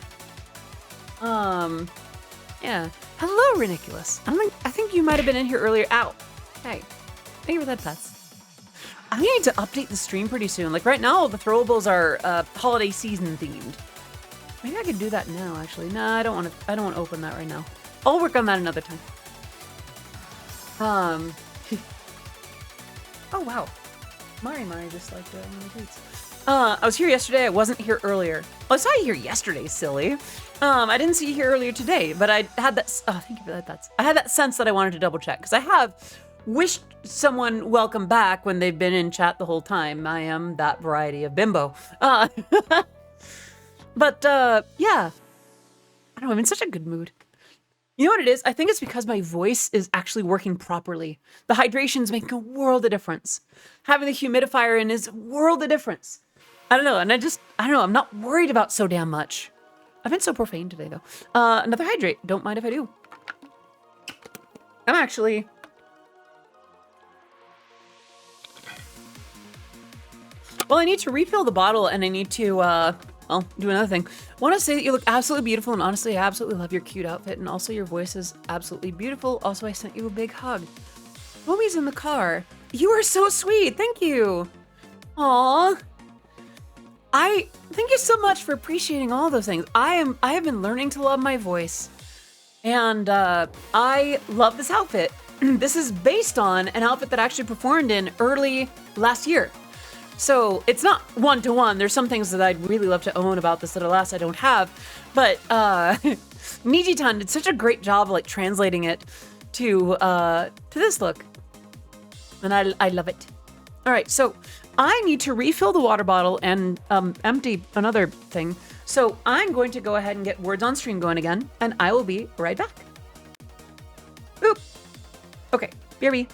Yeah. Hello, Riniculous. I think you might have been in here earlier. Ow. Hey. Thank you for that, pets. I need to update the stream pretty soon. Like right now, the throwables are holiday season themed. Maybe I could do that now, actually. Nah, I don't want to open that right now. I'll work on that another time. Oh wow. Mari just liked one of the tweets. I was here yesterday. I wasn't here earlier. Well, I saw you here yesterday, silly. I didn't see you here earlier today, but I had that. Oh, thank you for that. I had that sense that I wanted to double check because I have wished someone welcome back when they've been in chat the whole time. I am that variety of bimbo. But yeah, I don't know. I'm in such a good mood. You know what it is? I think it's because my voice is actually working properly. The hydration's making a world of difference. Having the humidifier in is a world of difference. I don't know, and I don't know, I'm not worried about so damn much. I've been so profane today, though. Another hydrate. Don't mind if I do. I'm actually... Well, I need to refill the bottle, and I need to, well, do another thing. I want to say that you look absolutely beautiful, and honestly, I absolutely love your cute outfit, and also your voice is absolutely beautiful. Also, I sent you a big hug. Mommy's in the car. You are so sweet. Thank you. Aww. Thank you so much for appreciating all those things. I have been learning to love my voice, and I love this outfit. This is based on an outfit that I actually performed in early last year. So it's not one-to-one. There's some things that I'd really love to own about this that alas I don't have. But Nijitan did such a great job of like translating it to this look. And I love it. All right, so I need to refill the water bottle and empty another thing. So I'm going to go ahead and get words on stream going again, and I will be right back. Boop. Okay, BRB.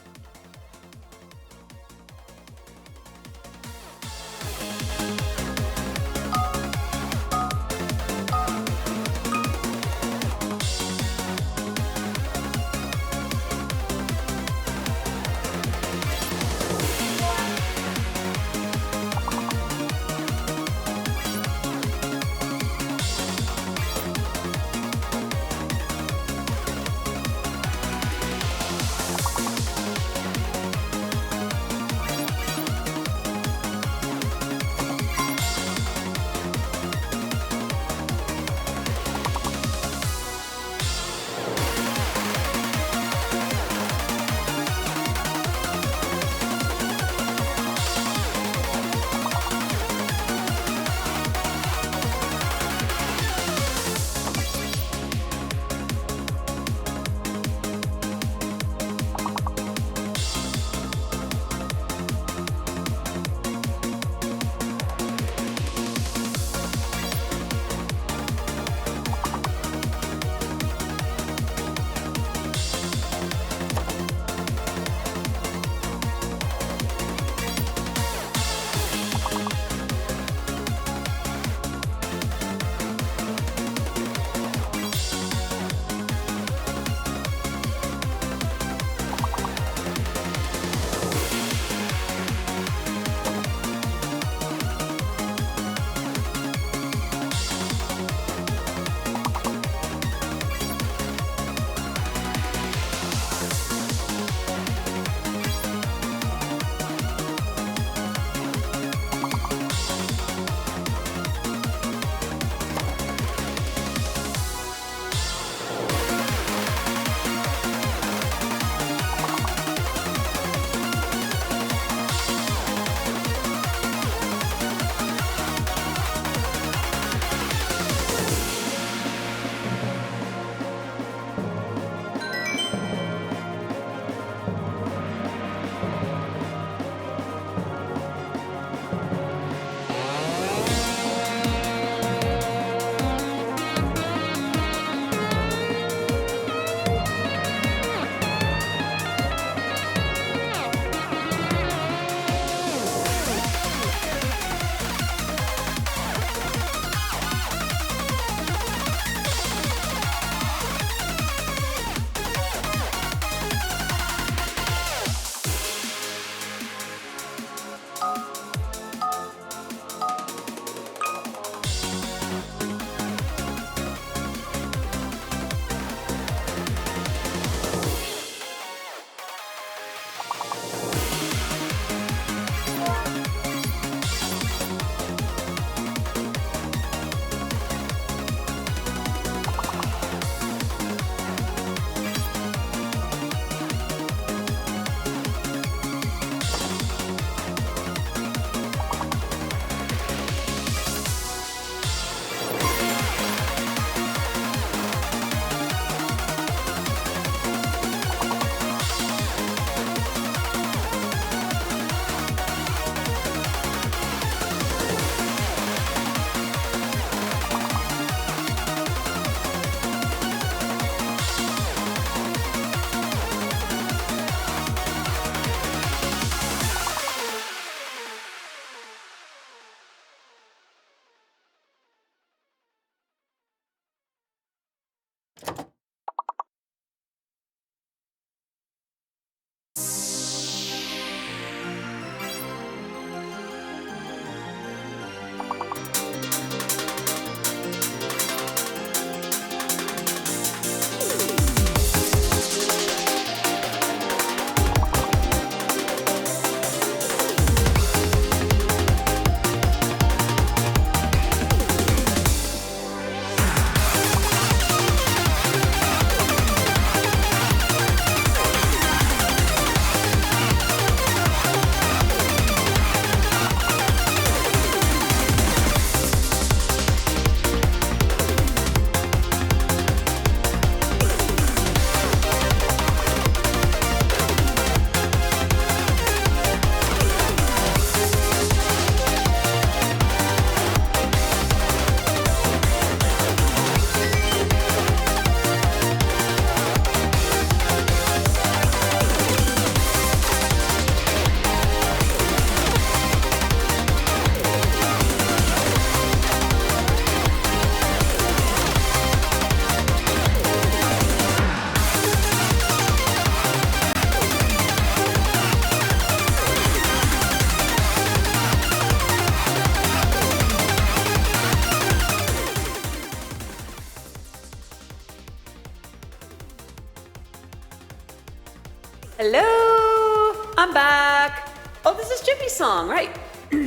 I'm back. Oh, this is Jippy's song, right? All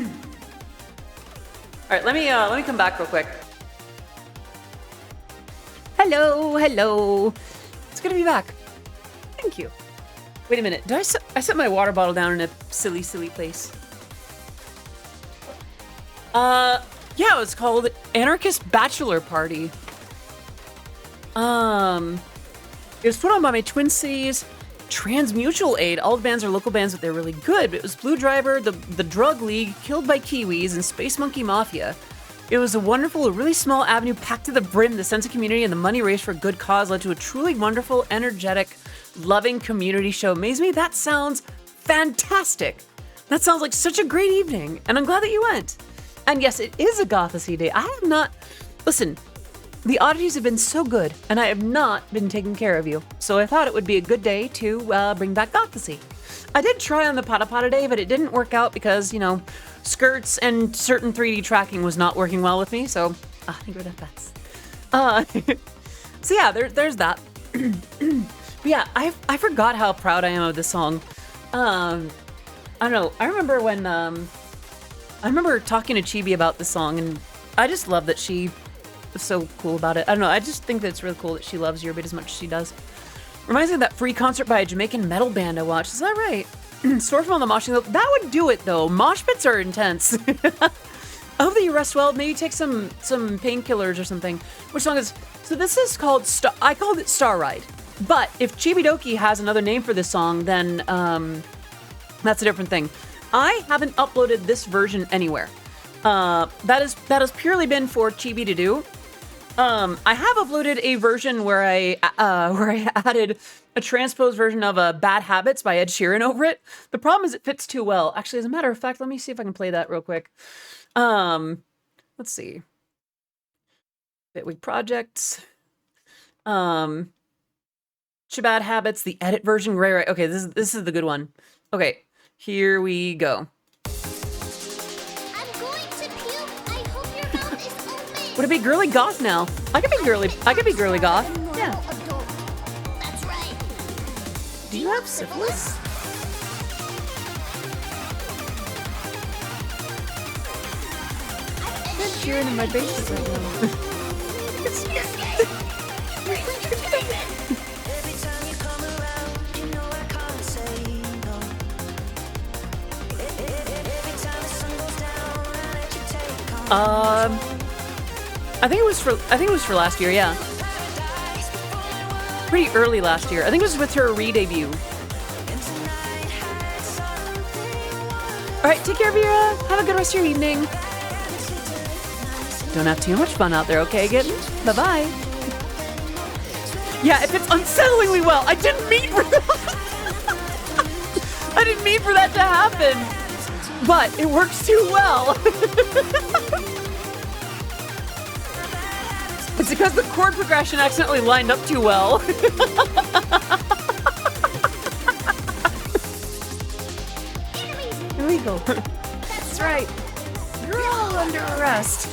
right, let me come back real quick. Hello, hello. It's good to be back. Thank you. Wait a minute. Did I set my water bottle down in a silly, silly place? Yeah, it was called Anarchist Bachelor Party. It was put on by my Twin Cities Transmutual Aid. All the bands are local bands, but they're really good. But it was Blue Driver, the Drug League, Killed by Kiwis, and Space Monkey Mafia. It was a really small avenue packed to the brim. The sense of community and the money raised for a good cause led to a truly wonderful, energetic, loving community show. Amaze that sounds fantastic. That sounds like such a great evening, and I'm glad that you went. And yes, it is a Gothyssey day. I have not... Listen, the oddities have been so good, and I have not been taking care of you. So I thought it would be a good day to bring back Gothyssey. I did try on the Pata Pata day, but it didn't work out because, you know, skirts and certain 3D tracking was not working well with me, so I think we're done bets. So yeah, there's that. But yeah, I forgot how proud I am of this song. I don't know. I remember when I remember talking to Chibi about this song, and I just love that she was so cool about it. I don't know. I just think that it's really cool that she loves Eurobeat as much as she does. Reminds me of that free concert by a Jamaican metal band I watched. Is that right? Storm from the moshing. That would do it though. Mosh pits are intense. I hope that you rest well. Maybe take some painkillers or something. Which song is? So this is called I called it Star Ride. But if Chibidoki has another name for this song, then that's a different thing. I haven't uploaded this version anywhere. That has purely been for Chibi to do. I have uploaded a version where I added a transposed version of Bad Habits by Ed Sheeran over it. The problem is it fits too well. Actually, as a matter of fact, let me see if I can play that real quick. Let's see. Bitwig Projects. Bad Habits, the edit version. Right. Okay, this is the good one. Okay, here we go. Would it be girly goth now? I could be girly goth. Yeah. That's right. Do you have syphilis? I'm cheering in my basement right now. I think it was for last year, yeah. Pretty early last year. I think it was with her re-debut. Alright, take care, Vera. Have a good rest of your evening. Don't have too much fun out there, okay, Gitten? Bye-bye. Yeah, it fits unsettlingly well. I didn't mean for that. I didn't mean for that to happen. But it works too well. It's because the chord progression accidentally lined up too well. Illegal. That's right. You're all under arrest.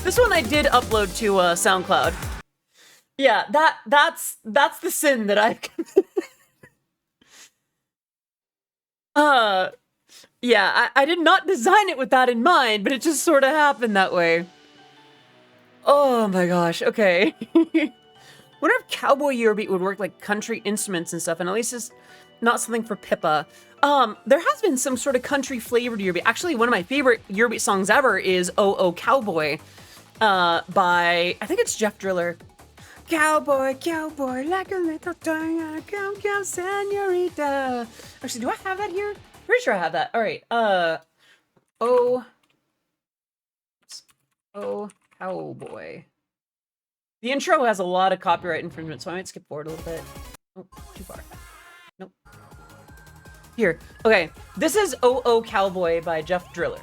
This one I did upload to SoundCloud. Yeah, that's the sin that I've committed. Yeah, I did not design it with that in mind, but it just sort of happened that way. Oh my gosh, okay. Wonder if Cowboy Eurobeat would work like country instruments and stuff, and at least it's not something for Pippa. There has been some sort of country flavored Eurobeat. Actually, one of my favorite Eurobeat songs ever is Oh Oh Cowboy, by, I think it's Jeff Driller. Cowboy, cowboy, like a little thing, come, come, senorita. Actually, do I have that here? Pretty sure I have that. All right. Oh, cowboy. The intro has a lot of copyright infringement, so I might skip forward a little bit. Oh, too far. Nope. Here. Okay. This is Oh Oh Cowboy by Jeff Driller.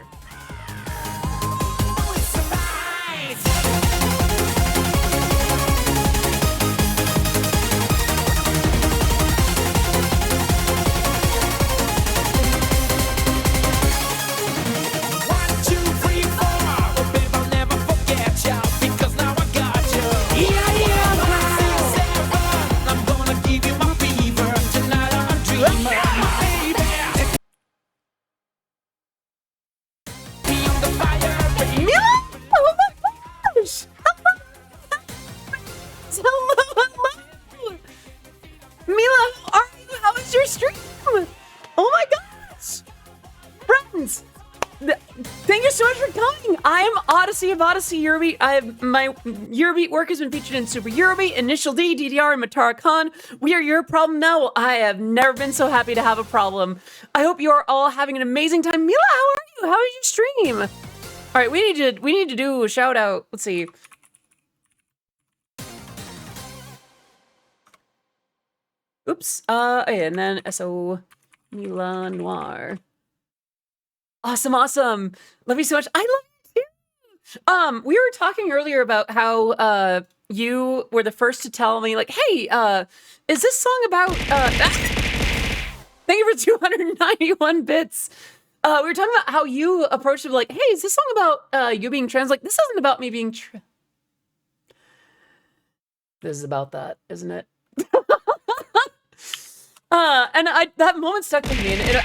Oh my gosh! Friends! Thank you so much for coming! I am Odyssey of Odyssey Eurobeat. My Eurobeat work has been featured in Super Eurobeat, Initial D, DDR, and Matara Khan. We are your problem now. Well, I have never been so happy to have a problem. I hope you are all having an amazing time. Mila, how are you? How is your stream? All right, we need to do a shout out. Let's see. Oops. And then SO Mila Noir. Awesome, awesome. Love you so much. I love you too. We were talking earlier about how you were the first to tell me, like, hey, is this song about thank you for 291 bits. We were talking about how you approached it like, hey, is this song about you being trans? Like, this isn't about me being trans. This is about that, isn't it? And that moment stuck with me, and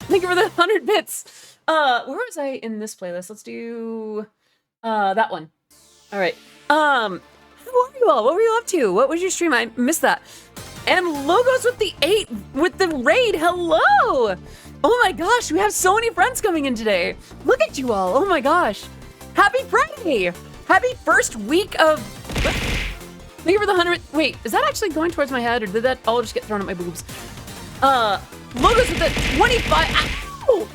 thank you for the 100 bits. Where was I in this playlist? Let's do that one. All right. How are you all? What were you up to? What was your stream? I missed that. And Logos with the 8 with the raid. Hello. Oh my gosh, we have so many friends coming in today. Look at you all. Oh my gosh. Happy Friday. Happy first week of. Thank you for the 100. Wait, is that actually going towards my head, or did that all just get thrown at my boobs? Logos with the 25. Ow!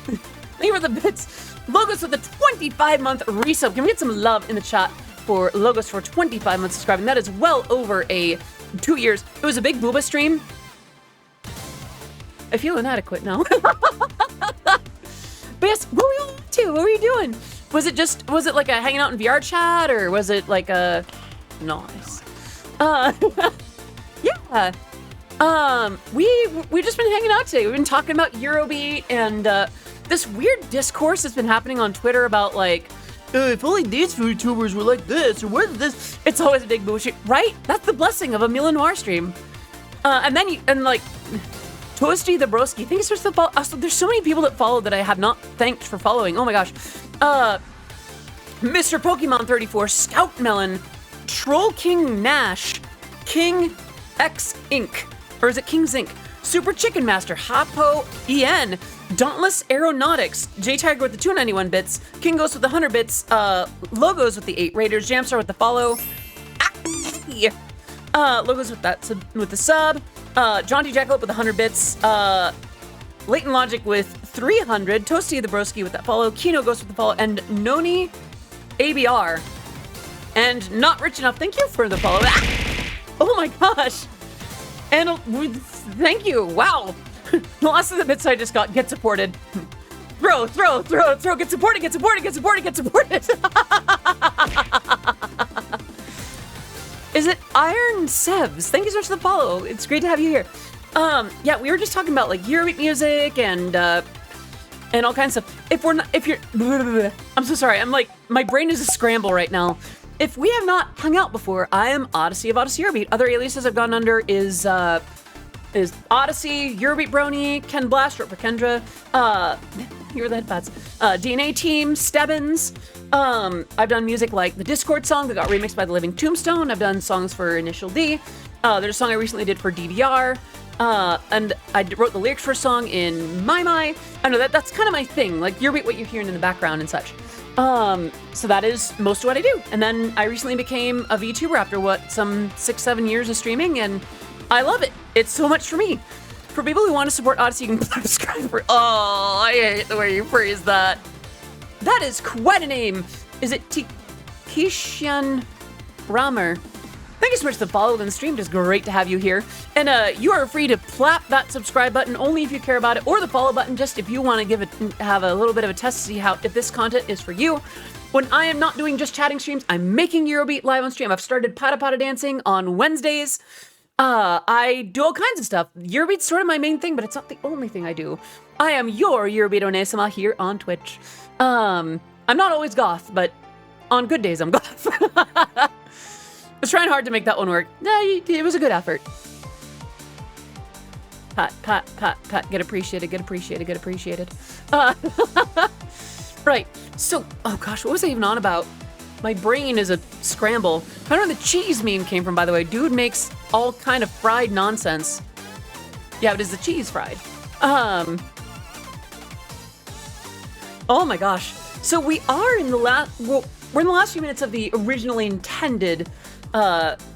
Thank you for the bits. Logos with the 25-month resub. Can we get some love in the chat for Logos for 25 months subscribing? That is well over 2 years. It was a big booba stream. I feel inadequate now. But yes, what were you up to? What were you doing? Was it like a hanging out in VR chat, or was it like a nice? Yeah. We've just been hanging out today. We've been talking about Eurobeat and this weird discourse that's been happening on Twitter about like, if only these YouTubers were like this, or what is this? It's always a big bullshit, right? That's the blessing of a Mila Noir stream. And then like Toasty the Broski. Thank you so much for the follow. There's so many people that follow that I have not thanked for following. Oh my gosh. Mr. Pokemon 34, Scout Melon, Troll King Nash, King X Inc. Or is it King Zinc? Super Chicken Master, Hapo EN, Dauntless Aeronautics, J Tiger with the 291 bits, King Ghost with the 100 bits, Logos with the 8 Raiders, Jamstar with the follow, Logos with that with the sub, John T. Jackalope with 100 bits, Latent Logic with 300, Toasty the Broski with that follow, Kino Ghost with the follow, and Noni ABR. And Not Rich Enough, thank you for the follow. Oh my gosh. And thank you. Wow. The last of the bits I just got, get supported. Throw, get supported. Is it Iron Sevs? Thank you so much for the follow. It's great to have you here. Yeah, we were just talking about like Eurobeat music and all kinds of stuff. If you're, I'm so sorry. I'm like, my brain is a scramble right now. If we have not hung out before, I am Odyssey of Odyssey Eurobeat. Other aliases I've gone under is Odyssey, Eurobeat Brony, Ken Blast, or Kendra, here are the headpads, DNA Team, Stebbins. I've done music like the Discord song that got remixed by The Living Tombstone. I've done songs for Initial D. There's a song I recently did for DDR. And I wrote the lyrics for a song in My. I know that's kind of my thing, like Eurobeat, what you're hearing in the background and such. So that is most of what I do. And then I recently became a VTuber after some 6-7 years of streaming, and I love it. It's so much for me. For people who want to support Odyssey, you can subscribe for. Oh, I hate the way you phrase that. That is quite a name. Is it Kishan Ramer? Thank you so much for the follow and the stream. Just great to have you here. And you are free to plap that subscribe button only if you care about it, or the follow button just if you want to have a little bit of a test to see if this content is for you. When I am not doing just chatting streams, I'm making Eurobeat live on stream. I've started Pata Pata dancing on Wednesdays. I do all kinds of stuff. Eurobeat's sort of my main thing, but it's not the only thing I do. I am your Eurobeat Onesama here on Twitch. I'm not always goth, but on good days I'm goth. I was trying hard to make that one work. It was a good effort. Pat. Get appreciated. Right. So, oh gosh, what was I even on about? My brain is a scramble. I don't know where the cheese meme came from, by the way. Dude makes all kind of fried nonsense. Yeah, but is the cheese fried? Oh my gosh. So we are in the last, well, we're in the last few minutes of the originally intended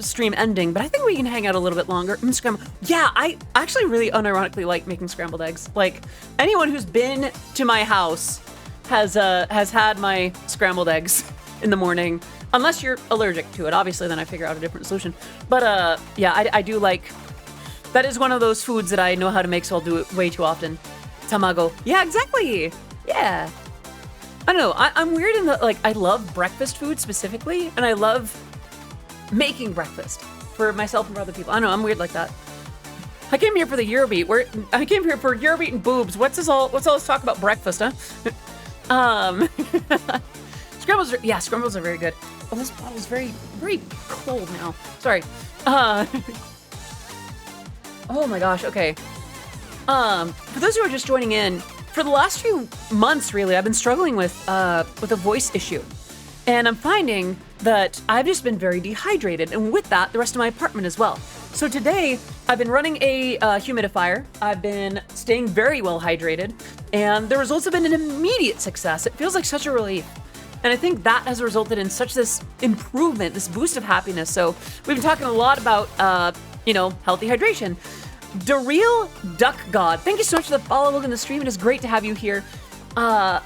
stream ending, but I think we can hang out a little bit longer. Scramble. Yeah, I actually really unironically like making scrambled eggs. Like, anyone who's been to my house has had my scrambled eggs in the morning. Unless you're allergic to it, obviously, then I figure out a different solution. But yeah, I do like, that is one of those foods that I know how to make, so I'll do it way too often. Tamago. Yeah, exactly. Yeah. I don't know. I'm weird in that, like, I love breakfast food specifically, and I love making breakfast for myself and for other people. I don't know. I'm weird like that. I came here for the Eurobeat. I came here for Eurobeat and boobs. What's all this talk about breakfast, huh? Scrambles are, scrambles are very good. Oh, this bottle's very, very cold now. Sorry. Oh my gosh. Okay. For those who are just joining in, for the last few months, really, I've been struggling with a voice issue, and I'm finding that I've just been very dehydrated, and with that, the rest of my apartment as well. So today, I've been running a humidifier. I've been staying very well hydrated, and the results have been an immediate success. It feels like such a relief. And I think that has resulted in such this improvement, this boost of happiness. So we've been talking a lot about, healthy hydration. The Real Duck God, thank you so much for the follow. Welcome to the stream. It is great to have you here. I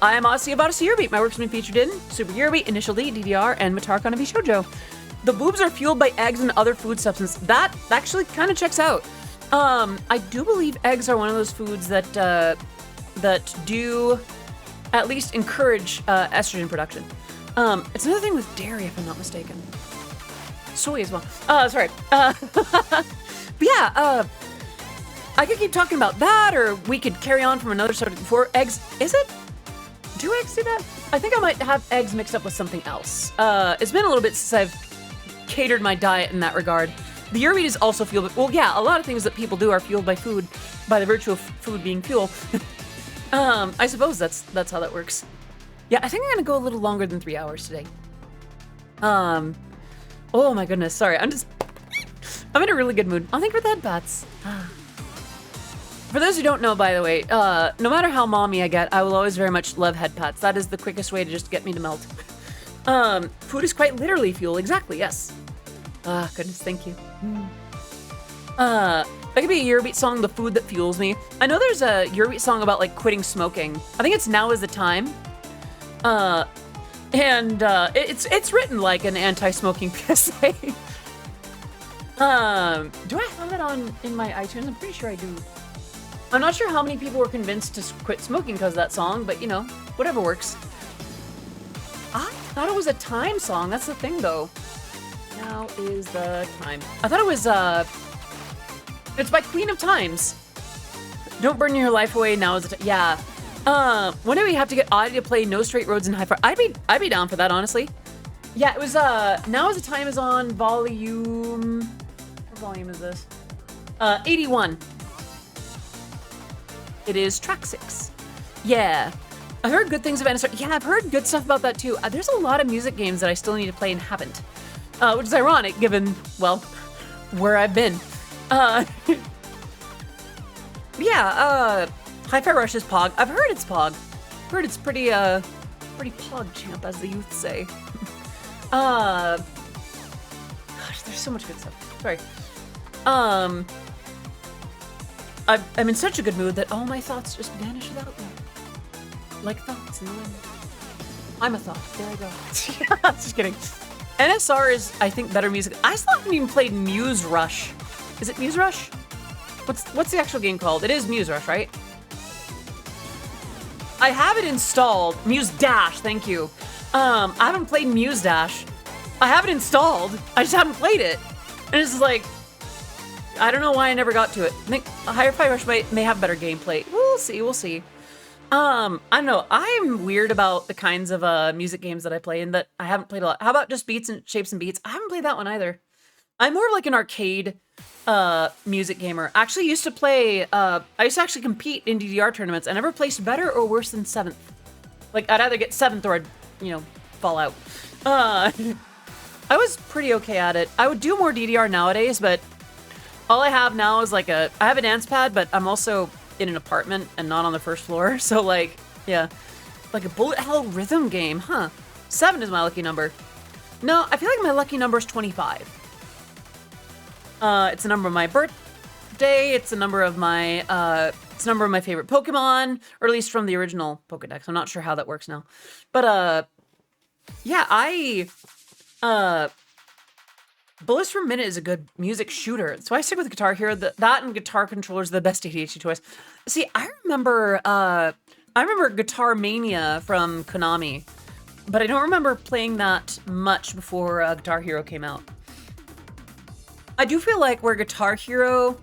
am Odyssey Eurobeat. My work's been featured in Super Eurobeat, Initial D, DDR, and Matar Kanavi Shoujo. The boobs are fueled by eggs and other food substances. That actually kind of checks out. I do believe eggs are one of those foods that do at least encourage estrogen production. It's another thing with dairy, if I'm not mistaken. Soy as well. Sorry. But yeah, I could keep talking about that, or we could carry on from another subject before. Eggs, is it? Do eggs do that? I think I might have eggs mixed up with something else. It's been a little bit since I've catered my diet in that regard. The Eurobeat is also fueled, well, yeah, a lot of things that people do are fueled by food, by the virtue of food being fuel. I suppose that's how that works. Yeah, I think I'm gonna go a little longer than 3 hours today. Oh my goodness, sorry, I'm in a really good mood. I'll think for the head pats. For those who don't know, by the way, no matter how mommy I get, I will always very much love head pats. That is the quickest way to just get me to melt. Food is quite literally fuel, exactly, yes. Goodness, thank you. That could be a Eurobeat song, The Food That Fuels Me. I know there's a Eurobeat song about, like, quitting smoking. I think it's Now Is the Time. It's written like an anti-smoking PSA. Do I have it in my iTunes? I'm pretty sure I do. I'm not sure how many people were convinced to quit smoking because of that song, but, you know, whatever works. I thought it was a Time song. That's the thing, though. Now is the time. I thought it was, it's by Queen of Times. Don't burn your life away, now is the time. Yeah. When do we have to get Audie to play No Straight Roads in High Fire? I'd be down for that, honestly. Yeah, it was, Now is the Time is on volume... What volume is this? 81. It is track 6. Yeah. I heard good things about NSR. Yeah, I've heard good stuff about that too. There's a lot of music games that I still need to play and haven't. Which is ironic given, well, where I've been. Yeah, Hi-Fi Rush is Pog. I've heard it's Pog. I've heard it's pretty Pog champ, as the youth say. Gosh, there's so much good stuff. Sorry. I'm in such a good mood that all my thoughts just vanish without me. Like thoughts in the wind. I'm a thought. There I go. Just kidding. NSR is, I think, better music. I still haven't even played Muse Rush. Is it Muse Rush? What's the actual game called? It is Muse Rush, right? I have it installed. Muse Dash, thank you. I haven't played Muse Dash. I have it installed. I just haven't played it. And it's just like, I don't know why I never got to it. I think Hi-Fi Rush may have better gameplay. We'll see, we'll see. I don't know. I'm weird about the kinds of music games that I play and that I haven't played a lot. How about just Beats and Shapes and Beats? I haven't played that one either. I'm more of like an arcade music gamer. I actually used to play, I used to actually compete in DDR tournaments. I never placed better or worse than 7th. Like, I'd either get 7th or I'd, fall out. I was pretty okay at it. I would do more DDR nowadays, but All I have now is like I have a dance pad, but I'm also in an apartment and not on the first floor. So like, yeah, like a bullet hell rhythm game, huh? 7 is my lucky number. No, I feel like my lucky number is 25. It's a number of my birthday. It's a number of my favorite Pokemon, or at least from the original Pokedex. I'm not sure how that works now, but yeah, Bullets per Minute is a good music shooter. So I stick with Guitar Hero. That and Guitar Controllers are the best ADHD toys. See, I remember Guitar Mania from Konami, but I don't remember playing that much before Guitar Hero came out. I do feel like where Guitar Hero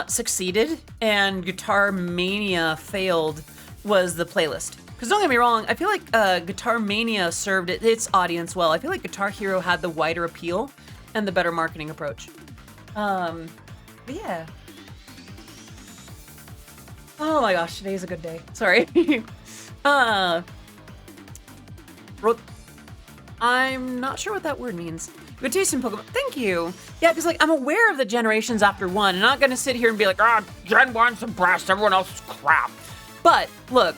succeeded and Guitar Mania failed was the playlist. Because don't get me wrong, I feel like Guitar Mania served its audience well. I feel like Guitar Hero had the wider appeal and the better marketing approach. But yeah. Oh my gosh, today's a good day. Sorry. I'm not sure what that word means. Good taste in Pokemon. Thank you. Yeah, because like I'm aware of the generations after 1. I'm not gonna sit here and be like, Gen 1's the best, everyone else is crap. But look,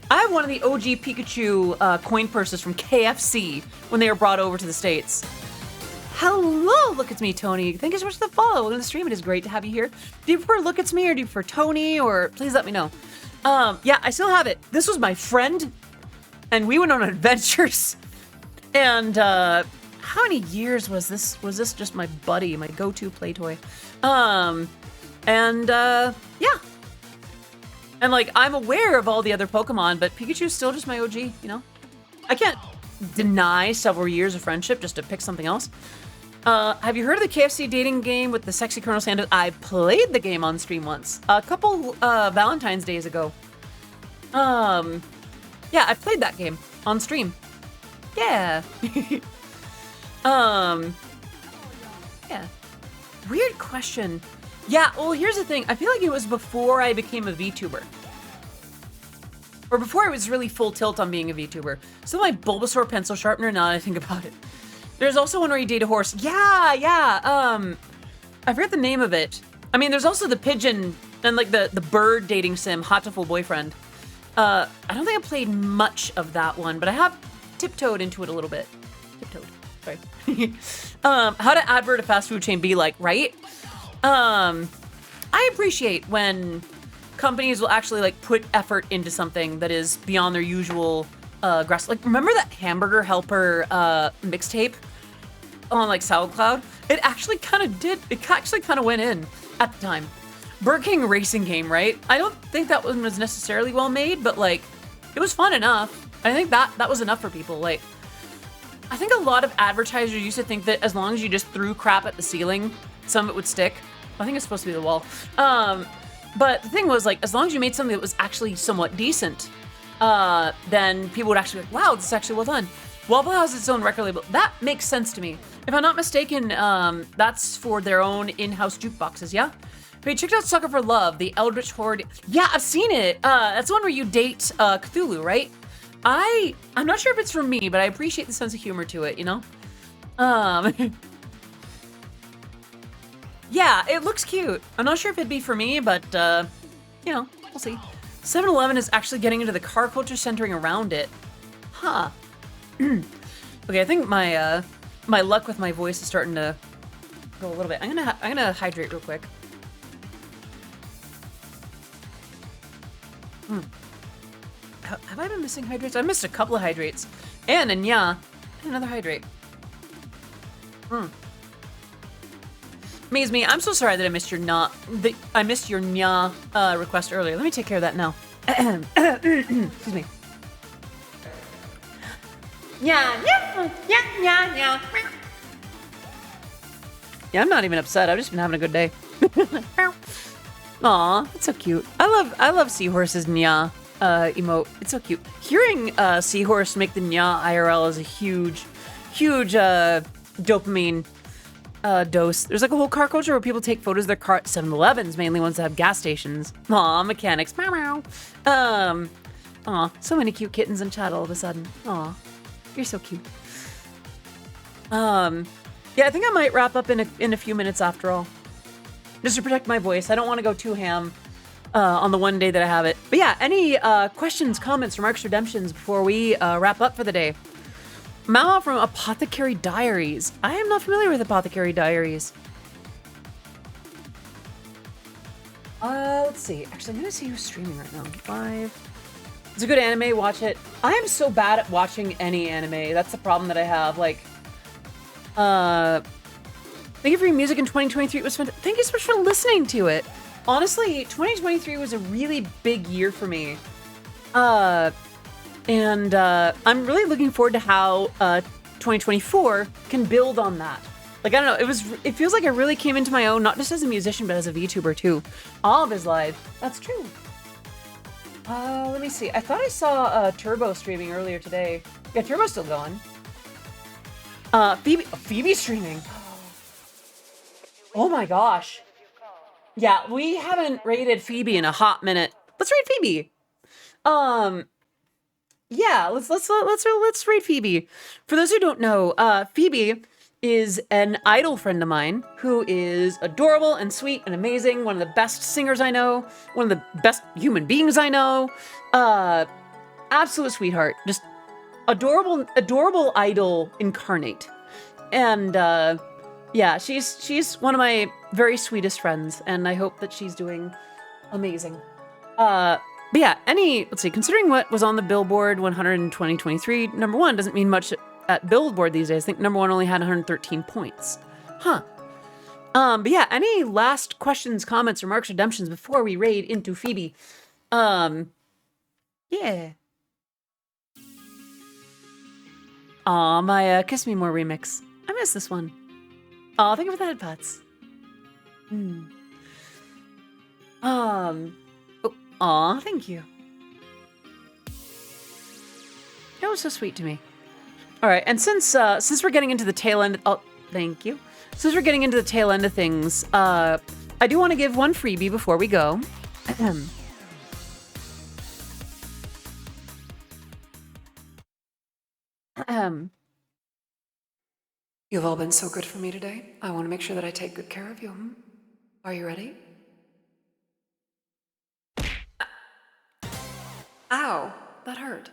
I have one of the OG Pikachu coin purses from KFC when they were brought over to the States. Hello, Look It's Me, Tony. Thank you so much for the follow. Welcome to the stream. It is great to have you here. Do you prefer Look It's Me or do you prefer Tony? Or please let me know. Yeah, I still have it. This was my friend, and we went on adventures. And how many years was this? Was this just my buddy, my go-to play toy? Yeah. And like, I'm aware of all the other Pokemon, but Pikachu's still just my OG, you know? I can't deny several years of friendship just to pick something else. Have you heard of the KFC dating game with the sexy Colonel Sanders? I played the game on stream once, a couple Valentine's days ago. Yeah, I played that game on stream. Yeah. Yeah. Weird question. Yeah, well, here's the thing. I feel like it was before I became a VTuber. Or before I was really full tilt on being a VTuber. So my Bulbasaur pencil sharpener, now that I think about it. There's also one where you date a horse. Yeah. I forget the name of it. I mean, there's also the pigeon and like the bird dating sim, Hatoful Boyfriend. I don't think I played much of that one, but I have tiptoed into it a little bit. Tiptoed, sorry. How to advert a fast food chain be like, right? I appreciate when companies will actually like put effort into something that is beyond their usual grass. Like, remember that Hamburger Helper mixtape on like SoundCloud? It actually kind of did. It actually kind of went in at the time. Burger King racing game, right? I don't think that one was necessarily well made, but like, it was fun enough. I think that was enough for people. Like, I think a lot of advertisers used to think that as long as you just threw crap at the ceiling, some of it would stick. I think it's supposed to be the wall. But the thing was, like, as long as you made something that was actually somewhat decent, then people would actually be like, wow, this is actually well done. Waffle House has its own record label. That makes sense to me. If I'm not mistaken, that's for their own in-house jukeboxes, yeah? Have you checked out Sucker for Love, the Eldritch Horde? Yeah, I've seen it. That's the one where you date Cthulhu, right? I'm not sure if it's for me, but I appreciate the sense of humor to it, you know? Yeah, it looks cute. I'm not sure if it'd be for me, but, you know, we'll see. 7-Eleven is actually getting into the car culture centering around it. Huh. Okay, I think my my luck with my voice is starting to go a little bit. I'm gonna hydrate real quick. Have I been missing hydrates? I missed a couple of hydrates. And another hydrate. Me, I'm so sorry that I missed your nya request earlier. Let me take care of that now. Excuse me. Yeah, I'm not even upset. I've just been having a good day. Aw, that's so cute. I love Seahorse's nya emote. It's so cute. Hearing Seahorse make the nya IRL is a huge dopamine dose. There's like a whole car culture where people take photos of their car at 7-Elevens, mainly ones that have gas stations. Aw, mechanics. Meow. Aw, so many cute kittens in chat all of a sudden. Aw, you're so cute. Yeah, I think I might wrap up in a few minutes after all. just to protect my voice. I don't want to go too ham on the one day that I have it. But yeah, any questions, comments, remarks, redemptions before we wrap up for the day? Mao from Apothecary Diaries. I am not familiar with Apothecary Diaries. Let's see. Actually, I'm gonna see who's streaming right now. Live. It's a good anime. Watch it. I am so bad at watching any anime. That's the problem that I have. Like, thank you for your music in 2023. It was fun. Thank you so much for listening to it. Honestly, 2023 was a really big year for me. And I'm really looking forward to how 2024 can build on that. Like, I don't know, it feels like I really came into my own, not just as a musician, but as a VTuber too. All of his live. That's true. Let me see. I thought I saw Turbo streaming earlier today. Yeah, Turbo's still going. Phoebe streaming. Oh my gosh. Yeah, we haven't rated Phoebe in a hot minute. Let's rate Phoebe. Yeah, let's rate Phoebe. For those who don't know, Phoebe is an idol friend of mine who is adorable and sweet and amazing. One of the best singers I know. One of the best human beings I know. Absolute sweetheart. Just adorable idol incarnate. And yeah, she's one of my very sweetest friends, and I hope that she's doing amazing. But yeah, let's see, considering what was on the Billboard 100 in 2023, number one doesn't mean much at Billboard these days. I think number one only had 113 points. Huh. But yeah, any last questions, comments, remarks, redemptions before we raid into Phoebe? Yeah. Aw, my Kiss Me More remix. I miss this one. Aw, thank you for the headpats. Aw, thank you. That was so sweet to me. All right, and since we're getting into the tail end, thank you. Since we're getting into the tail end of things, I do want to give one freebie before we go. You've all been so good for me today. I want to make sure that I take good care of you. Are you ready? Ow, that hurt.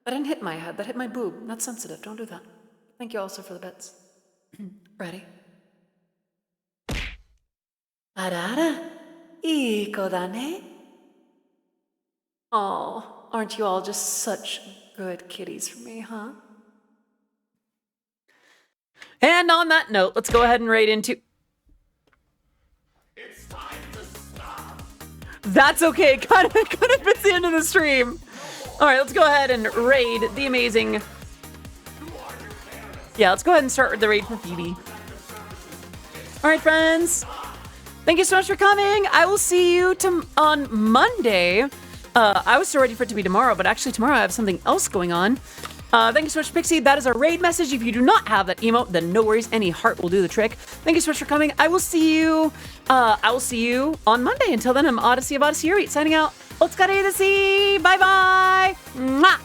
That didn't hit my head, that hit my boob. That's sensitive, don't do that. Thank you also for the bits. Ready? Arara, iko da ne? Oh, aren't you all just such good kitties for me, huh? And on that note, let's go ahead and raid into... It's time to stop. That's okay, kind of fits the end of the stream. All right, let's go ahead and raid the amazing... Yeah, let's go ahead and start with the raid for Phoebe. All right, friends. Thank you so much for coming. I will see you on Monday. I was so ready for it to be tomorrow, but actually tomorrow I have something else going on. Thank you so much, Pixie. That is our raid message. If you do not have that emote, then no worries. Any heart will do the trick. Thank you so much for coming. I will see you on Monday. Until then, I'm Odyssey of Odyssey Eurobeat signing out. Otsukare desu. Bye bye. Mwah.